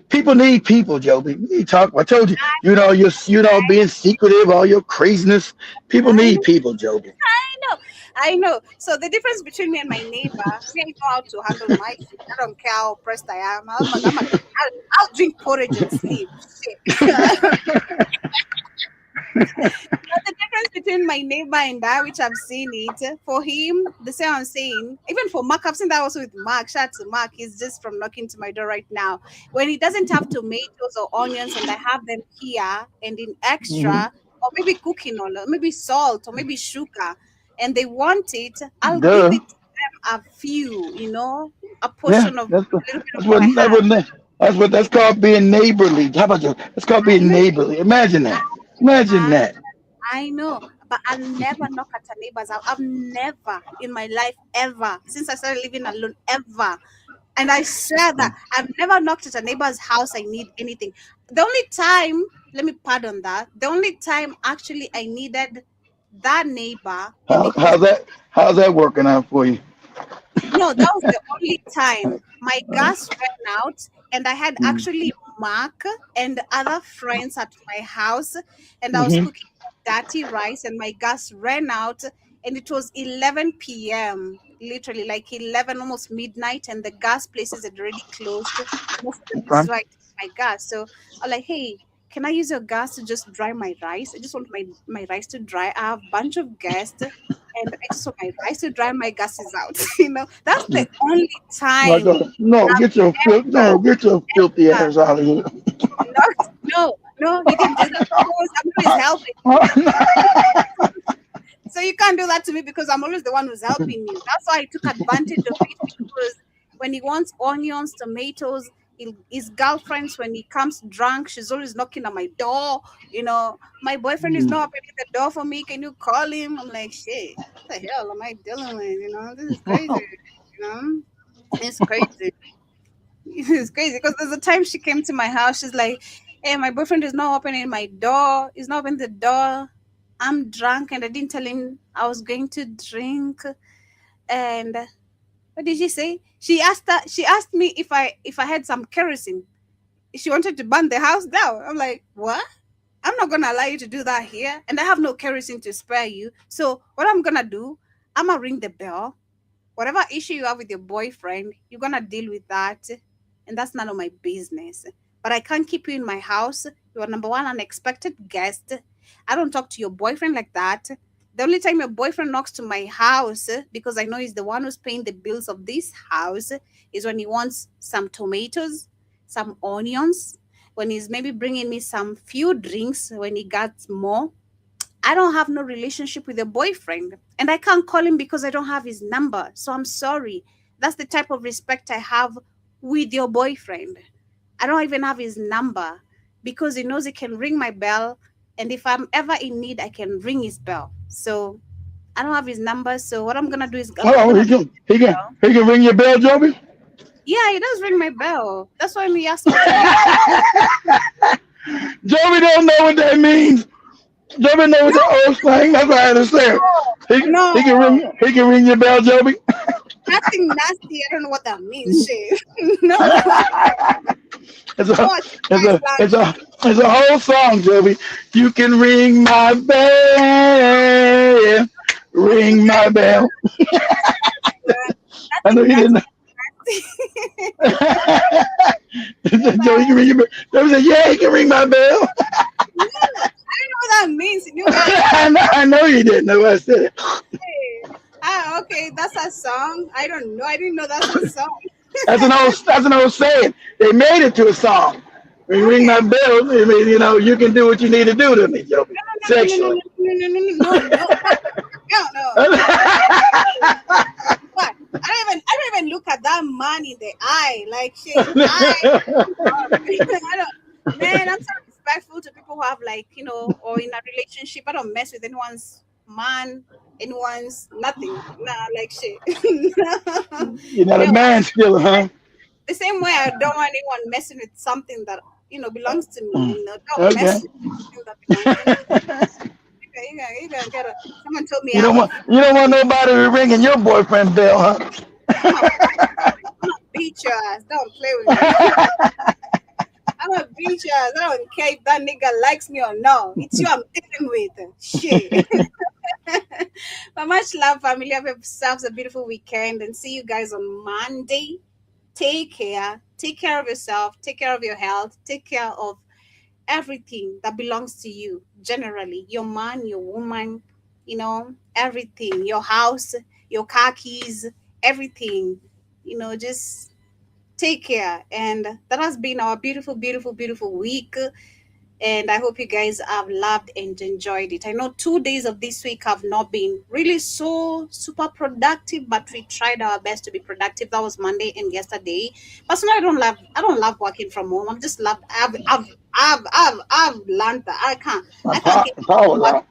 People need people, Joby. We need to talk. I told you, being secretive, all your craziness. People I need know, people, Joby. I know, I know. So the difference between me and my neighbor, me, I know how to handle my shit. I don't care how oppressed I am. I'll drink porridge and sleep. Shit. But the difference between my neighbor and I, which I've seen it, for him, the same I'm saying, even for Mark, I've seen that also with Mark. Shout out to Mark, he's just from knocking to my door right now. When he doesn't have tomatoes or onions and I have them here and in Mhm. extra, or maybe cooking oil, or maybe salt, or maybe sugar, and they want it, I'll give Duh. it to them a few, a Yeah, portion of that's a what little bit of that's what what I that's have. what that's called being neighborly. How about you? That's called I being know, neighborly. Imagine that. Imagine I that. I know, but I'll never knock at a neighbor's house. I've never in my life ever since I started living alone ever. And I swear that I've never knocked at a neighbor's house. I need anything. The only time, let me pardon that. The only time actually I needed that neighbor, and How it was how's that how's that working out for you? no, that was the only time my gas ran out, and I had actually Mark and other friends at my house, and I was Mm-hmm. cooking dirty rice, and my gas ran out, and it was 11 p.m. Literally, like 11, almost midnight, and the gas places had already closed. Most of the places Okay. where I take my gas, so I'm like, hey. Can I use your gas to just dry my rice? I just want my rice to dry. I have a bunch of guests and I just want my rice to dry. My gas is out. That's the only Like, time no, I've ever, get your filthy ever ass out of here. knocked. No, no, he didn't do that. I'm always helping you. So you can't do that to me because I'm always the one who's helping you. That's why I took advantage of it because when he wants onions, tomatoes, his girlfriends, when he comes drunk, she's always knocking on my door. My boyfriend is not opening the door for me. Can you call him? I'm like, shit, what the hell am I dealing with? This is crazy. It's crazy. It's crazy because there's a time she came to my house. She's like, "Hey, my boyfriend is not opening my door. He's not opening the door. I'm drunk and I didn't tell him I was going to drink." And what did she say? She asked me if I had some kerosene. She wanted to burn the house down. I'm like, what? I'm not gonna allow you to do that here, and I have no kerosene to spare you. So what I'm gonna do? I'm gonna ring the bell. Whatever issue you have with your boyfriend, you're gonna deal with that, and that's none of my business. But I can't keep you in my house. You're number one unexpected guest. I don't talk to your boyfriend like that. The only time your boyfriend knocks to my house, because I know he's the one who's paying the bills of this house, is when he wants some tomatoes, some onions, when he's maybe bringing me some few drinks when he got more. I don't have no relationship with your boyfriend, and I can't call him because I don't have his number. So I'm sorry. That's the type of respect I have with your boyfriend. I don't even have his number because he knows he can ring my bell, and if I'm ever in need, I can ring his bell. So I don't have his number. So what I'm gonna do is I'm Oh, gonna ring his bell. he can ring your bell, Joby. Yeah, he does ring my bell. That's why he asked me to ring. Joby don't know what that means. Joby know what the old slang. That's why I had to say it. No, He can ring your bell, Joby. nothing nasty. I don't know what that means. Shit. No, It's a what it's nice a it's a language. it's a whole song, Joby. You can ring my bell, Nothing ring my nasty. bell. I know Nothing he didn't. nasty. Joey can ring your bell. Joby said, "Yeah, he can ring my bell." No, I don't know what that means. You guys, I know you didn't know I said it. hey, okay, that's a song. I don't know. I didn't know that's a song. That's an old saying. They made it to a song. When you ring Okay. my bell, I mean, you can do what you need to do to me, Joby, No, no, no, no, sexually. no, no, no, no, no, no, no, no. What? I don't even look at that man in the eye. Like shit. I don't. Man, I'm so respectful to people who have like or in a relationship. I don't mess with anyone's man, anyone's nothing. Nah, like shit. You're not a No, man still, huh? the same way I don't want anyone messing with something that belongs to me. Don't Okay. mess with something that belongs to me. You gotta get a. Someone told me You I don't was. want you don't want nobody ringing your boyfriend bell, huh? I'm a beat your ass. Don't play with me. I'm a beat your ass. I don't care if that nigga likes me or no. It's you I'm dealing with. Shit. But much love, family. Have yourselves a beautiful weekend and see you guys on Monday. Take care. Take care of yourself. Take care of your health. Take care of everything that belongs to you generally, your man, your woman, everything, your house, your car keys, everything. Just take care. And that has been our beautiful, beautiful, beautiful week. And I hope you guys have loved and enjoyed it. I know 2 days of this week have not been really so super productive, but we tried our best to be productive. That was Monday and yesterday. Personally, I don't love working from home. I'm just love I've learned that My I can't keep up with power's work. out.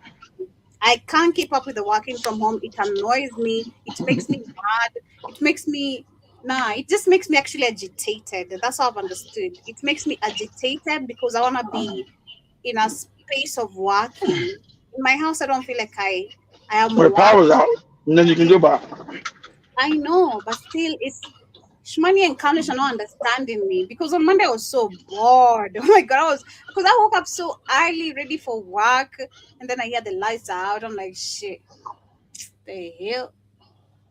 I can't keep up with the working from home. It annoys me. It makes me mad. It makes me it just makes me actually agitated. That's how I've understood. It makes me agitated because I wanna be in a space of working. In my house, I don't feel like I am When the power's out, working. and then you can do about it. I know, but still, it's Shmani and Kamlesh are not understanding me because on Monday I was so bored. Oh my god, because I woke up so early, ready for work, and then I hear the lights are out. I'm like, shit, the hell,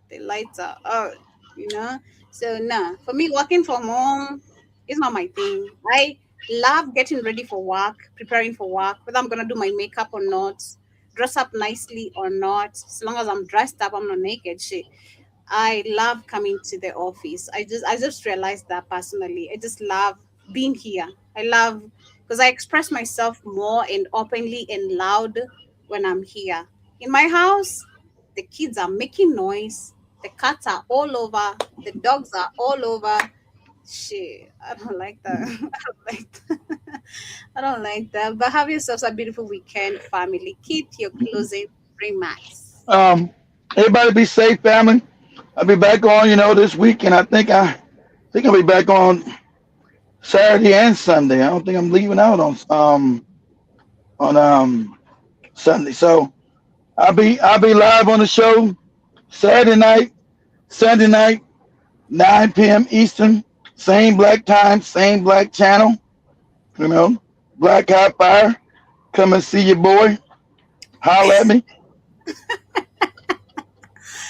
the lights are out, you know. So nah, for me, working from home is not my thing. I love getting ready for work, preparing for work, whether I'm gonna do my makeup or not, dress up nicely or not. As long as I'm dressed up, I'm not naked. Shit. I love coming to the office. I just realized that personally. I just love being here. I love because I express myself more and openly and loud when I'm here. In my house, the kids are making noise. The cats are all over. The dogs are all over. Shit, I don't like that. I don't like that. I don't like that. But have yourselves a beautiful weekend, family. Keep your closing remarks. Um, Everybody be safe, family. I'll be back on, this week, and I think I'll be back on Saturday and Sunday. I don't think I'm leaving out on Sunday. So I'll be live on the show Saturday night, Sunday night, 9 p.m. Eastern, same black time, same black channel. You know, Black Hot Fire. Come and see your boy. Holler at me.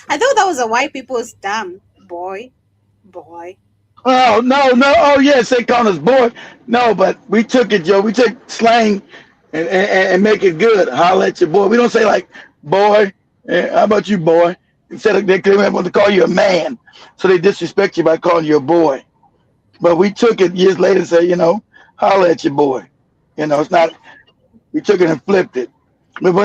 I thought that was a white people's term. Boy, boy. Oh no, no. Oh yes, they call us boy. No, but we took it, Joe. We took slang and make it good. Holler at your boy. We don't say like boy. How about you, boy? Instead of they want to call you a man, so they disrespect you by calling you a boy. But we took it years later and say, holler at your boy. It's not. We took it and flipped it. But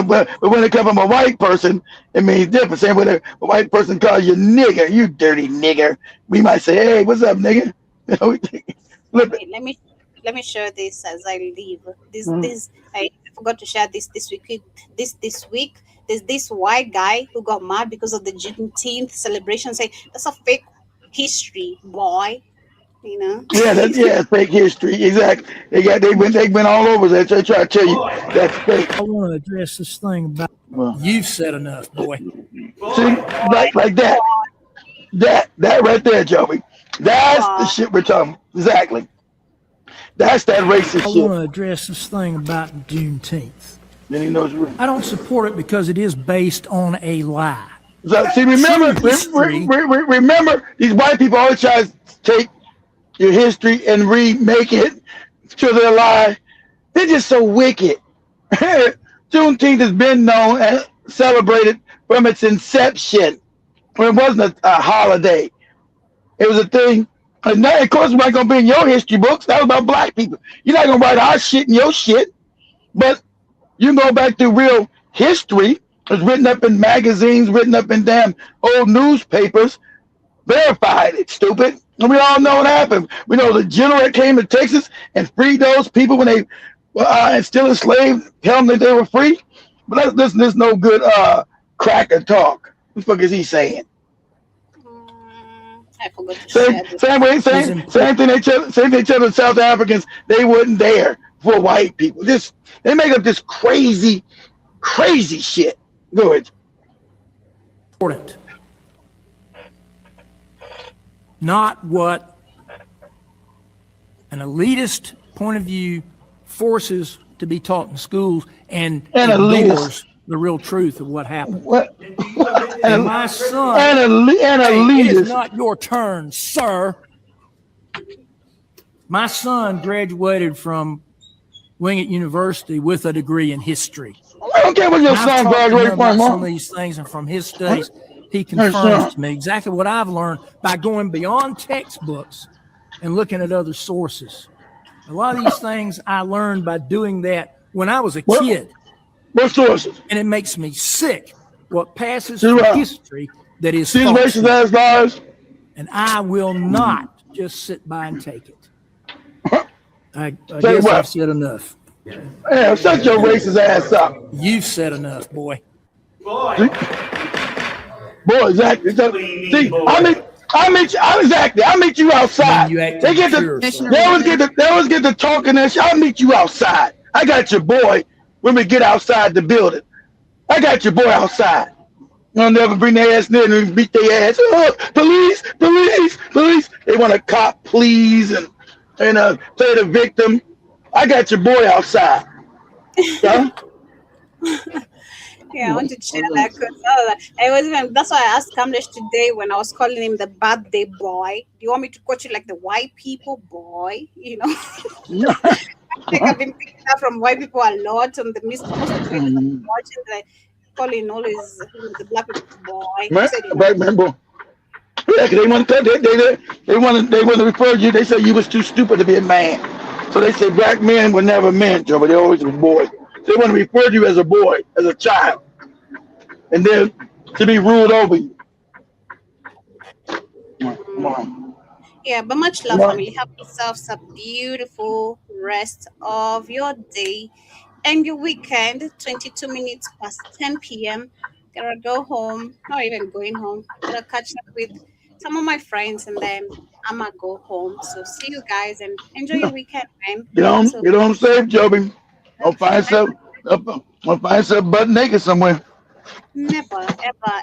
when it comes from a white person, it means different. Same way a white person calls you nigger, you dirty nigger. We might say, hey, what's up, nigga? We Wait, flip it. wait. Let me share this as I leave. This Mm. this I forgot to share this week. This week, there's this white guy who got mad because of the Juneteenth celebration. Say that's a fake history, boy. You know. Yeah, it's fake history. Exactly. They went all over that. They try to tell you that's fake. I want to address this thing about Well, you've said enough, boy. see, like that. That right there, Joey. That's the Boy. shit we're talking. Exactly. That's that I racist want shit. to address this thing about Juneteenth. Then he knows. I don't support it because it is based on a lie. So see, True remember, history. remember, these white people always try to take your history and remake it to their lie. They're just so wicked. Juneteenth has been known and celebrated from its inception. When it wasn't a holiday, it was a thing And that, of course, not gonna be in your history books. That was about black people. You're not gonna write our shit in your shit, but you go back to real history. It's written up in magazines, written up in damn old newspapers. Verified it, stupid. And we all know what happened. We know the general that came to Texas and freed those people when they and still enslaved, tell them that they were free. But there's no good cracker talk. What the fuck is he saying? I forgot to share this. Same thing they tell the South Africans they wouldn't dare for white people. They make up this crazy shit. Go ahead. Important. Not what an elitist point of view forces to be taught in schools and ignores the real truth of what happened. And my son, it is not your turn, sir. My son graduated from Wingate University with a degree in history. I don't care what your son graduated from. Some of these things, and from his studies, he confirms to me exactly what I've learned by going beyond textbooks and looking at other sources. A lot of these things I learned by doing that when I was a kid. What sources? And it makes me sick what passes for history that is racist ass lies. And I will not just sit by and take it. I guess I've said enough. Yeah, shut your racist ass up. You've said enough, boy. Boy, exactly. See, I'll meet you outside. They always get to talking that shit. I'll meet you outside. I got your boy when we get outside the building. I got your boy outside. I'll never bring their ass in and beat their ass. Oh, police. They want to cop please and play the victim. I got your boy outside. Yeah? Yeah, I want to share that because that's why I asked Kamlesh today when I was calling him the birthday boy. Do you want me to quote you like the white people boy? You know, I think I've been picking up from white people a lot on the most of the videos I'm watching. Like calling always the black people boy. Remember? Yeah, they want to refer to you. They say you was too stupid to be a man. So they say black men were never men, Joe, but they always were boys. They want to refer to you as a boy, as a child, and then to be ruled over you. Yeah, but much love, family. Have yourselves a beautiful rest of your day and your weekend. 22 minutes past 10 p.m. Gotta go home. Not even going home. Gotta catch up with some of my friends, and then I'm gonna go home. So see you guys and enjoy your weekend, man. Get home safe, Joby. I'll find some butt naked somewhere. Never, ever.